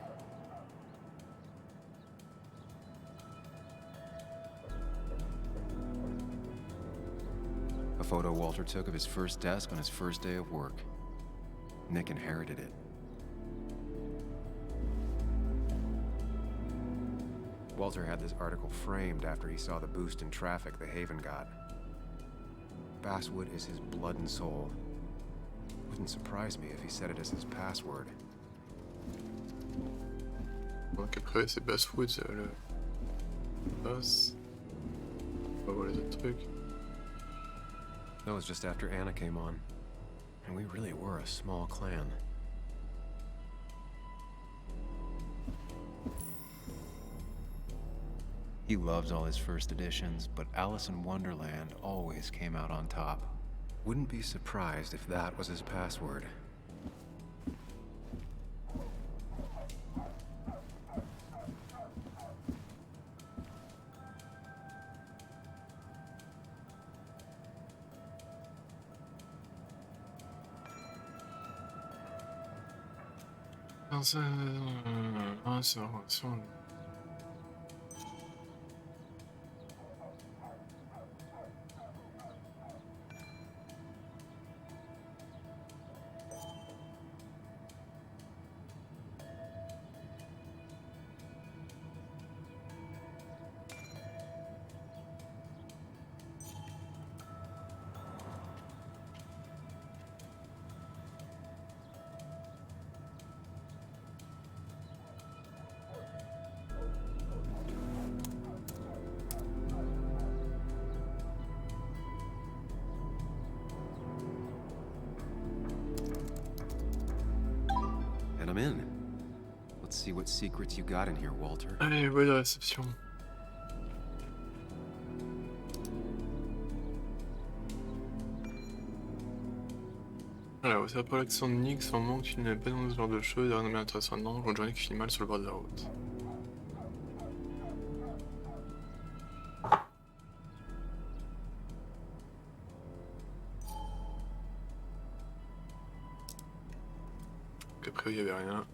A photo Walter took of his first desk on his first day of work. Nick inherited it. Walter had this article framed after he saw the boost in traffic the Haven got. Basswood is his blood and soul. Wouldn't surprise me if he set it as his password. Donc après c'est Basswood, ça le passe. On va voir les autres trucs. That was just after Anna came on. And we really were a small clan. He loves all his first editions, but Alice in Wonderland always came out on top. Wouldn't be surprised if that was his password. And I'm in. Let's see what secrets you got in here, Walter. Allez, boîte de réception. Alors, c'est pour l'accent de Nick, sans manque, tu n'es pas dans ce genre de choses, rien de bien intéressant. Non, une journée qui finit mal sur le bord de la route. Après, il n'y avait rien.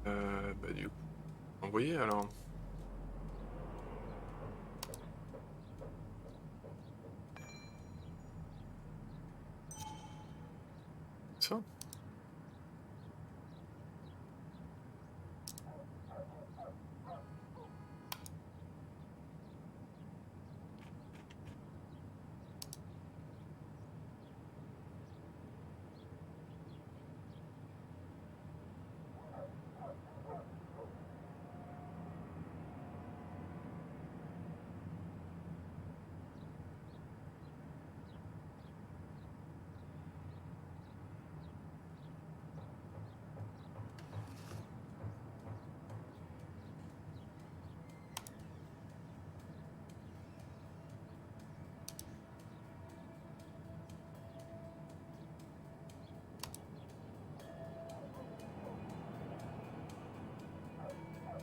Bah, du coup, envoyer alors. Ça.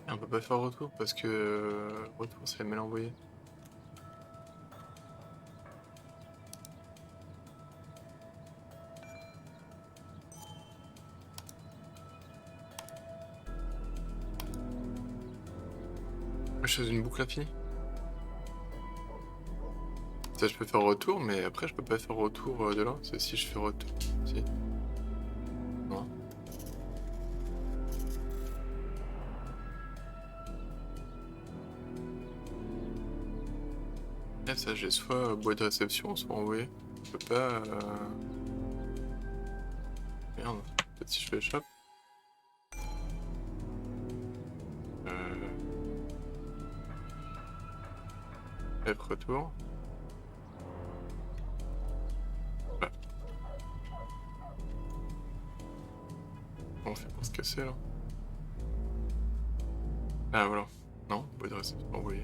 On peut pas faire retour parce que retour c'est mal envoyé. Je suis dans une boucle infinie. Ça je peux faire retour mais après je peux pas faire retour de là. C'est si je fais retour. Si. Non. Ça j'ai soit boîte de réception, soit envoyé. Je peux pas... Merde, peut-être si je fais échappe. F retour. Ouais. On fait pour se casser là. Ah voilà. Non, boîte de réception envoyée.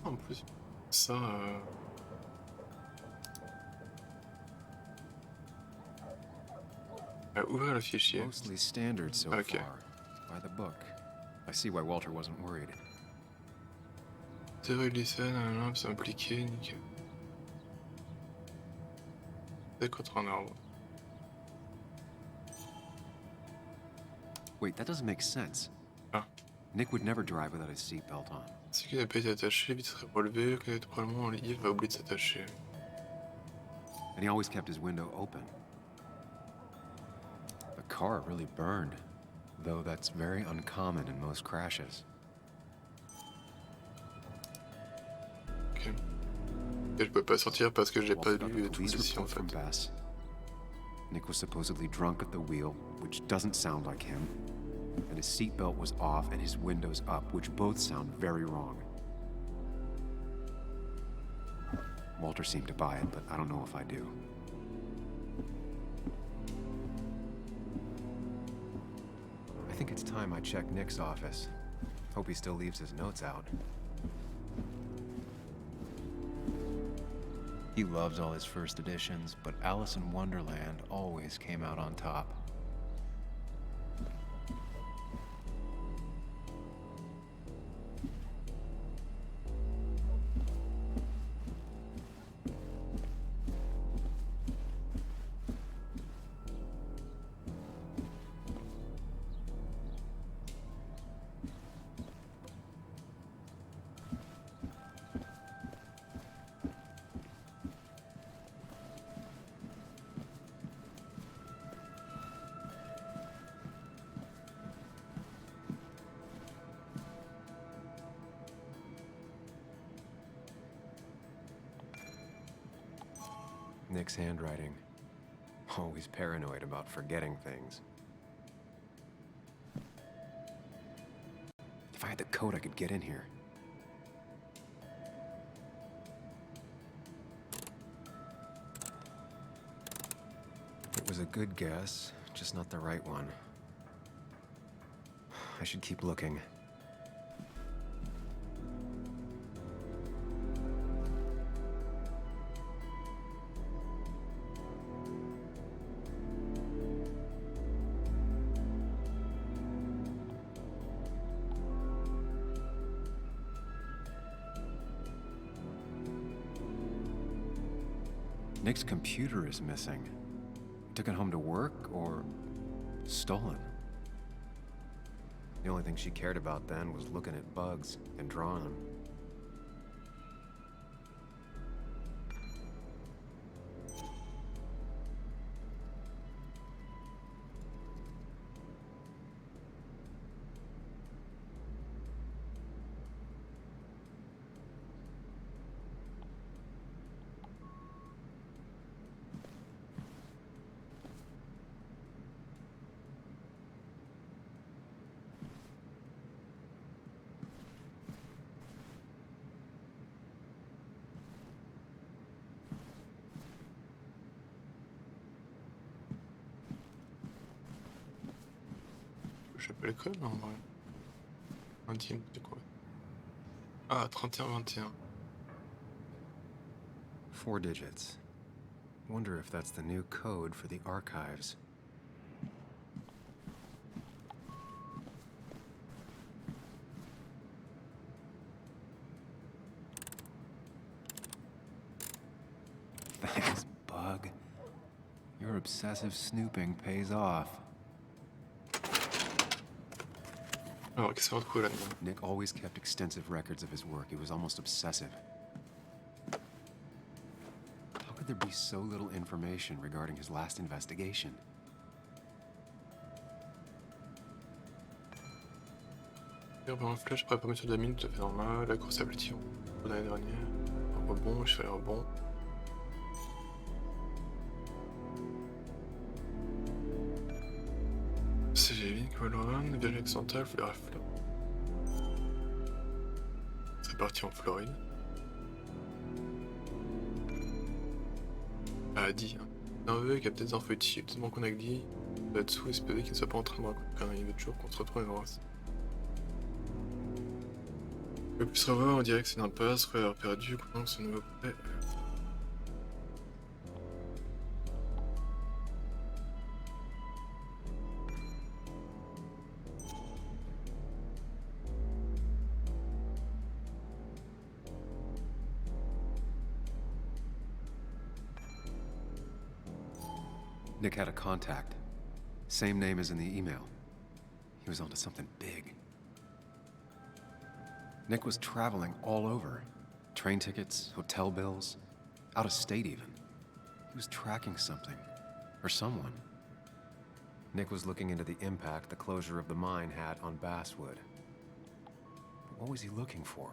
En plus, ça... ouvrir le fichier. Mostly standard so Ok. far. By the book. I see why Walter wasn't worried. Théorie de l'essai, c'est impliqué, nickel. C'est contre un arbre. Wait, that doesn't make sense. Ah. Nick would never drive without his seatbelt on. Si qu'il n'a pas été attaché, vite serait relevé, qu'il était probablement en lit, il va oublier de s'attacher. And he always kept his window open. The car really burned, though that's very uncommon in most crashes. Ok. Et je peux pas sortir parce que j'ai pas lu tout Police ici en report fait. from Bass. Nick was supposedly drunk at the wheel, which doesn't sound like him. And his seatbelt was off and his windows up, which both sound very wrong. Walter seemed to buy it, but I don't know if I do. I think it's time I check Nick's office. Hope he still leaves his notes out. He loves all his first editions, but Alice in Wonderland always came out on top. Nick's handwriting. Always paranoid about forgetting things. If I had the code, I could get in here. It was a good guess, just not the right one. I should keep looking. Nick's computer is missing. Took it home to work or stolen. The only thing she cared about then was looking at bugs and drawing them. Je sais pas le code, non, en vrai. Intime, c'est quoi? Ah, 31-21. 4 digits. Wonder if that's the new code for the archives. Thanks, Bug. Your obsessive snooping pays off. Alors, qu'est-ce qu'on retrouve là-dedans? Nick always kept extensive records of his work. He was almost obsessive. How could there be so little information regarding his last investigation? Par un flash, après la promotion de la mine, tout à fait normal. La course à tir l'année dernière. Un rebond, je fais un rebond. C'est Javin, Colorane, virgule accidentelle, funéraire. C'est parti en Floride. Ah, dit. Hein. Nerveux, qui a peut-être des infos utiles, tellement qu'on a dit. Là-dessous, espérer qu'il ne soit pas en train de raconter quand il veut toujours qu'on se retrouve et grâce. On peut plus se revoir, on dirait que c'est une impasse, avoir perdu, comment ce nouveau prêt. Nick had a contact. Same name as in the email. He was onto something big. Nick was traveling all over. Train tickets, hotel bills, out of state even. He was tracking something, or someone. Nick was looking into the impact the closure of the mine had on Basswood. But what was he looking for?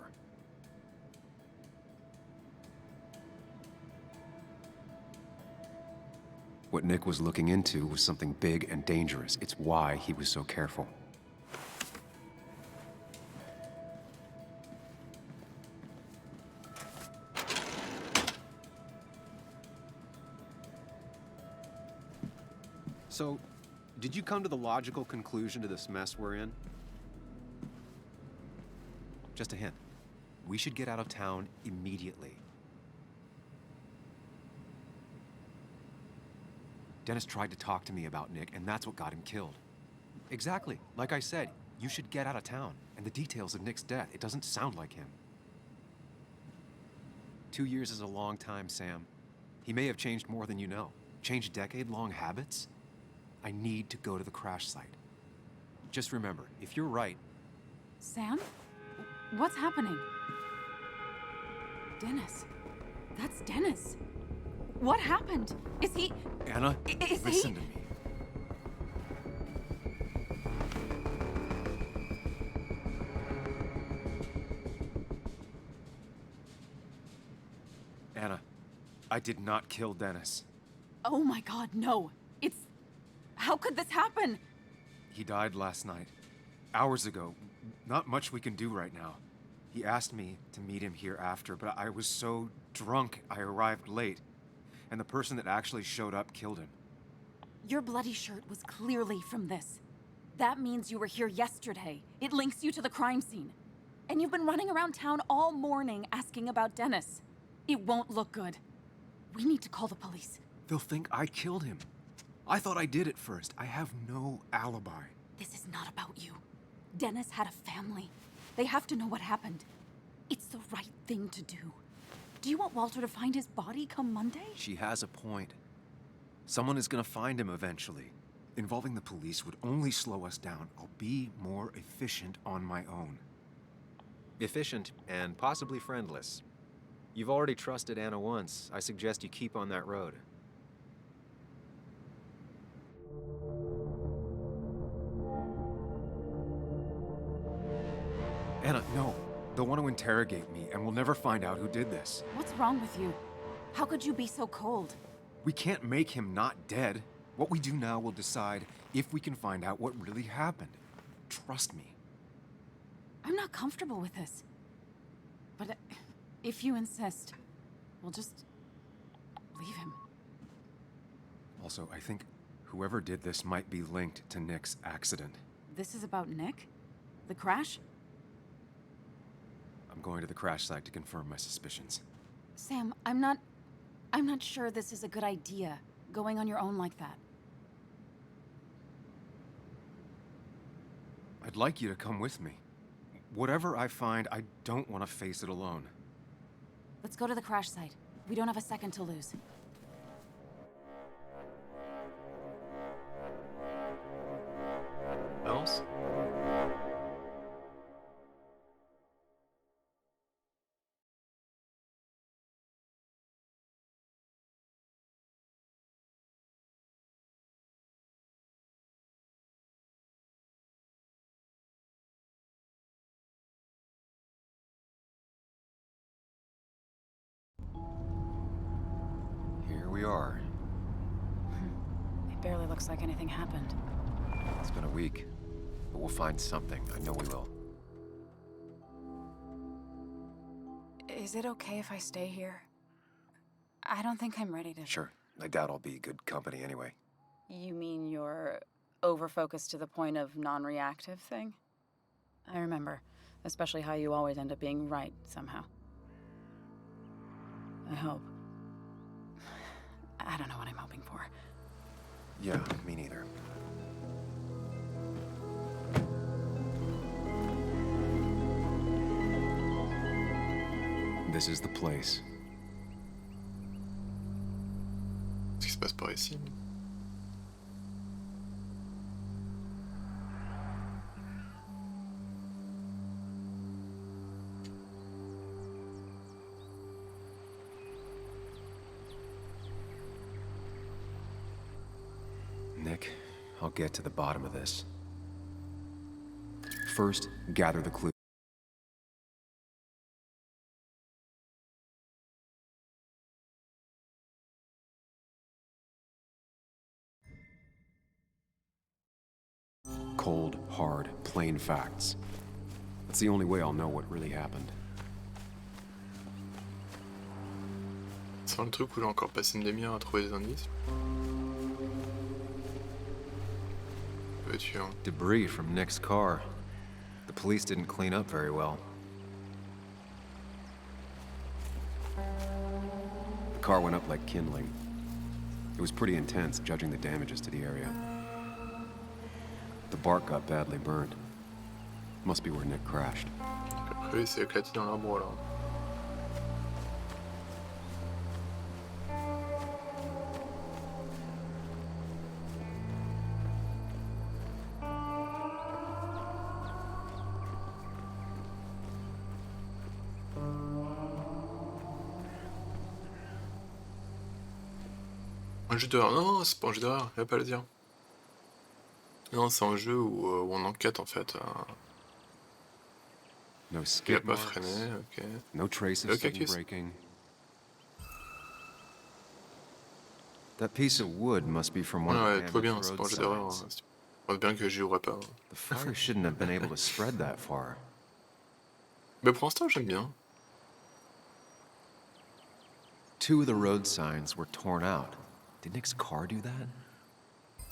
What Nick was looking into was something big and dangerous. It's why he was so careful. So, did you come to the logical conclusion to this mess we're in? Just a hint. We should get out of town immediately. Dennis tried to talk to me about Nick, and that's what got him killed. Exactly. Like I said, you should get out of town. And the details of Nick's death, it doesn't sound like him. 2 years is a long time, Sam. He may have changed more than you know. Changed decade-long habits? I need to go to the crash site. Just remember, if you're right... Sam? What's happening? Dennis. That's Dennis. What happened? Is he... Anna, listen to me. Anna, I did not kill Dennis. Oh my God, no. It's... How could this happen? He died last night. Hours ago. Not much we can do right now. He asked me to meet him here after, but I was so drunk I arrived late. And the person that actually showed up killed him. Your bloody shirt was clearly from this. That means you were here yesterday. It links you to the crime scene. And you've been running around town all morning asking about Dennis. It won't look good. We need to call the police. They'll think I killed him. I thought I did at first. I have no alibi. This is not about you. Dennis had a family. They have to know what happened. It's the right thing to do. Do you want Walter to find his body come Monday? She has a point. Someone is gonna find him eventually. Involving the police would only slow us down. I'll be more efficient on my own. Efficient and possibly friendless. You've already trusted Anna once. I suggest you keep on that road. Anna, no. They'll want to interrogate me, and we'll never find out who did this. What's wrong with you? How could you be so cold? We can't make him not dead. What we do now will decide if we can find out what really happened. Trust me. I'm not comfortable with this. But if you insist, we'll just leave him. Also, I think whoever did this might be linked to Nick's accident. This is about Nick? The crash? I'm going to the crash site to confirm my suspicions. Sam, I'm not sure this is a good idea, going on your own like that. I'd like you to come with me. Whatever I find, I don't want to face it alone. Let's go to the crash site. We don't have a second to lose. Else? Here we are. It barely looks like anything happened. It's been a week, but we'll find something. I know we will. Is it okay if I stay here? I don't think I'm ready to... Sure. I doubt I'll be good company anyway. You mean you're over-focused to the point of non-reactive thing? I remember, especially how you always end up being right somehow. I hope. I don't know what I'm hoping for. Yeah, me neither. This is the place. Qu'est-ce qui se passe par ici? I'll get to the bottom of this. First, gather the clues. Cold, hard, plain facts. That's the only way I'll know what really happened. C'est le truc où j'ai encore passé une demi-heure à trouver des indices. Voiture. Debris from Nick's car. The police didn't clean up very well. The car went up like kindling. It was pretty intense, judging the damages to the area. The bark got badly burned. Must be where Nick crashed. Après, il s'est éclaté dans l'arbre là. Un jeu d'horreur. Non, c'est pas un jeu d'horreur, je vais pas le dire. Non, c'est un jeu où on enquête en fait. No Il a skid pas marks, freiné, ok. no trace Le of sudden cactus. braking. That piece of wood must be from one of Ouais, the tout va bien, damaged c'est road pas un jeu d'horreur. signs. Hein. Je pense bien que j'y jouerai pas. The fire shouldn't have been able to spread that far. Mais pour l'instant, j'aime bien. Two of the road signs were torn out. Did Nick's car do that?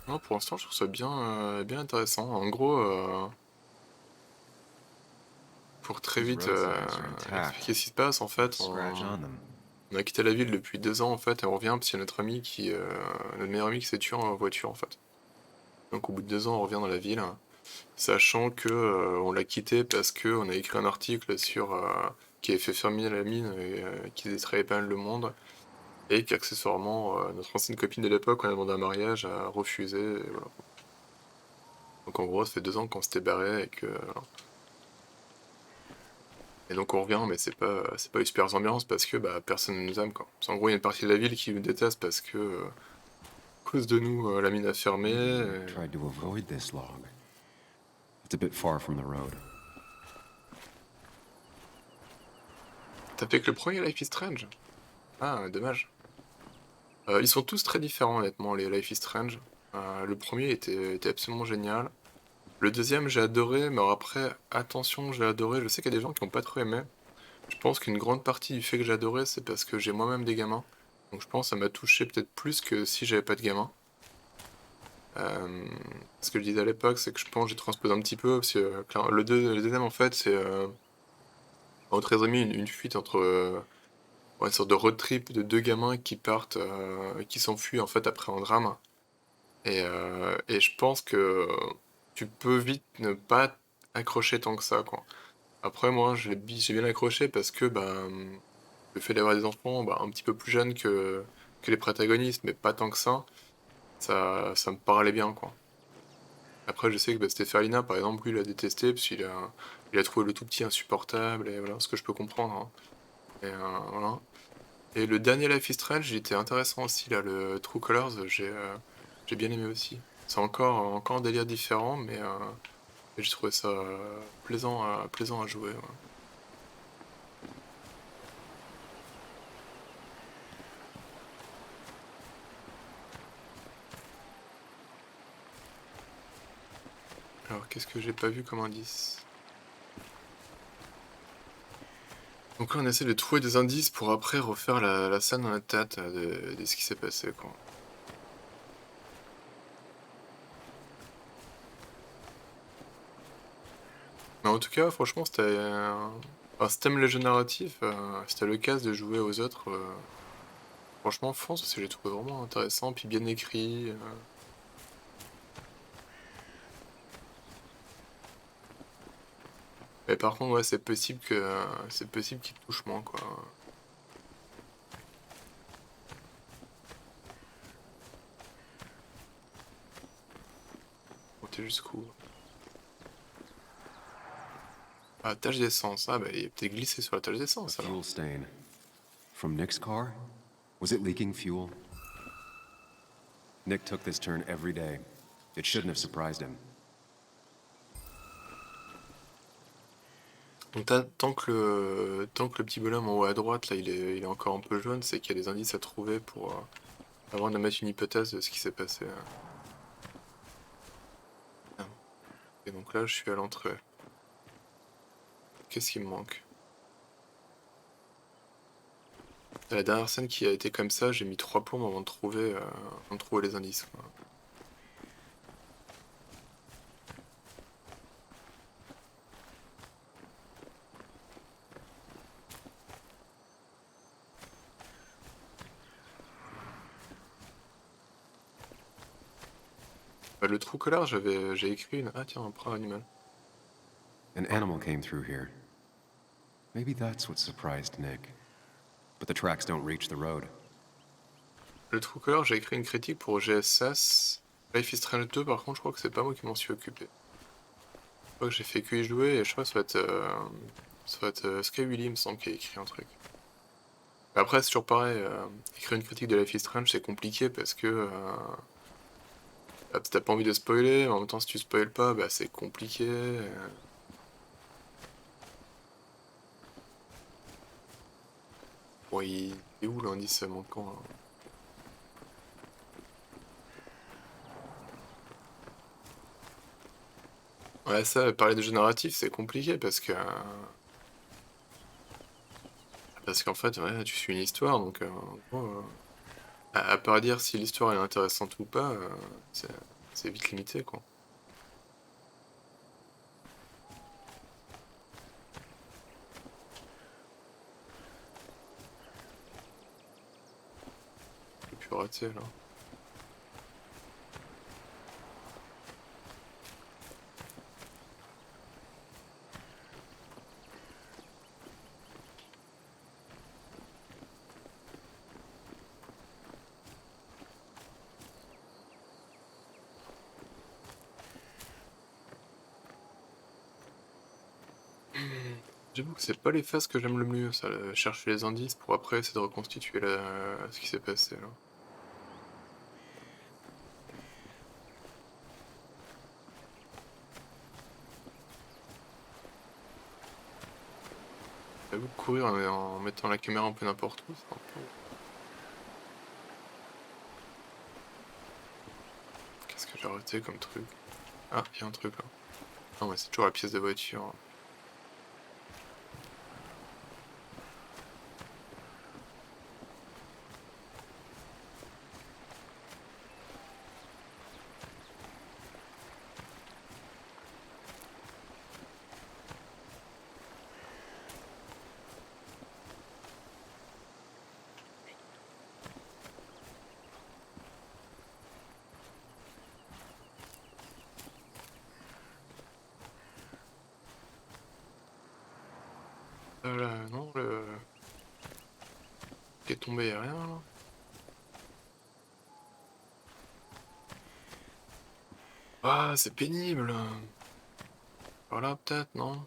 Non, pour l'instant, je trouve ça bien, bien intéressant. En gros, pour très vite expliquer ce qui se passe, en fait, on a quitté la ville depuis 2 ans, en fait, et on revient parce qu'il y a notre ami notre meilleur ami qui s'est tué en voiture, en fait. Donc au bout de 2 ans, on revient dans la ville, sachant que on l'a quitté parce qu'on a écrit un article sur qui avait fait fermer la mine et qui détruisait pas mal le monde, et qu'accessoirement, notre ancienne copine de l'époque, on a demandé un mariage, a refusé, et voilà. Donc en gros, ça fait 2 ans qu'on s'était barré et que... voilà. Et donc on revient, mais c'est pas une super ambiance parce que bah, personne ne nous aime, quoi. En gros, il y a une partie de la ville qui nous déteste parce que, à cause de nous, la mine a fermé. Tried to avoid this log. It's a bit far from the road. T'as fait que le premier Life is Strange? Ah, dommage. Ils sont tous très différents, honnêtement, les Life is Strange. Le premier était absolument génial. Le deuxième, j'ai adoré, mais alors après, attention, j'ai adoré. Je sais qu'il y a des gens qui n'ont pas trop aimé. Je pense qu'une grande partie du fait que j'ai adoré, c'est parce que j'ai moi-même des gamins. Donc je pense que ça m'a touché peut-être plus que si j'avais pas de gamins. Ce que je disais à l'époque, c'est que je pense que j'ai transposé un petit peu. Parce que le deuxième, en fait, c'est entre les amis une fuite entre... une sorte de road trip de 2 gamins qui partent, qui s'enfuient en fait après un drame. Et je pense que tu peux vite ne pas accrocher tant que ça, quoi. Après, moi, j'ai bien accroché parce que le fait d'avoir des enfants un petit peu plus jeunes que les protagonistes, mais pas tant que ça me parlait bien, quoi. Après, je sais que Stéphane, par exemple, lui, il a détesté parce qu'il a trouvé le tout petit insupportable, et voilà, ce que je peux comprendre. Hein. Et voilà. Et le dernier Life is Strange, il était intéressant aussi, là, le True Colors, j'ai bien aimé aussi. C'est encore un délire différent, mais j'ai trouvé ça plaisant à jouer. Ouais. Alors, qu'est-ce que j'ai pas vu comme indice? Donc là, on essaie de trouver des indices pour après refaire la scène dans la tête de ce qui s'est passé, quoi. Mais en tout cas, franchement, c'était si t'aimes les jeux narratifs, c'était l'occasion de jouer aux autres. Franchement, fonce, parce que j'ai trouvé vraiment intéressant, puis bien écrit. Mais par contre, ouais, c'est possible qu'il te touche moins, quoi. Bon, t'es jusqu'où? Ah, tache d'essence. Ah, bah, il est peut-être glissé sur la tache d'essence, alors. Fuel stain. From Nick's car? Was it leaking fuel? Nick took this turn every day. It shouldn't have surprised him. Donc tant que le petit bonhomme en haut à droite, là, il est encore un peu jaune, c'est qu'il y a des indices à trouver pour avant de mettre une hypothèse de ce qui s'est passé. Ah. Et donc là, je suis à l'entrée. Qu'est-ce qui me manque? La dernière scène qui a été comme ça, j'ai mis 3 plombs avant de trouver les indices, quoi. Le trou collard, j'ai écrit une... Ah tiens, un prend animal. An animal came through here. Maybe that's what surprised Nick. But the tracks don't reach the road. Le trou collard, j'ai écrit une critique pour GSS. Life is Strange 2, par contre, je crois que c'est pas moi qui m'en suis occupé. Je crois que j'ai fait que y jouer et je crois que ça va être Sky Willy, il me semble, qui a écrit un truc. Après, c'est toujours pareil, écrire une critique de Life is Strange, c'est compliqué parce que t'as pas envie de spoiler, mais en même temps, si tu spoiles pas, bah c'est compliqué. Bon, il est où l'indice manquant là? Ouais, ça, parler de jeu narratif, c'est compliqué parce que... Parce qu'en fait, ouais, tu suis une histoire, donc en gros, à part dire si l'histoire est intéressante ou pas, c'est vite limité, quoi. J'ai pu rater, là. J'avoue que c'est pas les phases que j'aime le mieux, ça, chercher les indices pour après essayer de reconstituer ce qui s'est passé, là. J'avoue que courir en mettant la caméra un peu n'importe où, c'est un peu... Qu'est-ce que j'ai raté comme truc? Ah, il y a un truc là. Non mais c'est toujours la pièce de voiture. Là, non, le... qui est tombé, y'a rien là. Ah, c'est pénible. Voilà, peut-être, non?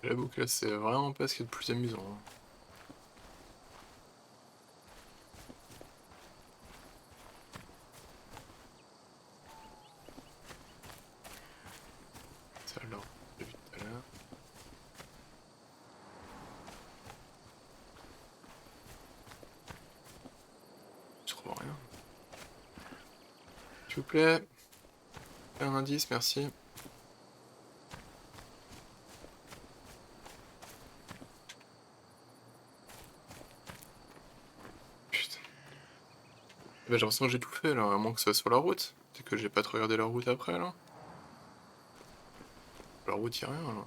J'avoue que là, c'est vraiment pas ce qu'il y a de plus amusant, hein. Ça alors, j'ai vu tout à l'heure. Je trouve rien. S'il vous plaît. Un indice, merci. Putain. Bah, j'ai l'impression que j'ai tout fait là, à moins que ce soit sur la route. C'est que j'ai pas trop regardé la route après là. La route, y'a rien là.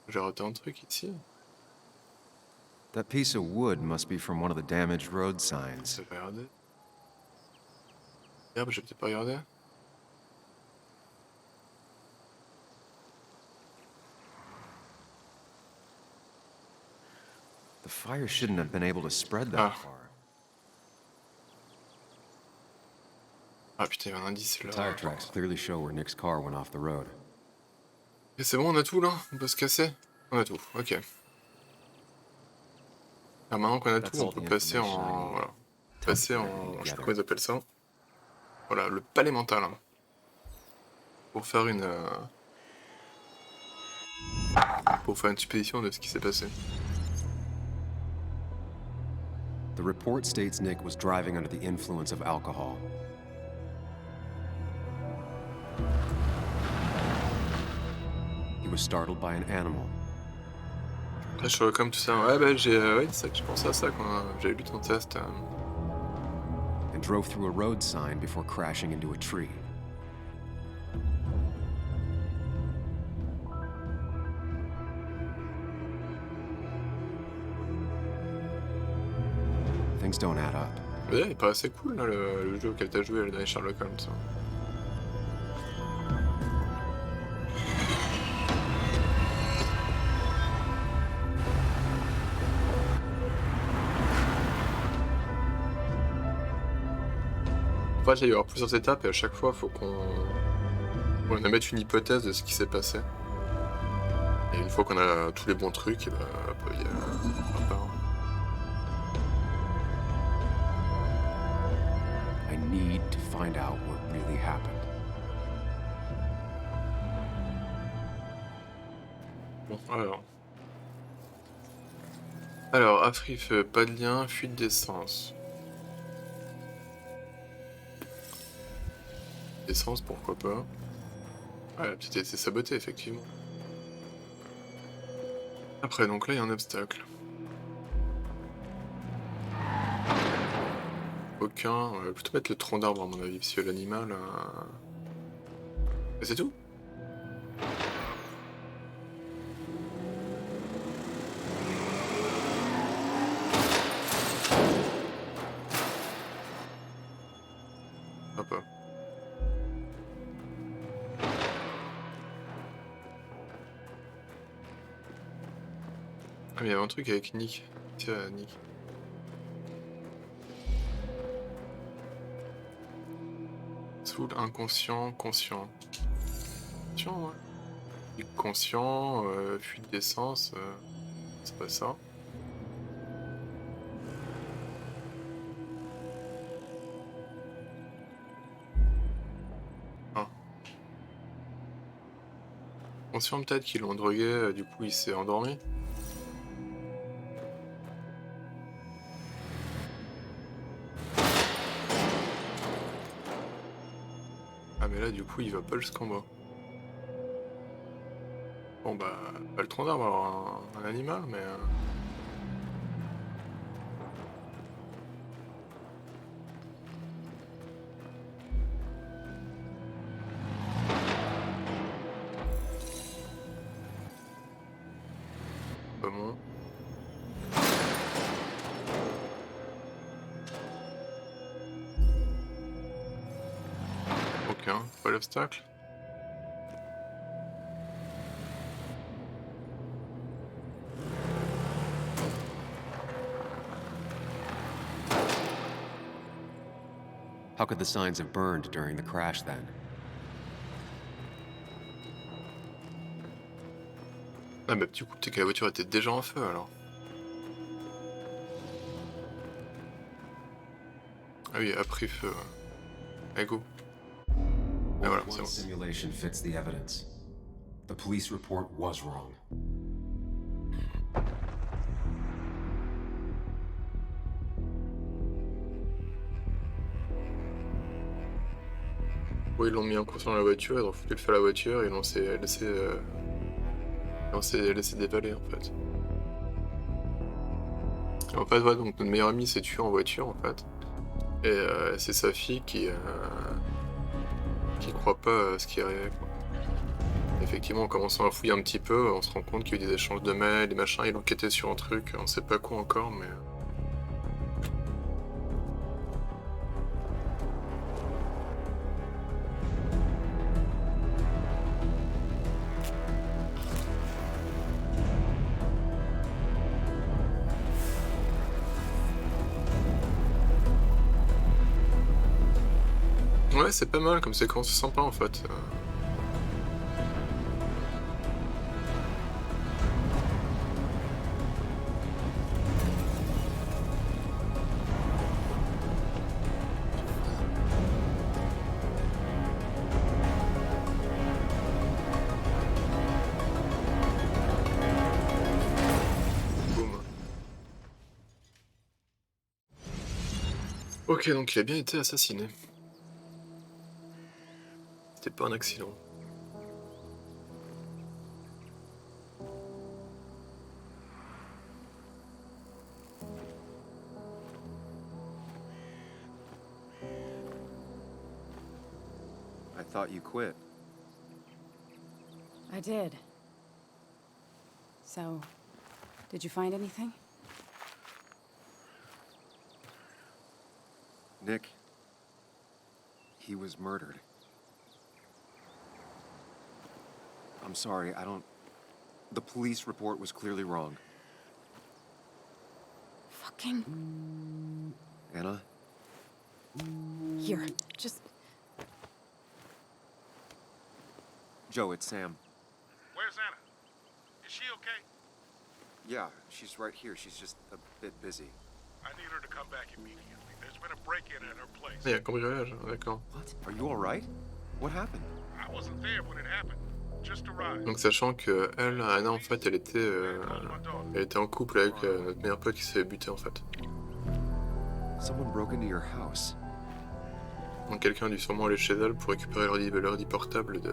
J'ai raté un truc ici. That piece of wood must be from one of the damaged road signs. Je vais regarder. Merde, j'ai peut-être pas regardé. The fire shouldn't have been able to spread that far. Ah putain, il y a un indice là. The tire tracks clearly show where Nick's car went off the road. Et c'est bon, on a tout là? On peut se casser? On a tout, ok. Alors maintenant qu'on a tout, on peut passer en... Voilà. Passer en... Je sais pas comment ils appellent ça. Voilà, le palais mental. Hein. Pour faire une... Pour faire une supposition de ce qui s'est passé. The report states Nick was driving under the influence of alcohol. He was startled by an animal. Après, je vois comme tout ça. Ouais, bah, j'ai. Ouais, c'est ça que je pensais à ça quand j'avais lu ton test. And drove through a road sign before crashing into a tree. Things don't add up. Ouais, il paraît assez cool là, le jeu auquel t'as joué, le dernier Sherlock Holmes. En fait, il va y avoir plusieurs étapes et à chaque fois, il faut qu'on émette une hypothèse de ce qui s'est passé. Et une fois qu'on a tous les bons trucs, et bah, il y a un par un. I need to find out what really happened. Bon, alors. Alors, Afrif, pas de lien, fuite d'essence. Essence, pourquoi pas. Ouais, la petite été sabotée, effectivement. Après, donc là, il y a un obstacle. Aucun. On va plutôt mettre le tronc d'arbre, à mon avis, parce que l'animal... Et c'est tout? Hop. Ah mais il y avait un truc avec Nick. Tiens, Nick. Soul, inconscient, conscient. Conscient, ouais. Nick conscient, fuite d'essence, c'est pas ça. Ah. Conscient peut-être qu'ils l'ont drogué, du coup il s'est endormi. Ah mais là du coup il va pas jusqu'en bas. Bon bah pas le tronc d'arbre alors un animal mais... Pas bon. Aucun, pas l'obstacle. How could the signs have burned during the crash then? Ah bah du coup peut-être que la voiture était déjà en feu alors. Ah oui, après feu. Allez go. Et voilà, c'est One bon. simulation fits the evidence. The police report was wrong. Oui, ils l'ont mis inconscient dans la voiture, ils ont foutu le feu à la voiture et ils l'ont laissé dévaler en fait. En fait, ouais, donc notre meilleur ami s'est tué en voiture, en fait. Et c'est sa fille qui croit pas à ce qui est arrivé, quoi. Effectivement, en commençant à fouiller un petit peu, on se rend compte qu'il y a eu des échanges de mails, des machins, il enquêtait sur un truc, on sait pas quoi encore, mais... Ouais, c'est pas mal comme séquence, c'est sympa en fait. Boum. Ok, donc il a bien été assassiné. C'était pas un accident. I thought you quit. I did. So, did you find anything? Nick, he was murdered. I'm sorry, I don't... The police report was clearly wrong. Fucking... Anna? Here, just... Joe, it's Sam. Where's Anna? Is she okay? Yeah, she's right here. She's just a bit busy. I need her to come back immediately. There's been a break-in at her place. Il y a un cambriolage, d'accord. What? Are you all right? What happened? I wasn't there when it happened. Just arrived. Donc sachant que elle, Anna, en fait, elle était en couple avec notre meilleur pote qui s'est buté en fait. Someone broke into your house. Donc quelqu'un a dû sûrement aller chez elle pour récupérer l'ordi portable de...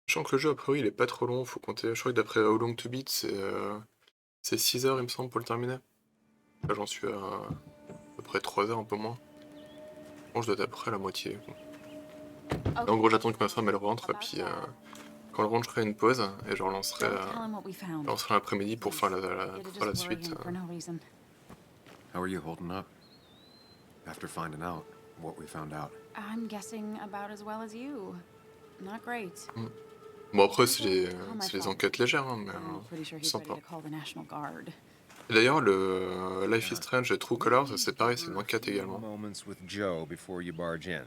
Sachant que le jeu, a priori, il est pas trop long, faut compter, je crois que d'après How Long to Beat, c'est 6 heures, il me semble, pour le terminer. Là, j'en suis à peu près 3 heures, un peu moins. Bon, je dois être à peu près à la moitié. Là, en gros, j'attends que ma femme, elle rentre, et puis quand elle rentre, je ferai une pause, et je relancerai l'après-midi pour faire la suite. How are you holding up? After finding out what we found out. I'm guessing about as well as you. Not great. Bon, après, c'est les enquêtes légères, hein, mais Pretty sure he's ready sympa. to call the National Guard. Et d'ailleurs, le Life is Strange et True Colors, c'est pareil, c'est une enquête également. Moments with Joe before you barge in.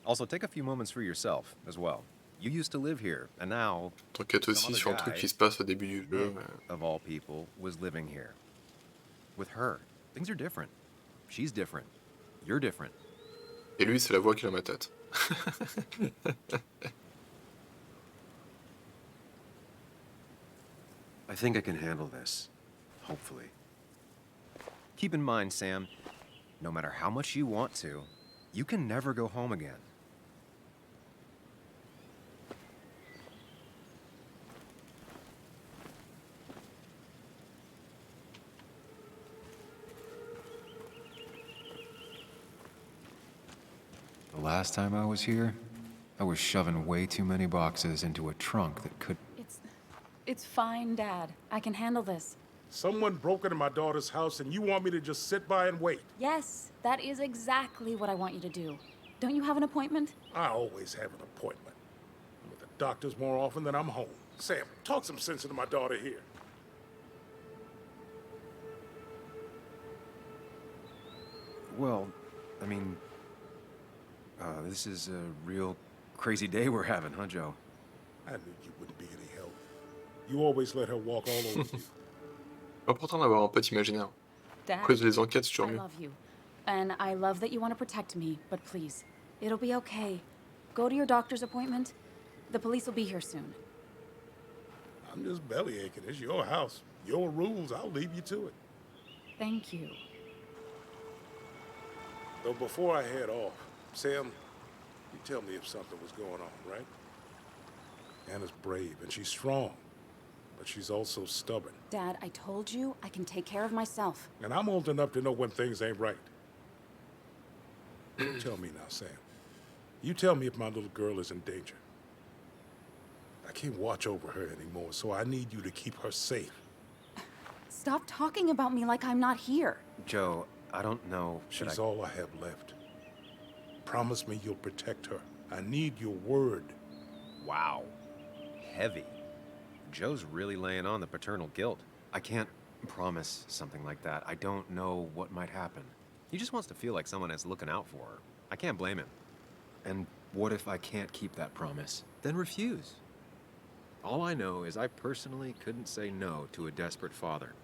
Also, take a few moments for yourself as well. You used to live here, and now. T'enquêtes aussi sur un truc qui se passe au début du jeu. Mais... Of all people, was living here. With her, things are different. She's different. You're different. Et lui, c'est la voix qui est dans ma tête. I think I can handle this. Hopefully. Keep in mind, Sam, no matter how much you want to, you can never go home again. The last time I was here, I was shoving way too many boxes into a trunk that could... It's fine, Dad. I can handle this. Someone broke into my daughter's house and you want me to just sit by and wait? Yes, that is exactly what I want you to do. Don't you have an appointment? I always have an appointment. I'm at the doctor's more often than I'm home. Sam, talk some sense into my daughter here. Well, I mean... this is a real crazy day we're having, huh, Joe? I knew you wouldn't be any help. You always let her walk all over you. Important d'avoir un pote imaginaire. Dad, À cause des enquêtes, c'est toujours I mieux. love you. And I love that you want to protect me, but please, it'll be okay. Go to your doctor's appointment. The police will be here soon. I'm just belly aching. It's your house. Your rules. I'll leave you to it. Thank you. Though before I head off, Sam, you tell me if something was going on, right? Anna's brave and she's strong, but she's also stubborn. Dad, I told you I can take care of myself. And I'm old enough to know when things ain't right. You tell me now, Sam. You tell me if my little girl is in danger. I can't watch over her anymore, so I need you to keep her safe. Stop talking about me like I'm not here. Joe, I don't know. She's all I have left. Promise me you'll protect her. I need your word. Wow. Heavy. Joe's really laying on the paternal guilt. I can't promise something like that. I don't know what might happen. He just wants to feel like someone is looking out for her. I can't blame him. And what if I can't keep that promise? Then refuse. All I know is I personally couldn't say no to a desperate father.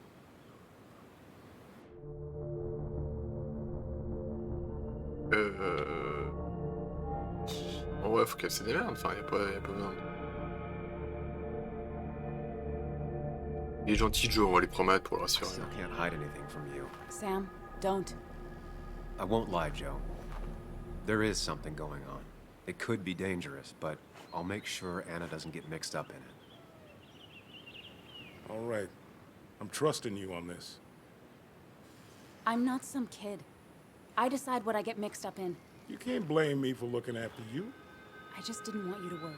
Bon, ouais, faut qu'elle se démerde, enfin, y a pas besoin de... Il est gentil, Joe, on va lui promettre pour le I rassurer. still can't hide anything from you. Sam, don't. I won't lie, Joe. There is something going on. It could be dangerous, but I'll make sure Anna doesn't get mixed up in it. All right. I'm trusting you on this. I'm not some kid. I decide what I get mixed up in. You can't blame me for looking after you. I just didn't want you to worry.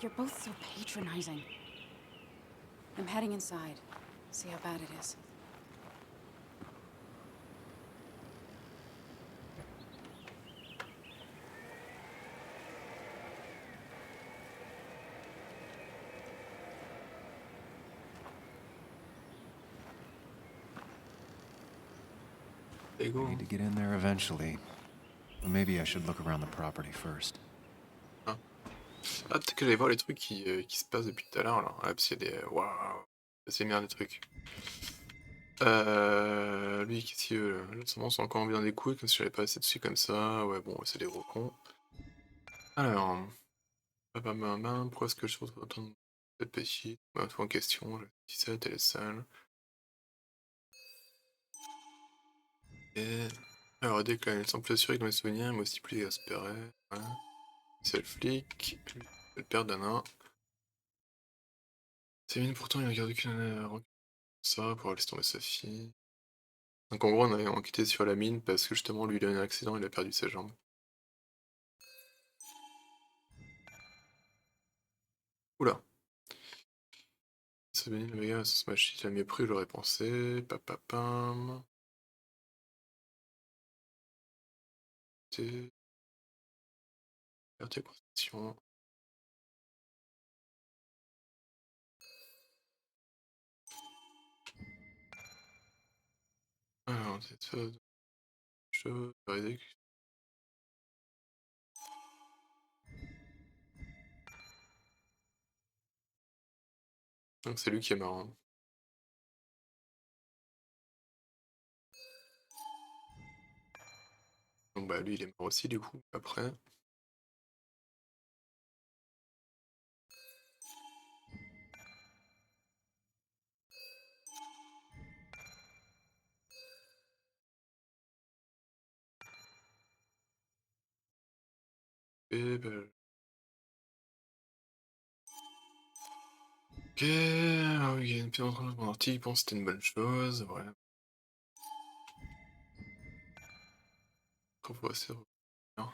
You're both so patronizing. I'm heading inside. See how bad it is. I need to get in there eventually. But maybe I should look around the property first. Ah, peut-être que j'allais voir les trucs qui se passent depuis tout à l'heure, là. Ah, parce qu'il y a des... Waouh, c'est bien des trucs. Lui, qu'est-ce qu'il veut, là? Les sements sont encore bien des couilles, comme si j'avais pas assez dessus comme ça. Ouais, bon, c'est des gros cons. Alors... Pourquoi est-ce que je trouve autant de petite? Bah, toi en question, la 17, elle est sale. Et... Alors, dès qu'elle semble plus assurée que dans les souvenirs, mais aussi plus exaspérée. Voilà. C'est le flic, le père d'Anna. C'est mine pourtant, il regarde aucune ça pour laisser tomber sa fille. Donc en gros, on a enquêté sur la mine parce que justement, lui, il a eu un accident, il a perdu ses jambes. Oula. C'est venu le gars, ce machine, il a mieux pris, j'aurais pensé. Papapam. Liberté de concession. Alors, cette chose. Je vais donc c'est lui qui est marrant. Donc bah lui il est mort aussi du coup, après. Et bah... Ok, ah oui, il y a une pièce dans mon article, il pense que c'était une bonne chose, ouais. Trop assez bien.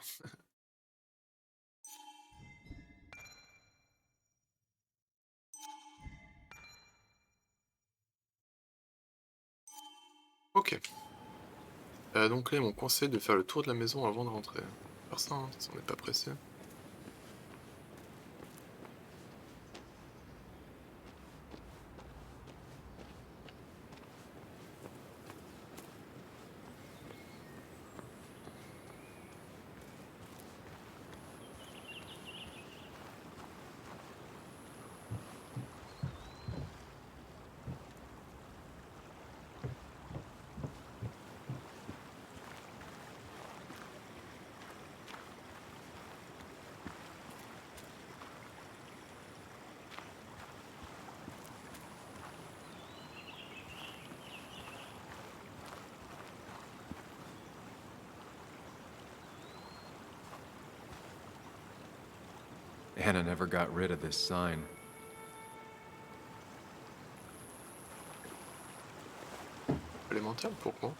Ok. Donc là, ils m'ont conseillé de faire le tour de la maison avant de rentrer. Faire ça, hein, si on n'est pas pressé. Anna never got rid of this sign. Élémentaire, pourquoi?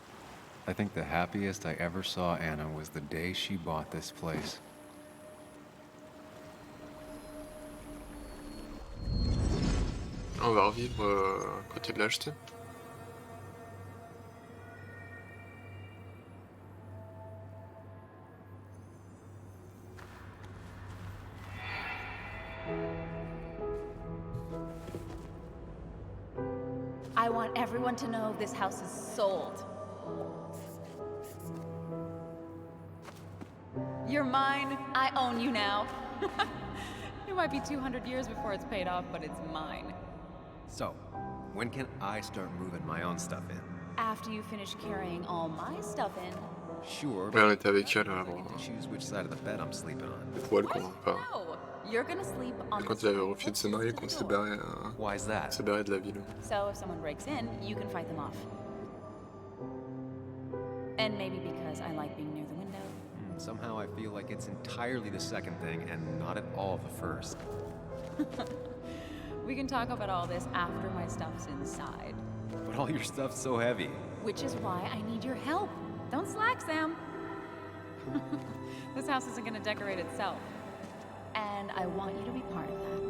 I think the happiest I ever saw Anna was the day she bought this place. On va revivre à côté de l'acheter. I want everyone to know this house is sold. You're mine. I own you now. It might be 200 years before it's paid off, but it's mine. So, when can I start moving my own stuff in? After you finish carrying all my stuff in. Sure. Ouais, on était avec elle avant. I get to choose which side of the bed I'm sleeping on. Les poils qu'on enfin, No, you're gonna sleep on quand il avait refusé de se marier, qu'on s'est barré, Why is that? s'est barré de la ville. So if someone breaks in, you can fight them off. And maybe because I like being near the window. Somehow I feel like it's entirely the second thing and not at all the first. We can talk about all this after my stuff's inside. But all your stuff's so heavy. Which is why I need your help. Don't slack, Sam. This house isn't gonna decorate itself. And I want you to be part of that.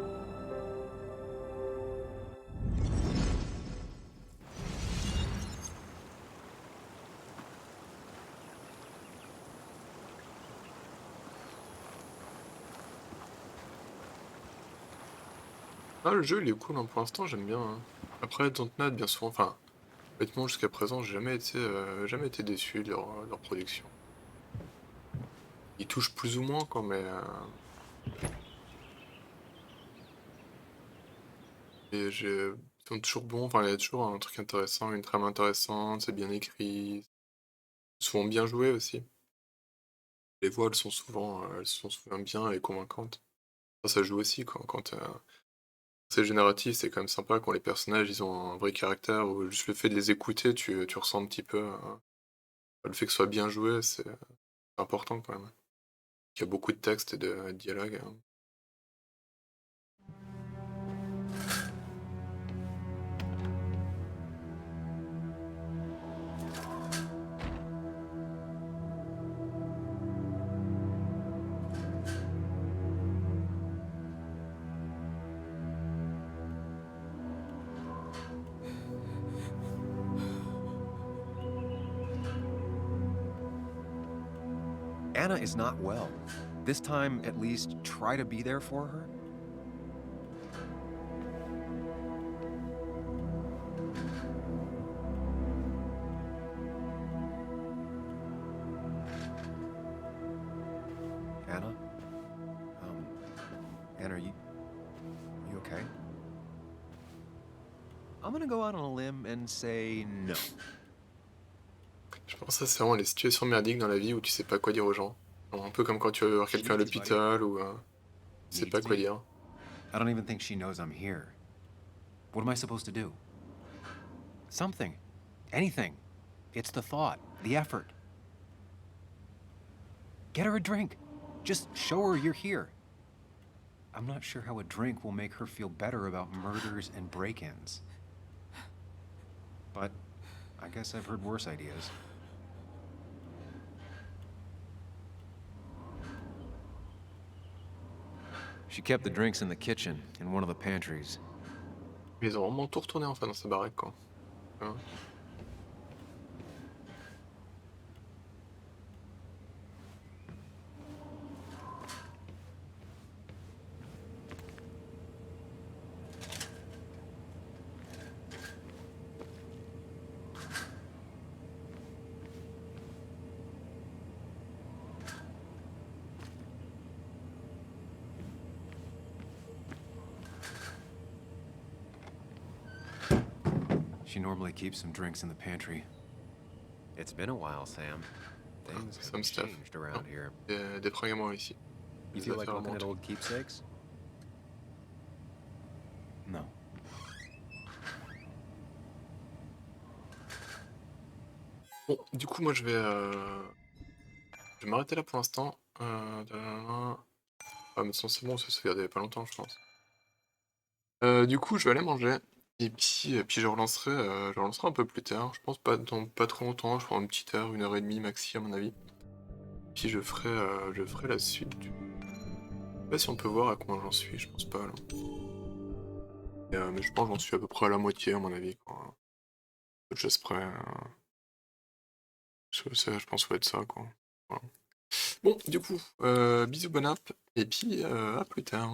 Ah, le jeu il est cool hein, pour l'instant, j'aime bien. Hein. Après, Dontnod, bien souvent, enfin, honnêtement, jusqu'à présent, j'ai jamais été déçu de leur production. Ils touchent plus ou moins, quoi, mais. Et ils sont toujours bons, enfin, il y a toujours un truc intéressant, une trame intéressante, c'est bien écrit, souvent bien joué aussi. Les voix, elles sont souvent bien et convaincantes. Ça joue aussi, quoi, quand. C'est génératif, c'est quand même sympa quand les personnages ils ont un vrai caractère ou juste le fait de les écouter, tu ressens un petit peu le fait que ce soit bien joué, c'est important quand même. Il y a beaucoup de textes et de dialogues. Hein. Anna is not well. This time, at least, try to be there for her. Anna? Anna, are you okay? I'm gonna go out on a limb and say no. Je pense que ça, c'est vraiment les situations merdiques dans la vie où tu sais pas quoi dire aux gens. Un peu comme quand tu vas voir quelqu'un à l'hôpital ou tu sais pas quoi dire. I don't even think she knows I'm here. What am I supposed to do? Something. Anything. It's the thought, the effort. Get her a drink. Just show her you're here. I'm not sure how a drink will make her feel better about murders and break-ins. But I guess I've heard worse ideas. She kept the drinks in the kitchen, in one of the pantries. Mais ils ont vraiment tout retourné en fait dans sa baraque quoi. Hein. She normally keeps some drinks in the pantry. It's been a while, Sam. Things have changed around here. Des fringues à moi ici. You feel like looking at old keepsakes? No. Bon, du coup, moi je vais m'arrêter là pour l'instant. Ah, mais c'est bon, ça se fait il y a pas longtemps, je pense. Du coup, je vais aller manger. Et puis je relancerai un peu plus tard. Je pense pas dans pas trop longtemps. Je prends une petite heure, 1 heure et demie maxi, à mon avis. Puis je ferai la suite. Je sais pas si on peut voir à combien j'en suis. Je pense pas, là. Mais je pense que j'en suis à peu près à la moitié, à mon avis, quoi. Peu de choses près. Je pense que ça va être ça, quoi. Voilà. Bon, du coup, bisous, bon app. Et puis, à plus tard.